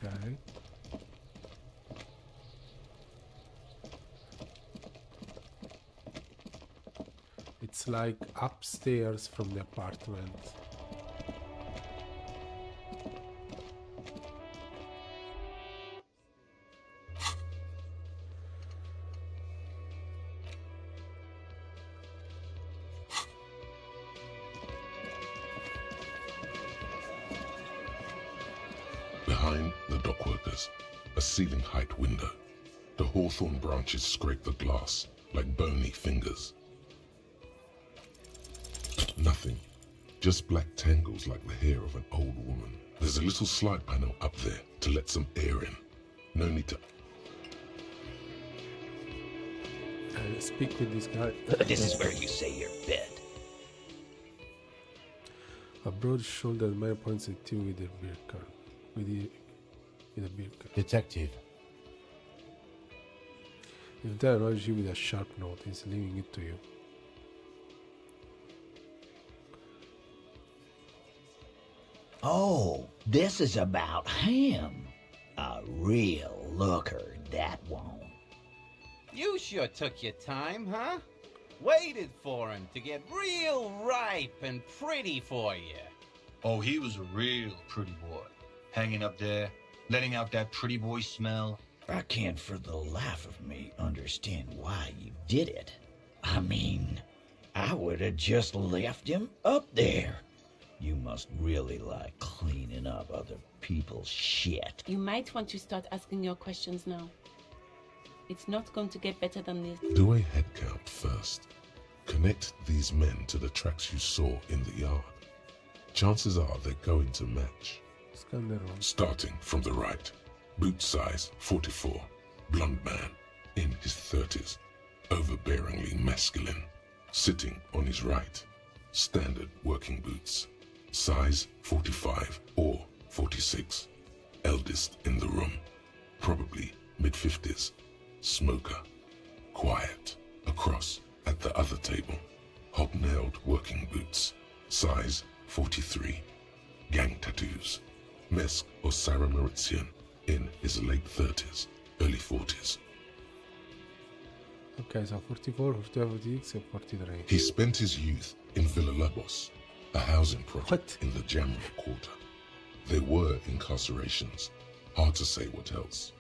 Okay. It's like upstairs from the apartment. Behind the dockworkers, a ceiling height window. The hawthorn branches scrape the glass like bony fingers. Nothing, just black tangles like the hair of an old woman. There's a little slide panel up there to let some air in. No need to... Speak with this guy. This is where you say your bed. A broad-shouldered man points at you with a beer can. With a beer can. Detective. If they annoys you with a sharp note, he's leaving it to you. Oh, this is about him. A real looker, that one. You sure took your time, huh? Waited for him to get real ripe and pretty for you. Oh, he was a real pretty boy. Hanging up there, letting out that pretty boy smell. I can't for the life of me understand why you did it. I mean, I would have just left him up there. You must really like cleaning up other people's shit. You might want to start asking your questions now. It's not going to get better than this. Do a head count first. Connect these men to the tracks you saw in the yard. Chances are they're going to match. Scan the room. Starting from the right. Boot size 44. Blonde man in his 30s. Overbearingly masculine. Sitting on his right. Standard working boots. Size 45 or 46. Eldest in the room. Probably mid-50s. Smoker. Quiet. Across at the other table. Hobnailed working boots. Size 43. Gang tattoos. Mesk or Sarah Mauritian in his late 30s, early 40s. Okay, so 44, 45, 46 and 43. He spent his youth in Villa Labos, a housing project in the Jamrock quarter. There were incarcerations. Hard to say what else.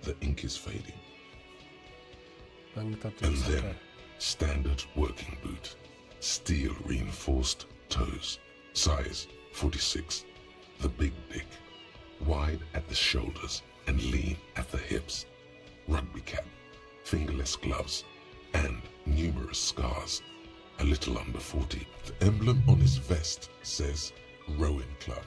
The ink is fading. And then standard working boot, steel reinforced toes, size 46, the big dick, wide at the shoulders and lean at the hips, rugby cap, fingerless gloves, and numerous scars, a little under 40. The emblem on his vest says Rowing Club.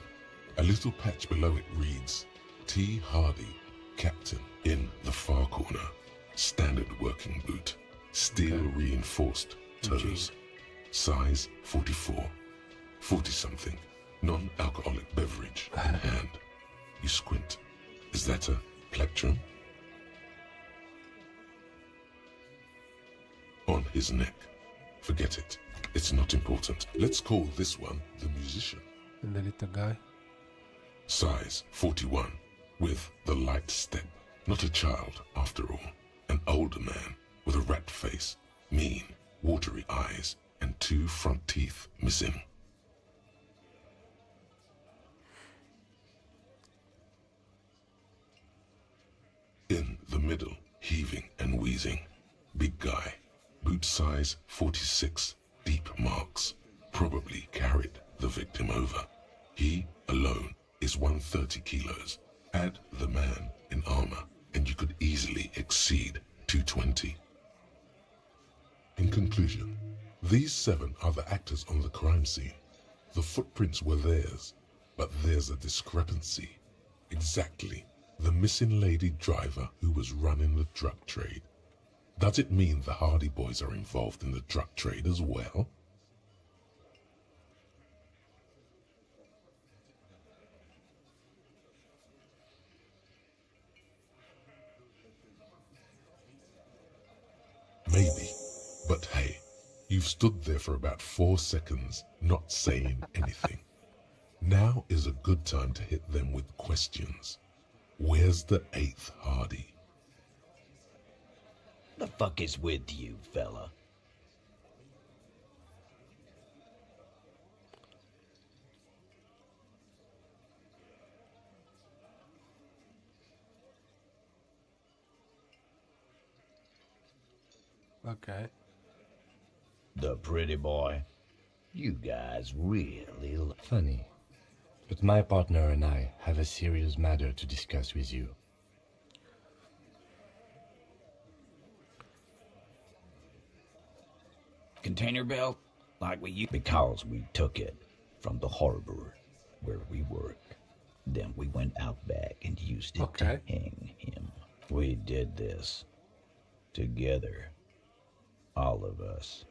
A little patch below it reads T. Hardy, Captain, in the far corner, standard working boot, steel reinforced toes, size 44, 40-something, non-alcoholic beverage in hand. You squint. Is that a plectrum? On his neck. Forget it. It's not important. Let's call this one the musician. And the little guy? Size 41, with the light step. Not a child, after all. An older man with a rat face, mean, watery eyes, and 2 front teeth missing. In the middle, heaving and wheezing. Big guy, boot size 46, deep marks. Probably carried the victim over. He alone is 130 kilos. Add the man in armor, and you could easily exceed 220. In conclusion, these 7 are the actors on the crime scene. The footprints were theirs, but there's a discrepancy. Exactly the missing lady driver who was running the drug trade. Does it mean the Hardy Boys are involved in the drug trade as well? Maybe. But hey, you've stood there for about 4 seconds, not saying anything. Now is a good time to hit them with questions. Where's the 8th Hardy? The fuck is with you, fella? Okay. The pretty boy. You guys really look funny. But my partner and I have a serious matter to discuss with you. Container belt? Like we used, because we took it from the harbor where we work. Then we went out back and used it to hang him. We did this together, all of us,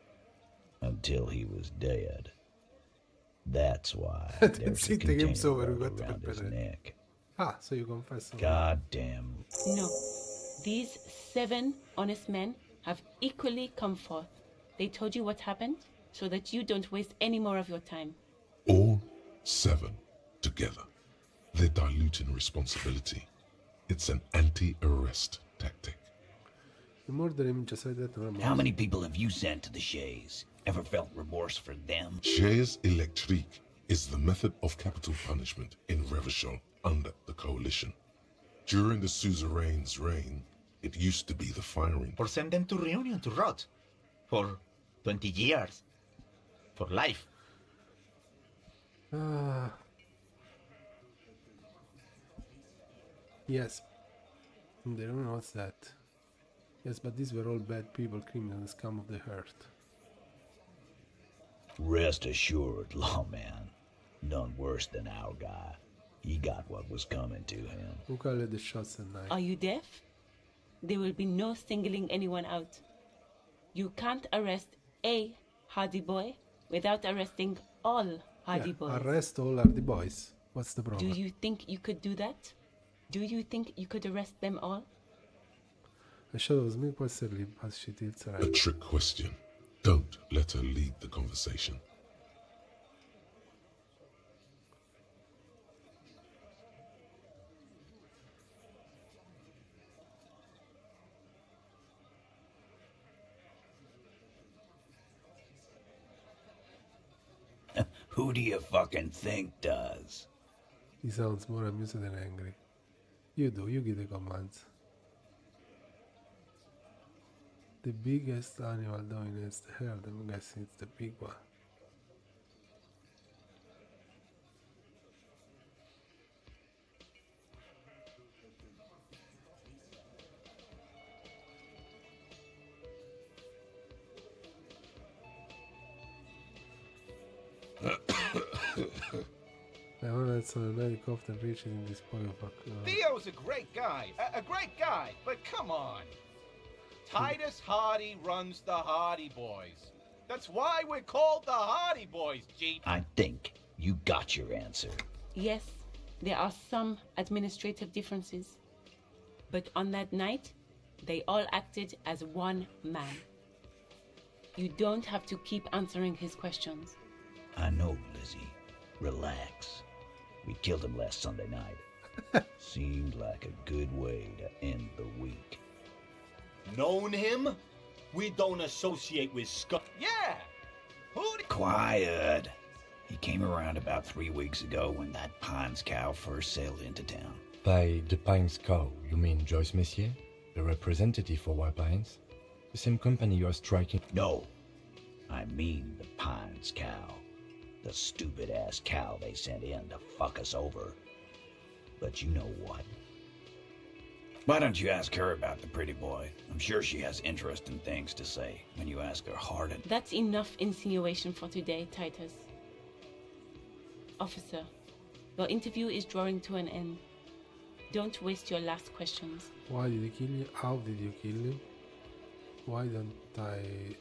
until he was dead. That's why there's a container belt around his neck. Ah, so you confess. God damn. No. These 7 honest men have equally come forth. They told you what happened so that you don't waste any more of your time. All 7 together. They're diluting responsibility. It's an anti-arrest tactic. How many people have you sent to the Shays? Ever felt remorse for them? Chaise électrique is the method of capital punishment in Revachol under the coalition. During the suzerain's reign, it used to be the firing. Or send them to Reunion to rot. For 20 years. For life. Yes. They don't know what's that. Yes, but these were all bad people, criminals, scum of the earth. Rest assured, lawman. None worse than our guy. He got what was coming to him. Who called the shots at night? Are you deaf? There will be no singling anyone out. You can't arrest a Hardy Boy without arresting all Hardy Boys. Arrest all Hardy Boys. What's the problem? Do you think you could do that? Do you think you could arrest them all? A trick question. Don't let her lead the conversation. Who do you fucking think does? He sounds more amused than angry. You do, you give the commands. The biggest animal dominates the herd. I'm guessing it's the big one. I wonder that's an helicopter reaches in this point of Theo's a great guy. A great guy. But come on. Titus Hardy runs the Hardy Boys. That's why we're called the Hardy Boys, Jeep. I think you got your answer. Yes, there are some administrative differences. But on that night, they all acted as one man. You don't have to keep answering his questions. I know, Lizzie. Relax. We killed him last Sunday night. Seemed like a good way to end the week. Known him? We don't associate with scum. Yeah! Quiet. He came around about 3 weeks ago when that Pines cow first sailed into town. By the Pines cow, you mean Joyce Messier? The representative for White Pines? The same company you are striking? No. I mean the Pines cow. The stupid-ass cow they sent in to fuck us over. But you know what? Why don't you ask her about the pretty boy? I'm sure she has interesting things to say when you ask her hard. That's enough insinuation for today, Titus. Officer, your interview is drawing to an end. Don't waste your last questions. Why did you kill him? How did you kill him? Why don't I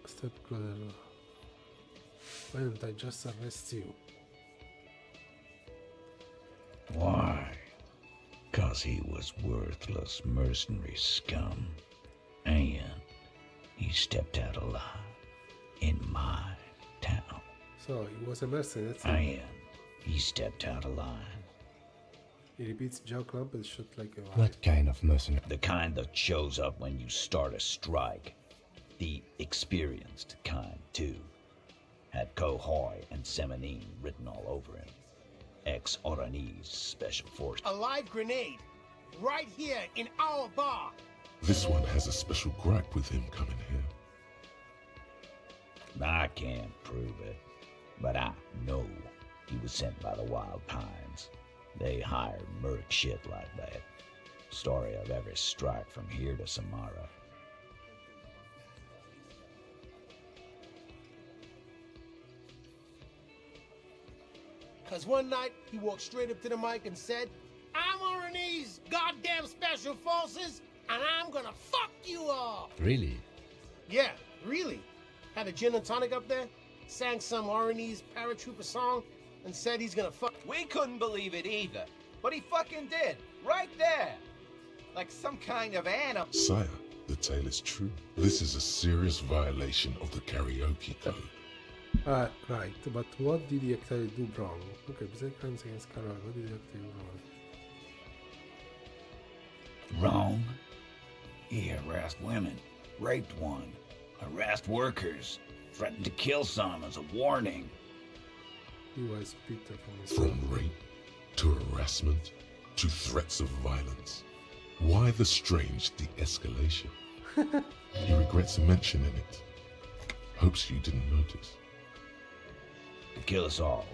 step closer? Why don't I just arrest you? Why? 'Cause he was worthless mercenary scum. And he stepped out alive in my town. So he was a mercenary, that's it. And he stepped out alive. He repeats Joe Crumpet shot like a What kind of mercenary? The kind that shows up when you start a strike. The experienced kind, too. Had Cohoy and Seminine written all over him. Ex-Oranese Special Force. A live grenade. Right here in our bar. This one has a special gripe with him coming here. I can't prove it, but I know he was sent by the Wild Pines. They hire merc shit like that. Story of every strike from here to Samara. Cause one night he walked straight up to the mic and said, "I'm Oranese goddamn special forces, and I'm gonna fuck you all." Really? Yeah, really. Had a gin and tonic up there, sang some Oranese paratrooper song, and said he's gonna fuck. We couldn't believe it either, but he fucking did, right there. Like some kind of animal. Sire, the tale is true. This is a serious violation of the karaoke code. Right, but what did he actually do wrong? Okay, besides crimes against karaoke, what did he actually do wrong? Wrong? He harassed women, raped one, harassed workers, threatened to kill some as a warning. He was bitter from his From rape to harassment to threats of violence. Why the strange de-escalation? He regrets mentioning it. Hopes you didn't notice. To kill us all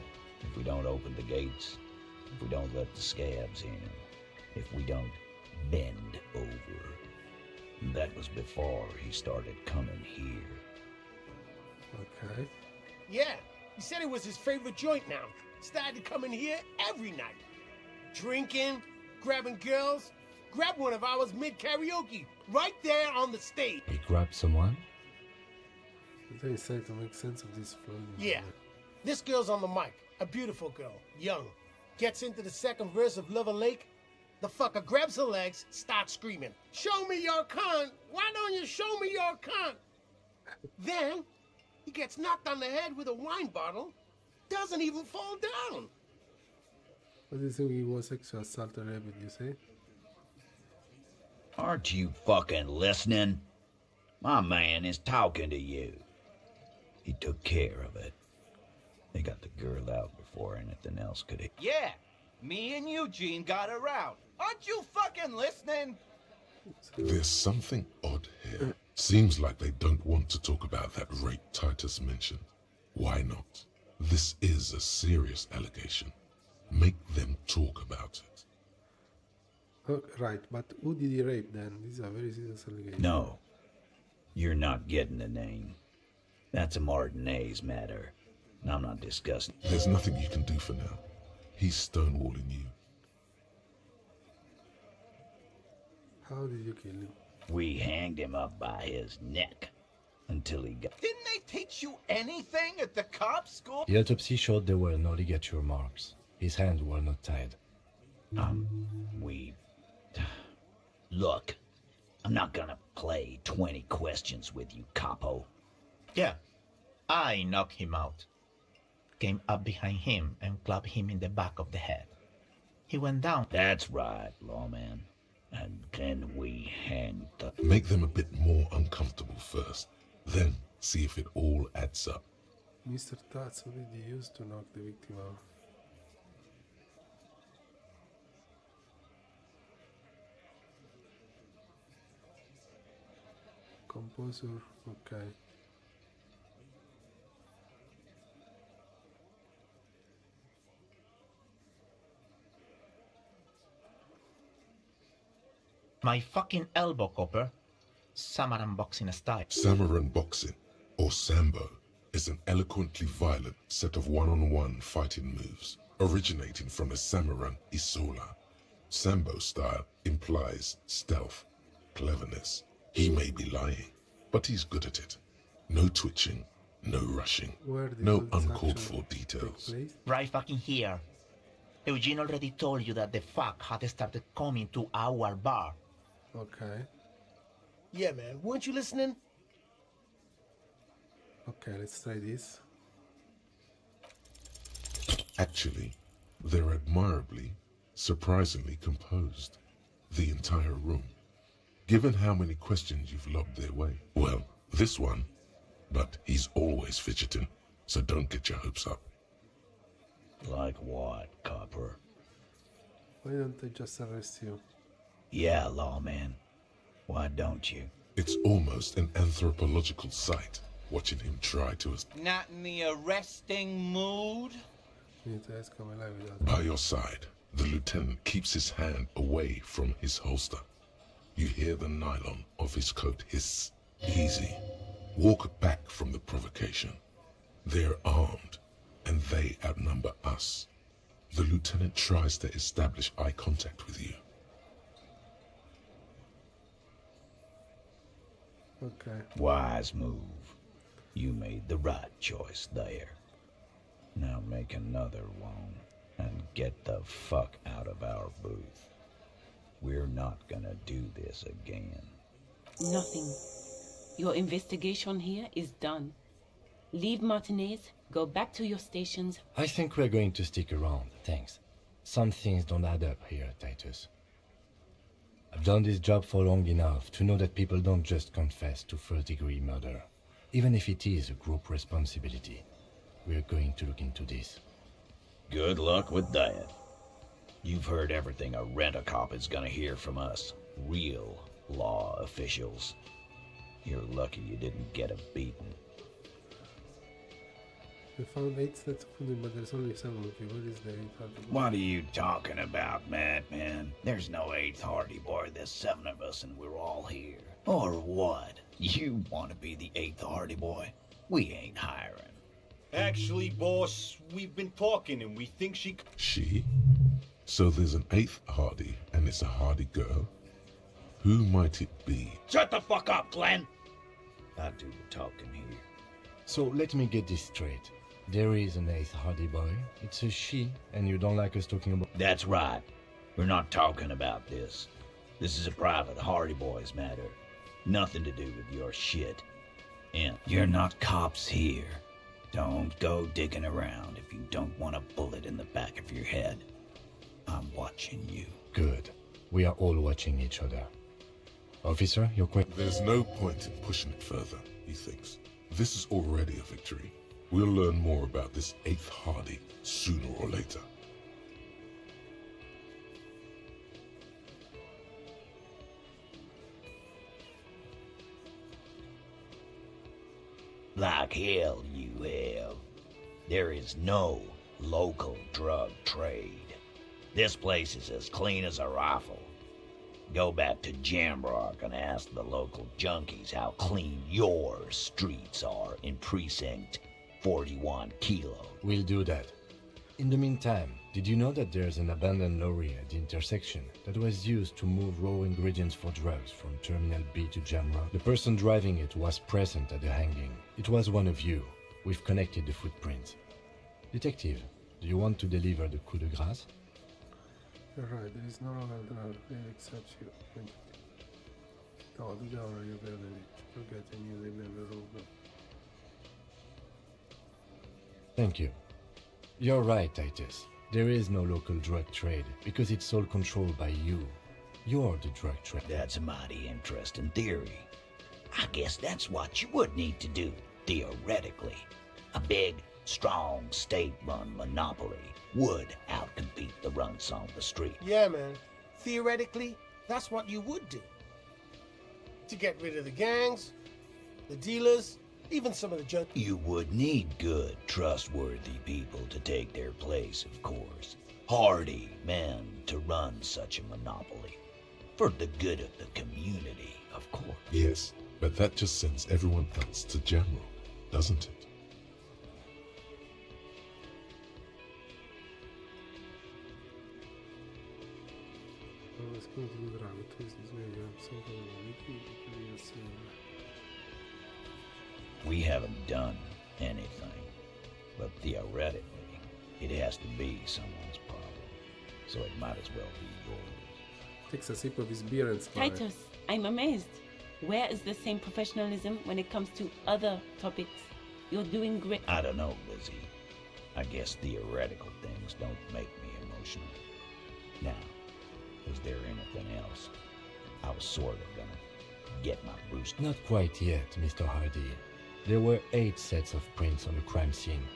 if we don't open the gates, if we don't let the scabs in, if we don't bend over. That was before he started coming here. Okay. Yeah, he said it was his favorite joint now. Started to come in here every night. Drinking, grabbing girls. Grabbed one of ours mid-karaoke, right there on the stage. He grabbed someone? They decided to make sense of this floating. Yeah. This girl's on the mic. A beautiful girl. Young. Gets into the second verse of Lover Lake. The fucker grabs her legs, starts screaming, "Show me your cunt! Why don't you show me your cunt?" Then, he gets knocked on the head with a wine bottle. Doesn't even fall down. What do you think he was sexual assault or rape, you say? Aren't you fucking listening? My man is talking to you. He took care of it. They got the girl out before anything else could. Yeah, me and Eugene got her out. Aren't you fucking listening? There's something odd here. Seems like they don't want to talk about that rape Titus mentioned. Why not? This is a serious allegation. Make them talk about it. Oh, right, but who did he rape then? This is a very serious allegation. No. You're not getting the name. That's a Martinez matter. And I'm not discussing. There's nothing you can do for now. He's stonewalling you. How did you kill him? We hanged him up by his neck until he got... Didn't they teach you anything at the cop school? The autopsy showed there were no ligature marks. His hands were not tied. Look, I'm not gonna play 20 questions with you, capo. Yeah, I knocked him out. Came up behind him and clapped him in the back of the head. He went down. That's right, lawman. And then we hanged the... Make them a bit more uncomfortable first. Then see if it all adds up. Mr. Tats, what did he use to knock the victim out? Composer, okay. My fucking elbow, Copper. Samaran boxing style. Samaran boxing, or Sambo, is an eloquently violent set of one-on-one fighting moves, originating from the Samaran Isola. Sambo style implies stealth, cleverness. He may be lying, but he's good at it. No twitching, no rushing, no uncalled for details. Right fucking here. Eugene already told you that the fuck had started coming to our bar. Okay. Yeah, man. Weren't you listening? Okay, let's try this. Actually, they're admirably, surprisingly composed. The entire room. Given how many questions you've lobbed their way. Well, this one. But he's always fidgeting, so don't get your hopes up. Like what, Copper? Why don't I just arrest you? Yeah, lawman. Why don't you? It's almost an anthropological sight, watching him try to... Not in the arresting mood? You need to ask him alive without... By your side, the lieutenant keeps his hand away from his holster. You hear the nylon of his coat hiss. Easy. Walk back from the provocation. They're armed, and they outnumber us. The lieutenant tries to establish eye contact with you. Okay. Wise move. You made the right choice there. Now make another one and get the fuck out of our booth. We're not gonna do this again. Nothing. Your investigation here is done. Leave Martinez, go back to your stations. I think we're going to stick around, thanks. Some things don't add up here, Titus. I've done this job for long enough to know that people don't just confess to first-degree murder. Even if it is a group responsibility, we're going to look into this. Good luck with that. You've heard everything a rent-a-cop is gonna hear from us. Real law officials. You're lucky you didn't get a beating. We found 8 sets of food, but there's only 7 of you. What is the 8th Hardy Boy? What are you talking about, madman? There's no 8th Hardy Boy. There's 7 of us and we're all here. Or what? You want to be the 8th Hardy Boy? We ain't hiring. Actually, boss, we've been talking and we think she... She? So there's an 8th Hardy, and it's a Hardy girl? Who might it be? Shut the fuck up, Glenn! I do the talking here. So let me get this straight. There is an 8th Hardy Boy. It's a she, and you don't like us talking about... That's right. We're not talking about this. This is a private Hardy Boys matter. Nothing to do with your shit. And you're not cops here. Don't go digging around if you don't want a bullet in the back of your head. I'm watching you. Good. We are all watching each other. Officer, your question... There's no point in pushing it further, he thinks. This is already a victory. We'll learn more about this 8th Hardy sooner or later. Like hell you have. There is no local drug trade. This place is as clean as a rifle. Go back to Jamrock and ask the local junkies how clean your streets are in Precinct 41 Kilo. We'll do that. In the meantime, did you know that there's an abandoned lorry at the intersection that was used to move raw ingredients for drugs from Terminal B to Jamrock? The person driving it was present at the hanging. It was one of you. We've connected the footprints. Detective, do you want to deliver the coup de grâce? You're right, there is no other except you. No, the already available. Forgetting you available. Thank you. You're right, Titus. There is no local drug trade because it's all controlled by you. You're the drug trade. That's a mighty interesting theory. I guess that's what you would need to do, theoretically. A big, strong, state-run monopoly would outcompete the runts on the street. Yeah, man. Theoretically, that's what you would do. To get rid of the gangs, the dealers, even some of the junk. You would need good, trustworthy people to take their place, of course. Hardy men to run such a monopoly. For the good of the community, of course. Yes, but that just sends everyone else to Jamrock, doesn't it? We haven't done anything, but theoretically, it has to be someone's problem, so it might as well be yours. Takes a sip of his beer and smiles. Titus, I'm amazed. Where is the same professionalism when it comes to other topics? You're doing great. I don't know, Lizzie. I guess theoretical things don't make me emotional. Now, is there anything else? I was sort of gonna get my boost. Not quite yet, Mr. Hardy. There were 8 sets of prints on the crime scene.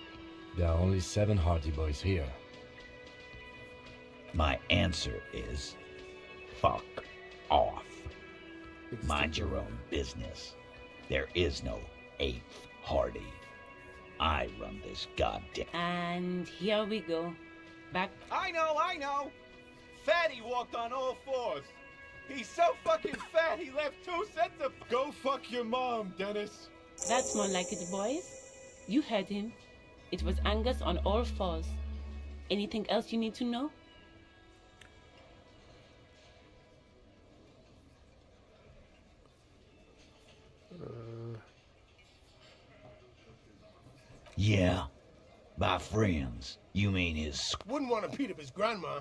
There are only 7 Hardy boys here. My answer is fuck off. Mind your own business. There is no 8th Hardy. I run this goddamn... And here we go. Back... I know! Fatty walked on all 4s. He's so fucking fat, he left 2 sets of... Go fuck your mom, Dennis. That's more like it, boys. You heard him. It was Angus on all 4s. Anything else you need to know? Yeah. By friends, you mean his... Wouldn't want to beat up his grandma.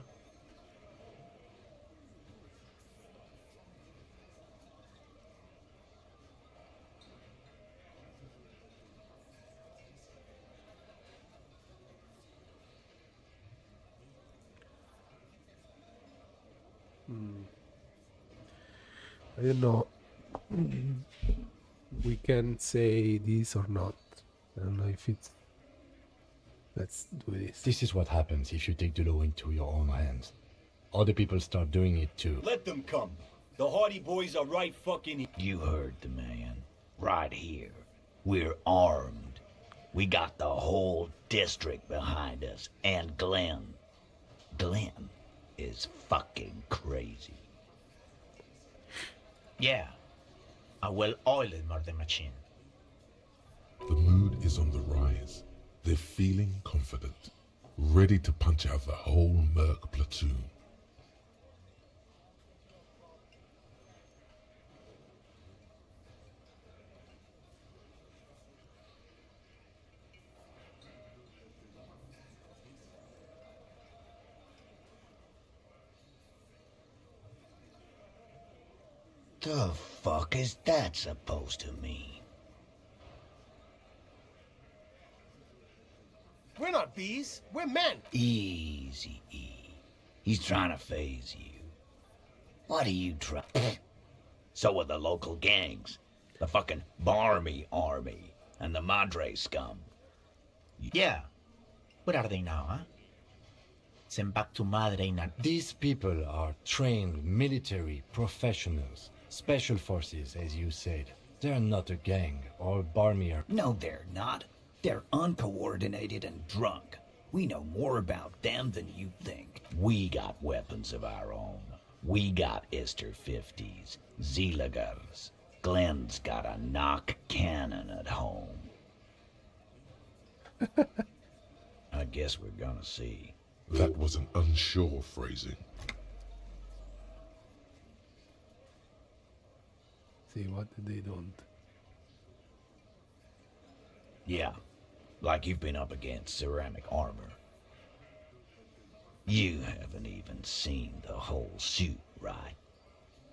I don't know. We can say this or not. I don't know if it's... Let's do this. This is what happens if you take the law into your own hands. Other people start doing it too. Let them come. The Hardy Boys are right fucking here. You heard the man. Right here. We're armed. We got the whole district behind us. And Glenn is fucking crazy. Yeah. A well-oiled murder machine. The mood is on the rise. They're feeling confident, ready to punch out the whole Merc platoon. The fuck is that supposed to mean? We're not bees. We're men. Easy, E. He's trying to phase you. What are you trying? So are the local gangs. The fucking Barmy Army. And the Madre scum. Yeah. Where are they now, huh? Sent back to Madre in a... These people are trained military professionals. Special forces, as you said. They're not a gang or barmy. No, they're not. They're uncoordinated and drunk. We know more about them than you think. We got weapons of our own. We got Ester 50s, Zeelagers. Glenn's got a knock cannon at home. I guess we're gonna see. That was an unsure phrasing. See, what did they don't? Yeah, like you've been up against ceramic armor. You haven't even seen the whole suit, right?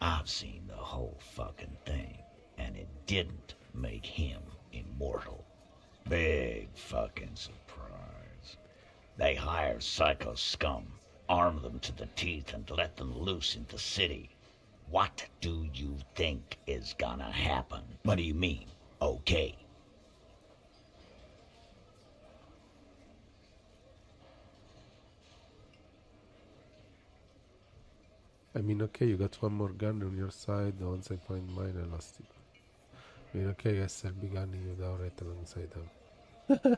I've seen the whole fucking thing, and it didn't make him immortal. Big fucking surprise. They hire psycho scum, arm them to the teeth, and let them loose in the city. What do you think is gonna happen? What do you mean, okay? I mean, okay, you got one more gun on your side. Once I find mine, I lost it. I mean, okay, I guess I'll be gunning you down right alongside them.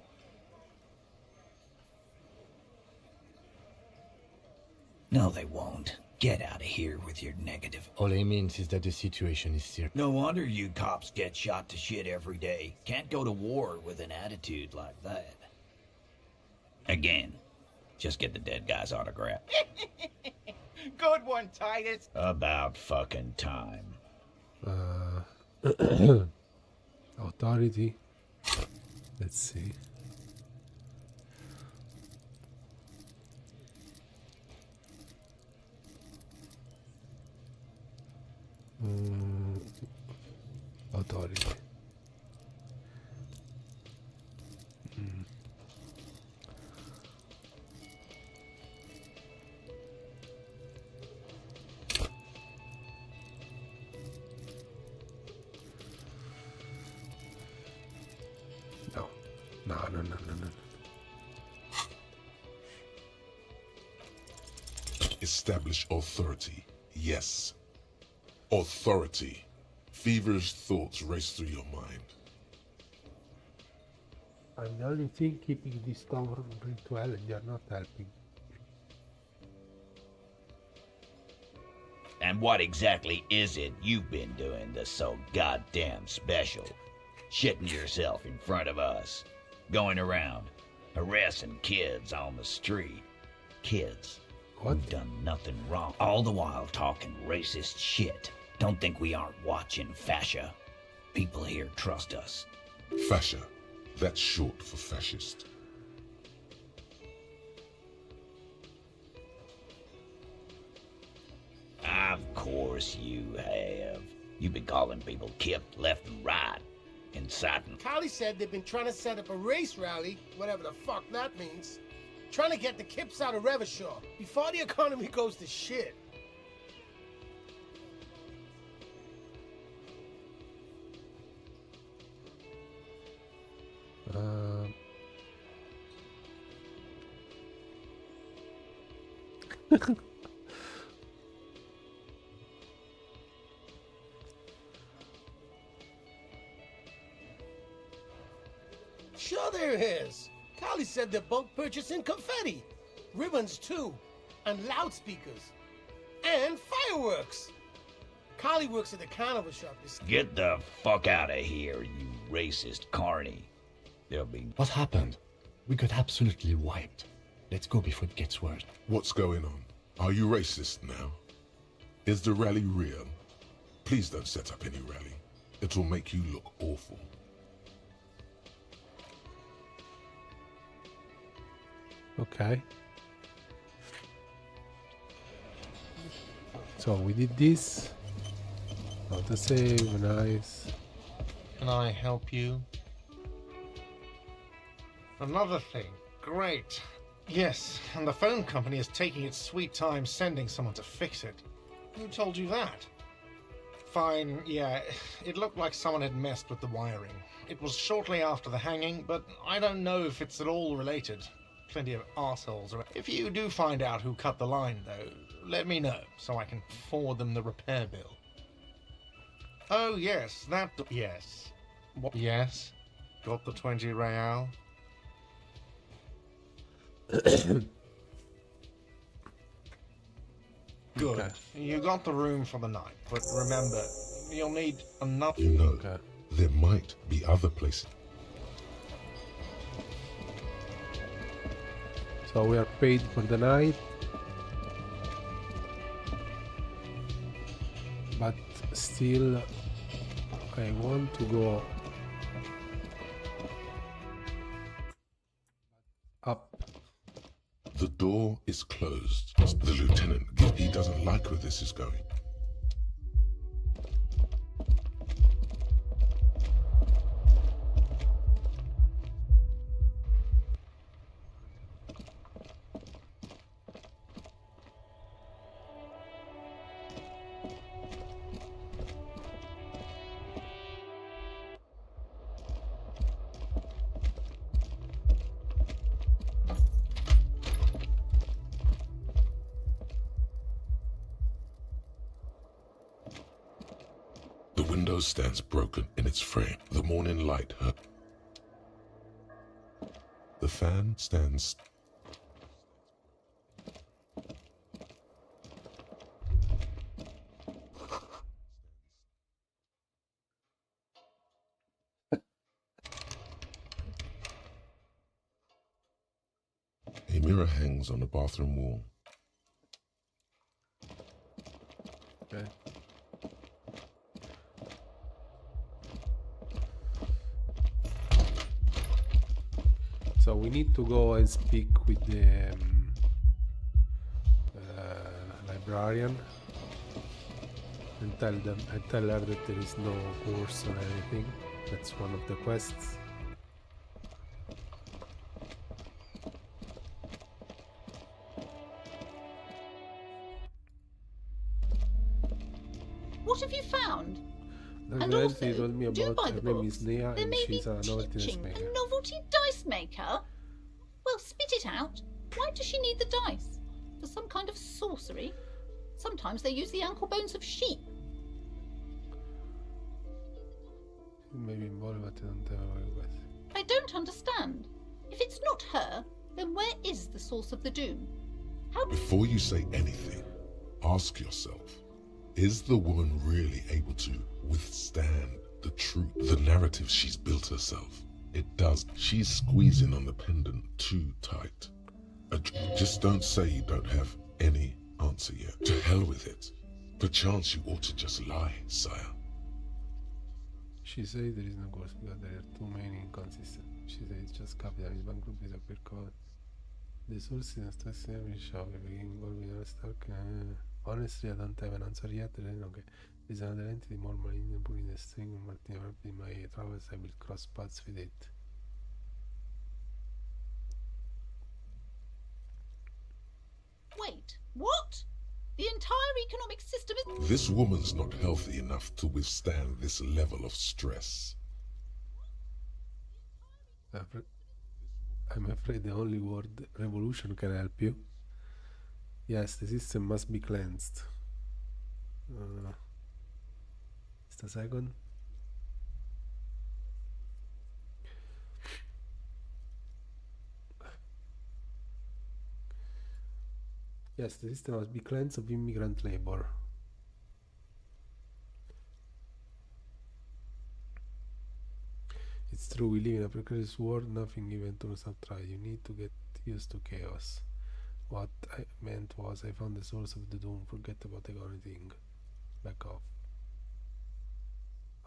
No, they won't. Get out of here with your negative. All he means is that the situation is serious. No wonder you cops get shot to shit every day. Can't go to war with an attitude like that. Again, just get the dead guy's autograph. Good one, Titus. About fucking time. Authority. Let's see. Authority. No. Establish authority. Yes. Authority. Feverish thoughts race through your mind. I'm the only thing keeping this tower going well, and you're not helping. And what exactly is it you've been doing that's so goddamn special? Shitting yourself in front of us. Going around, harassing kids on the street. Kids who've done nothing wrong. All the while talking racist shit. Don't think we aren't watching, Fascia. People here trust us. Fascia. That's short for fascist. Of course you have. You've been calling people Kip left and right. Inciting. Callie said they've been trying to set up a race rally, whatever the fuck that means. Trying to get the Kips out of Revachol before the economy goes to shit. Sure there is. Callie said they're bulk purchasing confetti, ribbons too, and loudspeakers, and fireworks. Callie works at the carnival shop. Get the fuck out of here, you racist carny. There'll be... What happened? We got absolutely wiped. Let's go before it gets worse. What's going on? Are you racist now? Is the rally real? Please don't set up any rally. It will make you look awful. Okay. So we did this. Auto save, nice. Can I help you? Another thing. Great. Yes, and the phone company is taking its sweet time sending someone to fix it. Who told you that? Fine, yeah, it looked like someone had messed with the wiring. It was shortly after the hanging, but I don't know if it's at all related. Plenty of arseholes around. If you do find out who cut the line, though, let me know, so I can forward them the repair bill. Oh, yes, yes. What? Yes. Got the 20 real. Good. Okay. You got the room for the night, but remember, you'll need another. You know, there might be other places. So we are paid for the night. But still, I want to go up. The door is closed. The lieutenant, he doesn't like where this is going. The window stands broken in its frame. The morning light hurt. The fan stands. A mirror hangs on the bathroom wall. Okay. So we need to go and speak with the librarian and tell her that there is no course or anything. That's one of the quests. What have you found? The And novelty also, told me do about buy her the name is books. Nia There and may she's be a novelty dice teaching maker. a novelty dice maker? Well, spit it out. Why does she need the dice? For some kind of sorcery? Sometimes they use the ankle bones of sheep. Maybe involved, but I don't have I don't understand. If it's not her, then where is the source of the doom? Before you say anything, ask yourself, is the woman really able to withstand the truth, the narrative she's built herself? It does. She's squeezing on the pendant too tight. Just don't say you don't have any answer yet. To hell with it. Perchance you ought to just lie, sire. She said there is no course because there are too many inconsistent. She said it's just capitalism, bankrupt is a per code. The source in a stationary shop, involved in a stock. Honestly, I don't have an answer yet. Okay. There's another entity more malignant pulling the string. Martin, in my travels, I will cross paths with it. Wait, what? The entire economic system is... This woman's not healthy enough to withstand this level of stress. I'm afraid the only word revolution can help you. Yes, the system must be cleansed. Just a second. Yes, the system must be cleansed of immigrant labor. It's true, we live in a precarious world, nothing even turns out right. You need to get used to chaos. What I meant was I found the source of the doom. Forget about the only thing. Back off.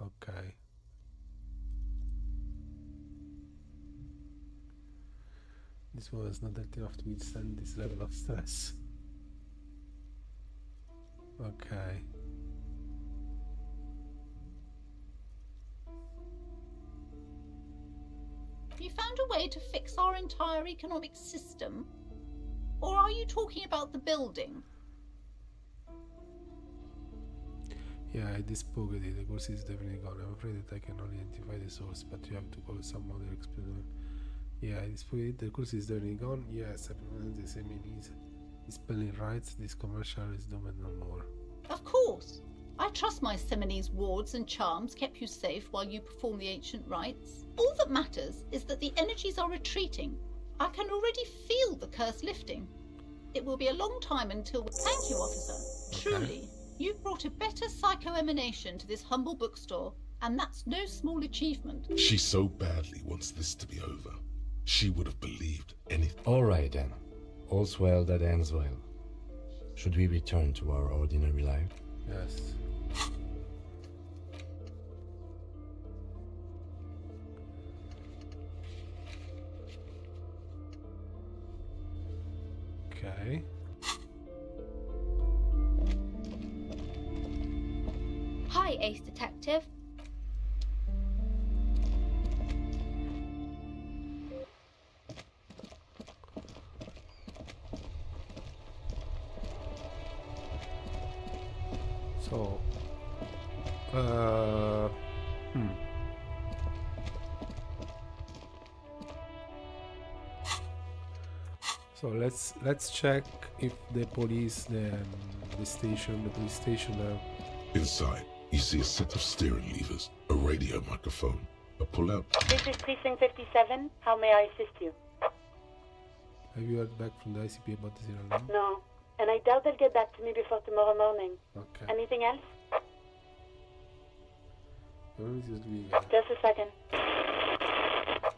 Okay. This one is not that enough to withstand this level of stress. Okay. You found a way to fix our entire economic system? Or are you talking about the building? Yeah, I disposed it. The course is definitely gone. I'm afraid that I cannot identify the source, but you have to call some other experiment. Yeah, I disposed it. The course is definitely gone. Yes, I present the same in his spelling rights. This commercial is doomed no more. Of course. I trust my Seminole's wards and charms kept you safe while you perform the ancient rites. All that matters is that the energies are retreating. I can already feel the curse lifting. It will be a long time until... Thank you, officer. Truly, you've brought a better psycho-emanation to this humble bookstore, and that's no small achievement. She so badly wants this to be over. She would have believed anything. All right, then. All's well that ends well. Should we return to our ordinary life? Yes. Okay. Hi, Ace Detective. So, So let's check if the police, the police station. Inside, you see a set of steering levers, a radio microphone, a pull-out. This is Precinct 57. How may I assist you? Have you heard back from the ICP about the serial number? No, and I doubt they'll get back to me before tomorrow morning. Okay. Anything else? Sylvie. Just a second.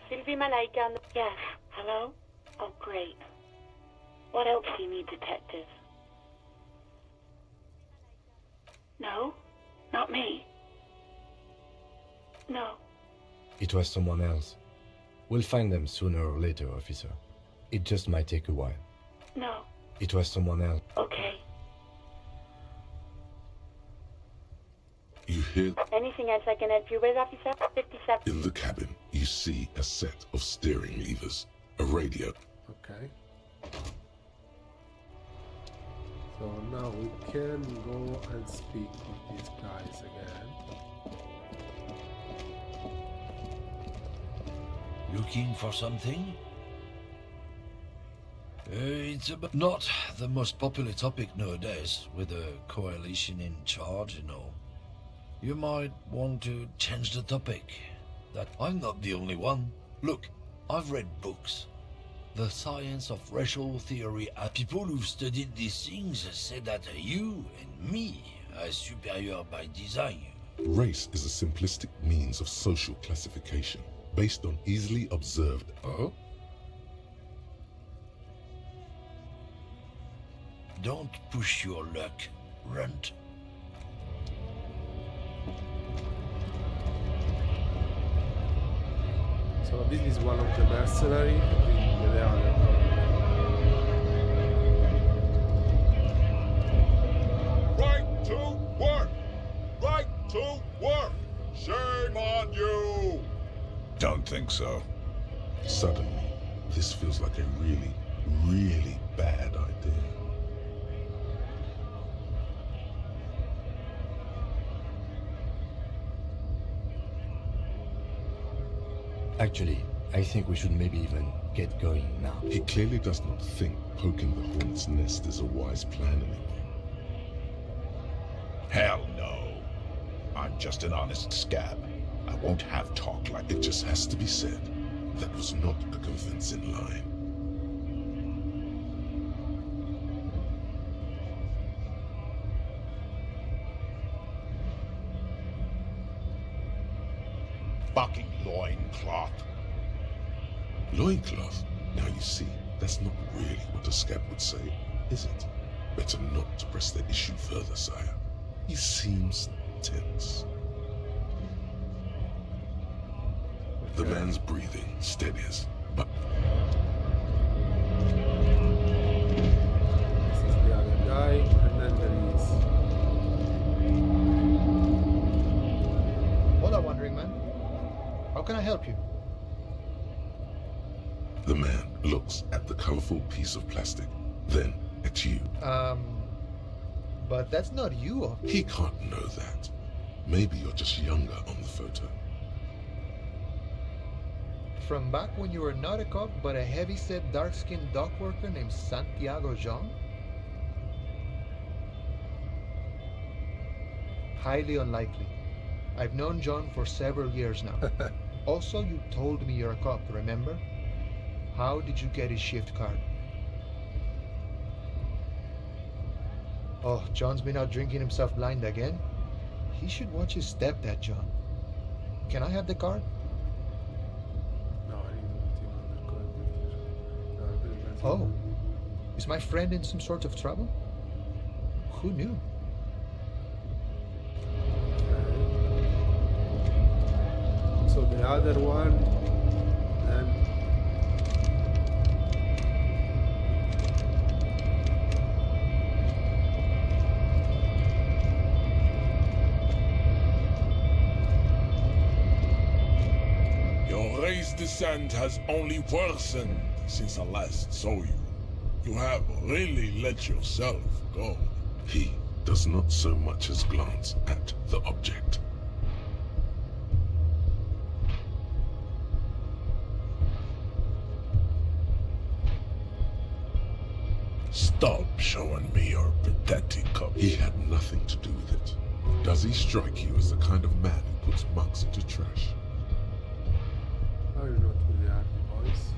Sylvie Malaika. Yes. Hello? Oh, great. What else do you need, detective? No? Not me. No. It was someone else. We'll find them sooner or later, officer. It just might take a while. No. It was someone else. Okay. You hear... Anything else I can help you with, officer? 57. In the cabin, you see a set of steering levers, a radio. Okay. So now we can go and speak with these guys again. Looking for something? It's not the most popular topic nowadays, with the coalition in charge, you know. You might want to change the topic. That I'm not the only one. Look, I've read books. The science of racial theory. People who've studied these things say that you and me are superior by design. Race is a simplistic means of social classification based on easily observed. Oh? Don't push your luck, Runt. So this is one of the mercenaries. They are Right to work! Right to work! Shame on you! Don't think so. Suddenly, this feels like a really, really bad idea. Actually, I think we should maybe even get going now. He clearly does not think poking the hornet's nest is a wise plan anymore. Hell no. I'm just an honest scab. I won't have talk like it. Just has to be said. That was not a convincing line. Fucking loincloth. Loincloth? Now you see, that's not really what a scab would say, is it? Better not to press the issue further, sire. He seems tense. The man's breathing steadies, but... This is the other guy, and then there is... Hola, Wandering Man. How can I help you? The man looks at the colorful piece of plastic, then at you. But that's not you. He can't know that. Maybe you're just younger on the photo. From back when you were not a cop, but a heavy-set, dark-skinned dock worker named Santiago Jean? Highly unlikely. I've known John for several years now. Also, you told me you're a cop, remember? How did you get his shift card? Oh, John's been out drinking himself blind again? He should watch his step, that John. Can I have the card? Oh, is my friend in some sort of trouble? Who knew? So the other one, then Your race descent has only worsened since I last saw you. You have really let yourself go. He does not so much as glance at the object. Stop showing me your pathetic cup. He had nothing to do with it. Does he strike you as the kind of man who puts mugs into trash? are you not with the army boys?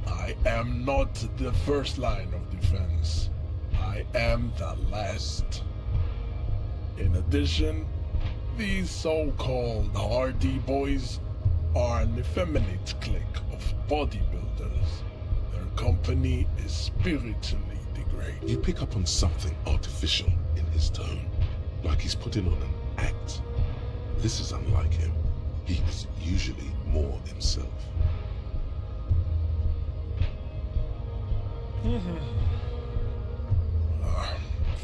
I am not the first line of defense. I am the last. In addition, these so-called hardy boys are an effeminate clique of bodybuilders. Their company is spiritually degraded. You pick up on something artificial in his tone, like he's putting on an act. This is unlike him. He is usually more himself.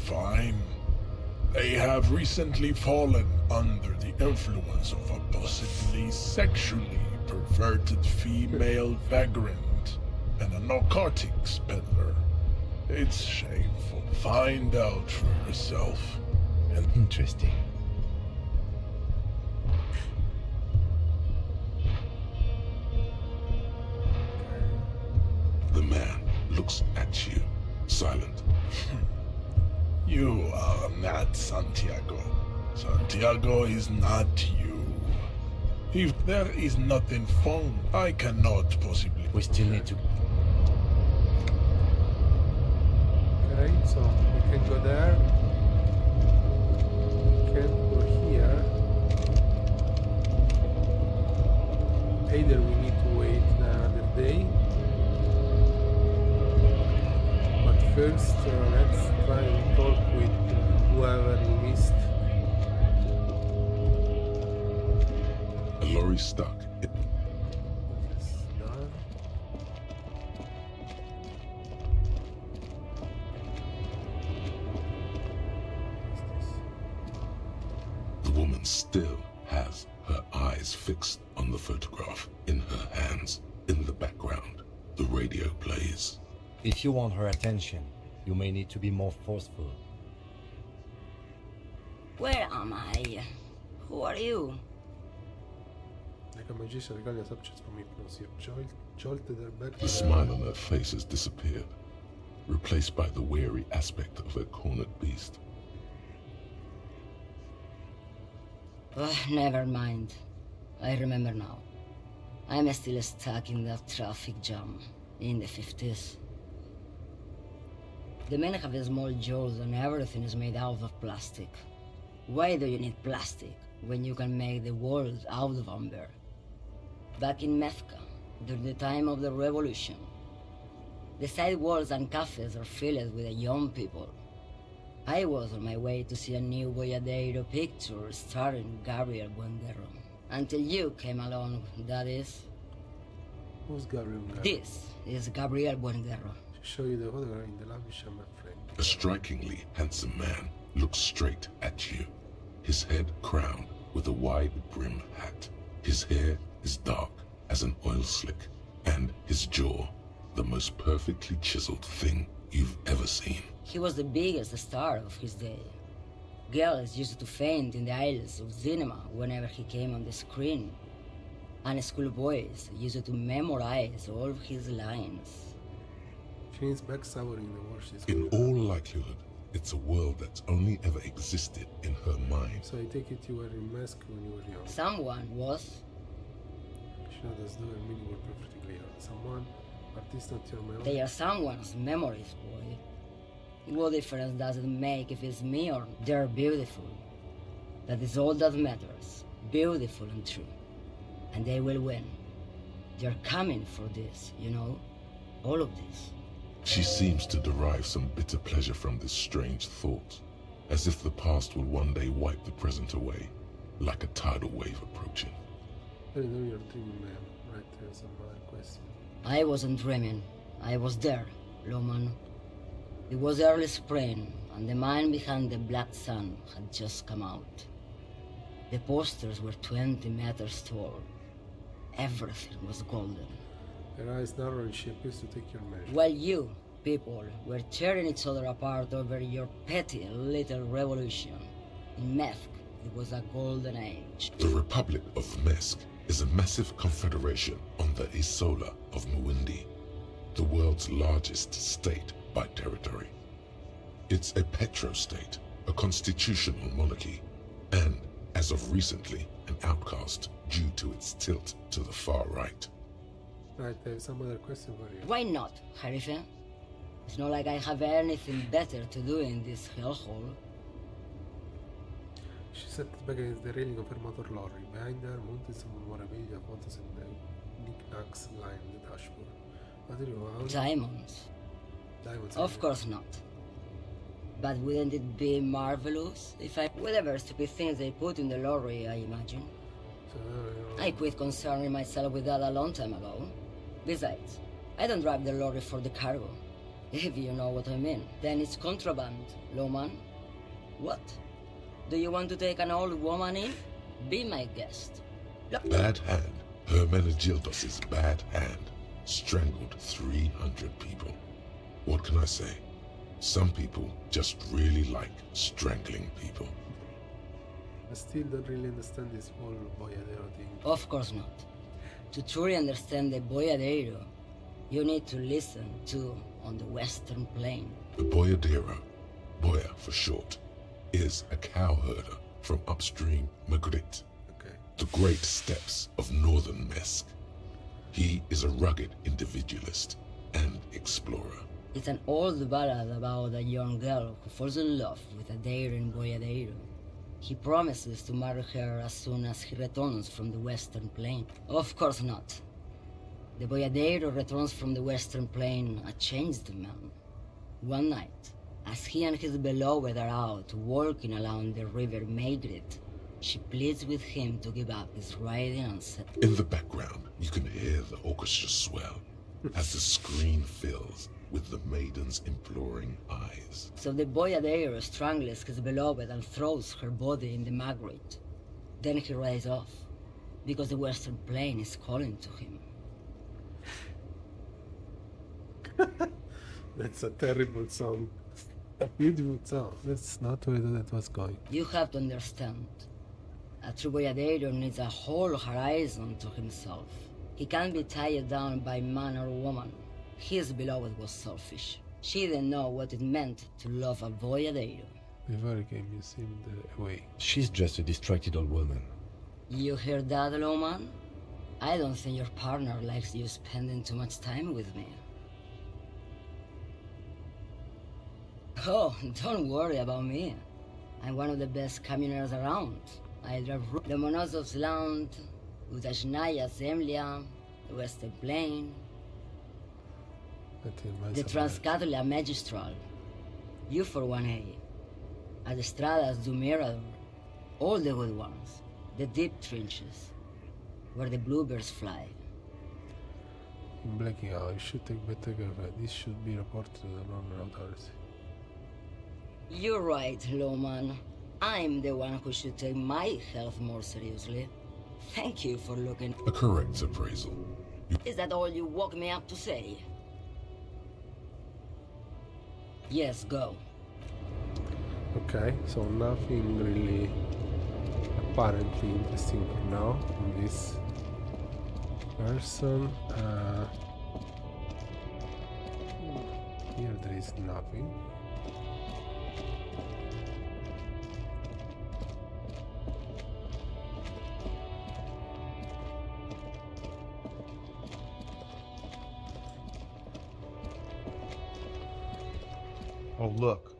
Fine. They have recently fallen under the influence of a possibly sexually perverted female vagrant and a narcotics peddler. It's shameful. Find out for yourself. And interesting. The man looks at you, silent. You are not Santiago. Santiago is not you. If there is nothing found, I cannot possibly... We still need to... Okay, so we can go there. We can go here. Either we need to wait another day. But first, let's try and talk with whoever we missed. A lorry stuck. The woman still has her eyes fixed on the photograph in her hands. In the background, the radio plays. If you want her attention, you may need to be more forceful. Where am I? Who are you? The smile on her face has disappeared, replaced by the weary aspect of a cornered beast. Never mind. I remember now. I'm still stuck in that traffic jam in the 50s. The men have small jaws and everything is made out of plastic. Why do you need plastic when you can make the world out of amber? Back in Mecca, during the time of the revolution, the sidewalks and cafes are filled with young people. I was on my way to see a new Boyadero picture starring Gabriel Buendero. Until you came along, that is. Who's Gabriel Buendero? This is Gabriel Buendero. Show you the photograph in the lab, my friend. A strikingly handsome man looks straight at you, his head crowned with a wide brim hat. His hair is dark as an oil slick, and his jaw the most perfectly chiseled thing you've ever seen. He was the biggest star of his day. Girls used to faint in the aisles of cinema whenever he came on the screen, and schoolboys used to memorize all of his lines. Back souring the worst. In all likelihood, It's a world that's only ever existed in her mind. So I take it you were in mask when you were young. Someone was. Shadows do a mini world perfectly clear. Someone, but it's not your memory. They are someone's memories, boy. What difference does it make if it's me or they're beautiful? That is all that matters. Beautiful and true. And they will win. They're coming for this, you know? All of this. She seems to derive some bitter pleasure from this strange thought, as if the past will one day wipe the present away, like a tidal wave approaching. I know you're dreaming, man. Right, there's some other question. I wasn't dreaming. I was there, Loman. It was early spring, and the mine behind the Black Sun had just come out. The posters were 20 meters tall. Everything was golden. Your eyes narrow and she appears to take your measure. While you, people, were tearing each other apart over your petty little revolution, in Methk, it was a golden age. The Republic of Mesk is a massive confederation on the Isola of Muindi, the world's largest state by territory. It's a petrostate, a constitutional monarchy, and, as of recently, an outcast due to its tilt to the far right. Right, I have some other question for you. Why not, Harife? It's not like I have anything better to do in this hellhole. She sat back against the railing of her motor lorry. Behind her, mounted some memorabilia, photos, and knickknacks line the dashboard. What do you want? Diamonds. Diamonds. Of course not. But wouldn't it be marvelous if I... Whatever stupid things they put in the lorry, I imagine. I quit concerning myself with that a long time ago. Besides, I don't drive the lorry for the cargo. If you know what I mean. Then it's contraband, Loman. What? Do you want to take an old woman in? Be my guest. Bad hand. Hermenegildos' bad hand strangled 300 people. What can I say? Some people just really like strangling people. I still don't really understand this whole Boyadero thing. Of course not. To truly understand the Boyadero, you need to listen to on the Western Plain. The Boyadero, Boya for short, is a cowherder from upstream Magritte, the great steppes of northern Mesk. He is a rugged individualist and explorer. It's an old ballad about a young girl who falls in love with a daring Boyadero. He promises to marry her as soon as he returns from the Western Plain. Of course not. The Boyadero returns from the Western Plain a changed man. One night, as he and his beloved are out walking along the river Magritte, she pleads with him to give up his riding and set. In the background, you can hear the orchestra swell as the screen fills with the maiden's imploring eyes. So the Boyadero strangles his beloved and throws her body in the Magritte. Then he rides off, because the Western Plain is calling to him. That's a terrible song. A beautiful song. That's not where that was going. You have to understand. A true Boyadero needs a whole horizon to himself. He can't be tied down by man or woman. His beloved was selfish. She didn't know what it meant to love a Boyadero. Before he came, you seemed away. She's just a distracted old woman. You hear that, Loman? I don't think your partner likes you spending too much time with me. Oh, don't worry about me. I'm one of the best communers around. I drive the Monosov's Land, Udashnaya Zemlya, the Western Plain, the Transcatolia Magistral, you for 1A, Adestradas du Mirador, all the good ones, the deep trenches, where the bluebirds fly. I'm blacking out. You should take better care of it. This should be reported to the normal authority. You're right, Loman. I'm the one who should take my health more seriously. Thank you for looking. A correct appraisal. Is that all you woke me up to say? Yes, go. Okay, so nothing really apparently interesting for now in this person. Here there is nothing. Oh, look.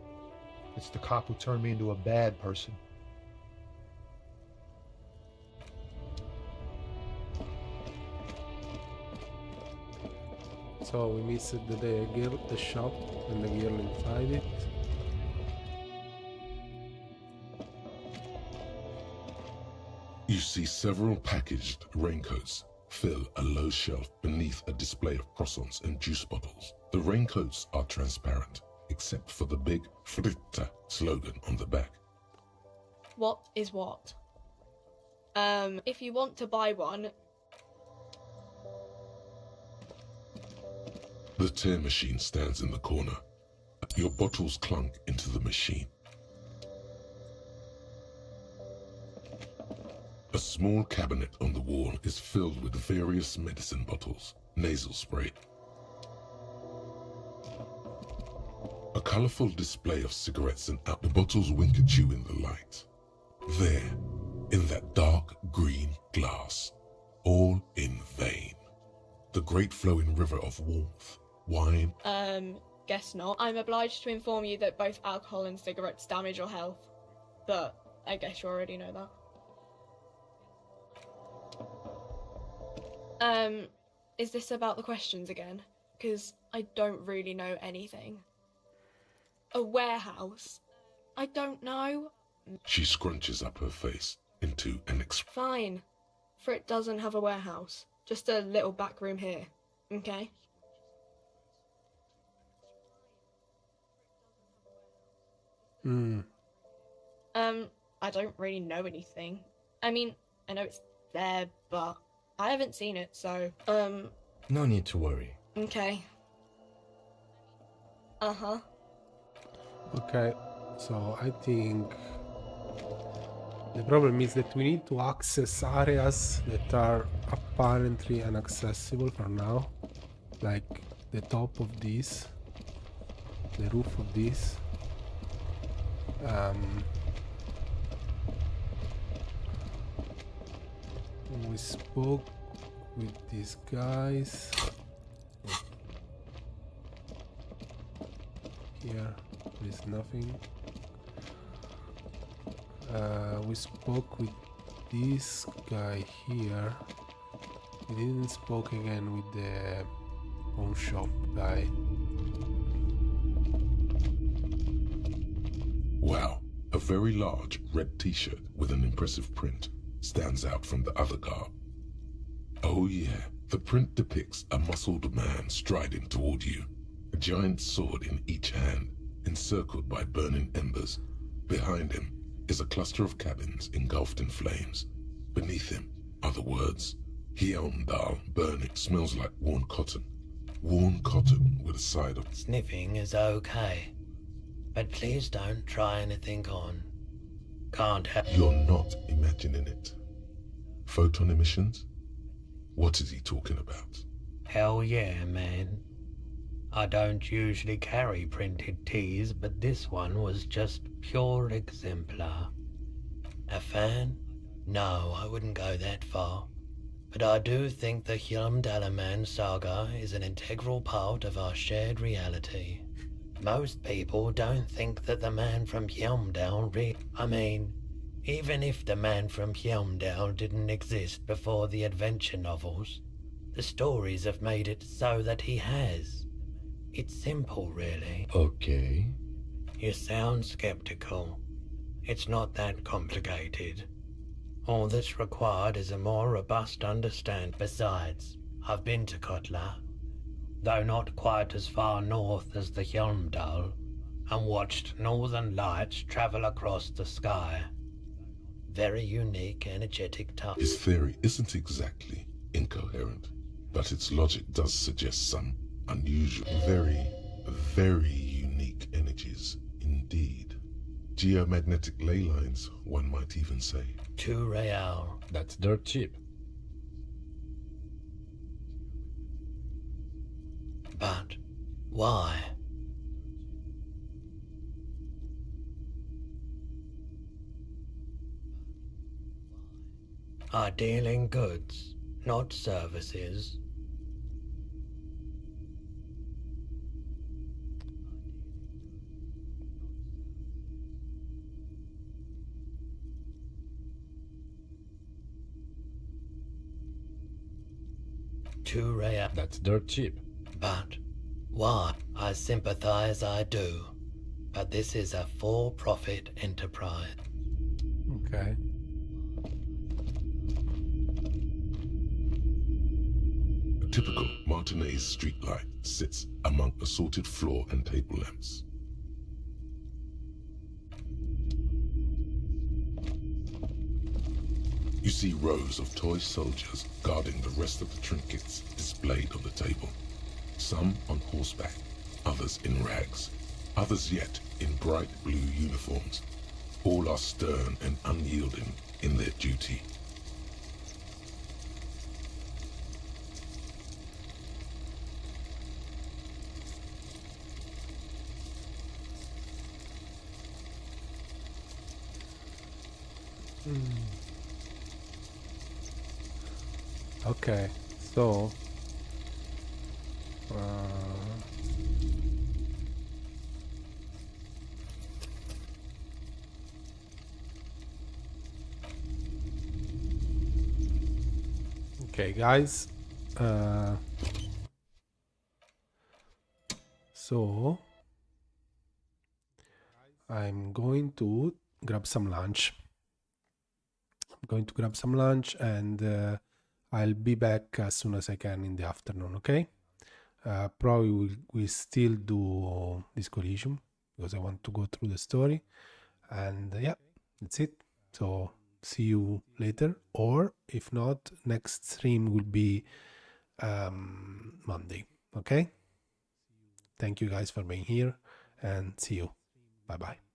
It's the cop who turned me into a bad person. So we missed the shop and the girl inside it. You see several packaged raincoats fill a low shelf beneath a display of croissants and juice bottles. The raincoats are transparent, except for the big Fritta slogan on the back. What is what? If you want to buy one... The tear machine stands in the corner. Your bottles clunk into the machine. A small cabinet on the wall is filled with various medicine bottles, nasal spray. A colorful display of cigarettes and the bottles wink at you in the light. There, in that dark green glass, all in vain. The great flowing river of warmth, wine. Guess not. I'm obliged to inform you that both alcohol and cigarettes damage your health. But I guess you already know that. Is this about the questions again? Because I don't really know anything. A warehouse? I don't know. She scrunches up her face into an Fine. For it doesn't have a warehouse. Just a little back room here. Okay? I don't really know anything. I mean, I know it's there, but I haven't seen it, so, No need to worry. okay. Uh-huh. Okay, so I think the problem is that we need to access areas that are apparently inaccessible for now, like the top of this, the roof of this. We spoke with these guys. Here is nothing. We spoke with this guy here. We didn't spoke again with the pawn shop guy. Wow, a very large red t-shirt with an impressive print stands out from the other garb. Oh yeah, the print depicts a muscled man striding toward you, a giant sword in each hand, encircled by burning embers. Behind him is a cluster of cabins engulfed in flames. Beneath him are the words, Hjelmdal burning smells like worn cotton. Worn cotton with a side of... Sniffing is okay, but please don't try anything on. Can't have... You're not imagining it. Photon emissions? What is he talking about? Hell yeah, man. I don't usually carry printed teas, but this one was just pure exemplar. A fan? No, I wouldn't go that far. But I do think the Hjelmdalaman saga is an integral part of our shared reality. Most people don't think that the man from Hjelmdal even if the man from Hjelmdal didn't exist before the adventure novels, the stories have made it so that he has. It's simple, really. Okay. You sound skeptical. It's not that complicated. All that's required is a more robust understanding. Besides, I've been to Kotla, though not quite as far north as the Hjelmdal, and watched northern lights travel across the sky. Very unique, energetic touch. His theory isn't exactly incoherent, but its logic does suggest some unusual, very unique energies indeed. Geomagnetic ley lines, one might even say. 2 real. That's dirt cheap. But why? I deal in goods, not services. to reality. That's dirt cheap. But why? I sympathize, I do. But this is a for-profit enterprise. Okay. A typical Martinez streetlight sits among assorted floor and table lamps. You see rows of toy soldiers guarding the rest of the trinkets displayed on the table. Some on horseback, others in rags, others yet in bright blue uniforms. All are stern and unyielding in their duty. Okay, so okay, guys. So I'm going to grab some lunch. And I'll be back as soon as I can in the afternoon, okay? Probably we'll still do Disco Elysium because I want to go through the story. And yeah, that's it. So see you later. Or if not, next stream will be Monday, okay? Thank you guys for being here and see you. Bye-bye.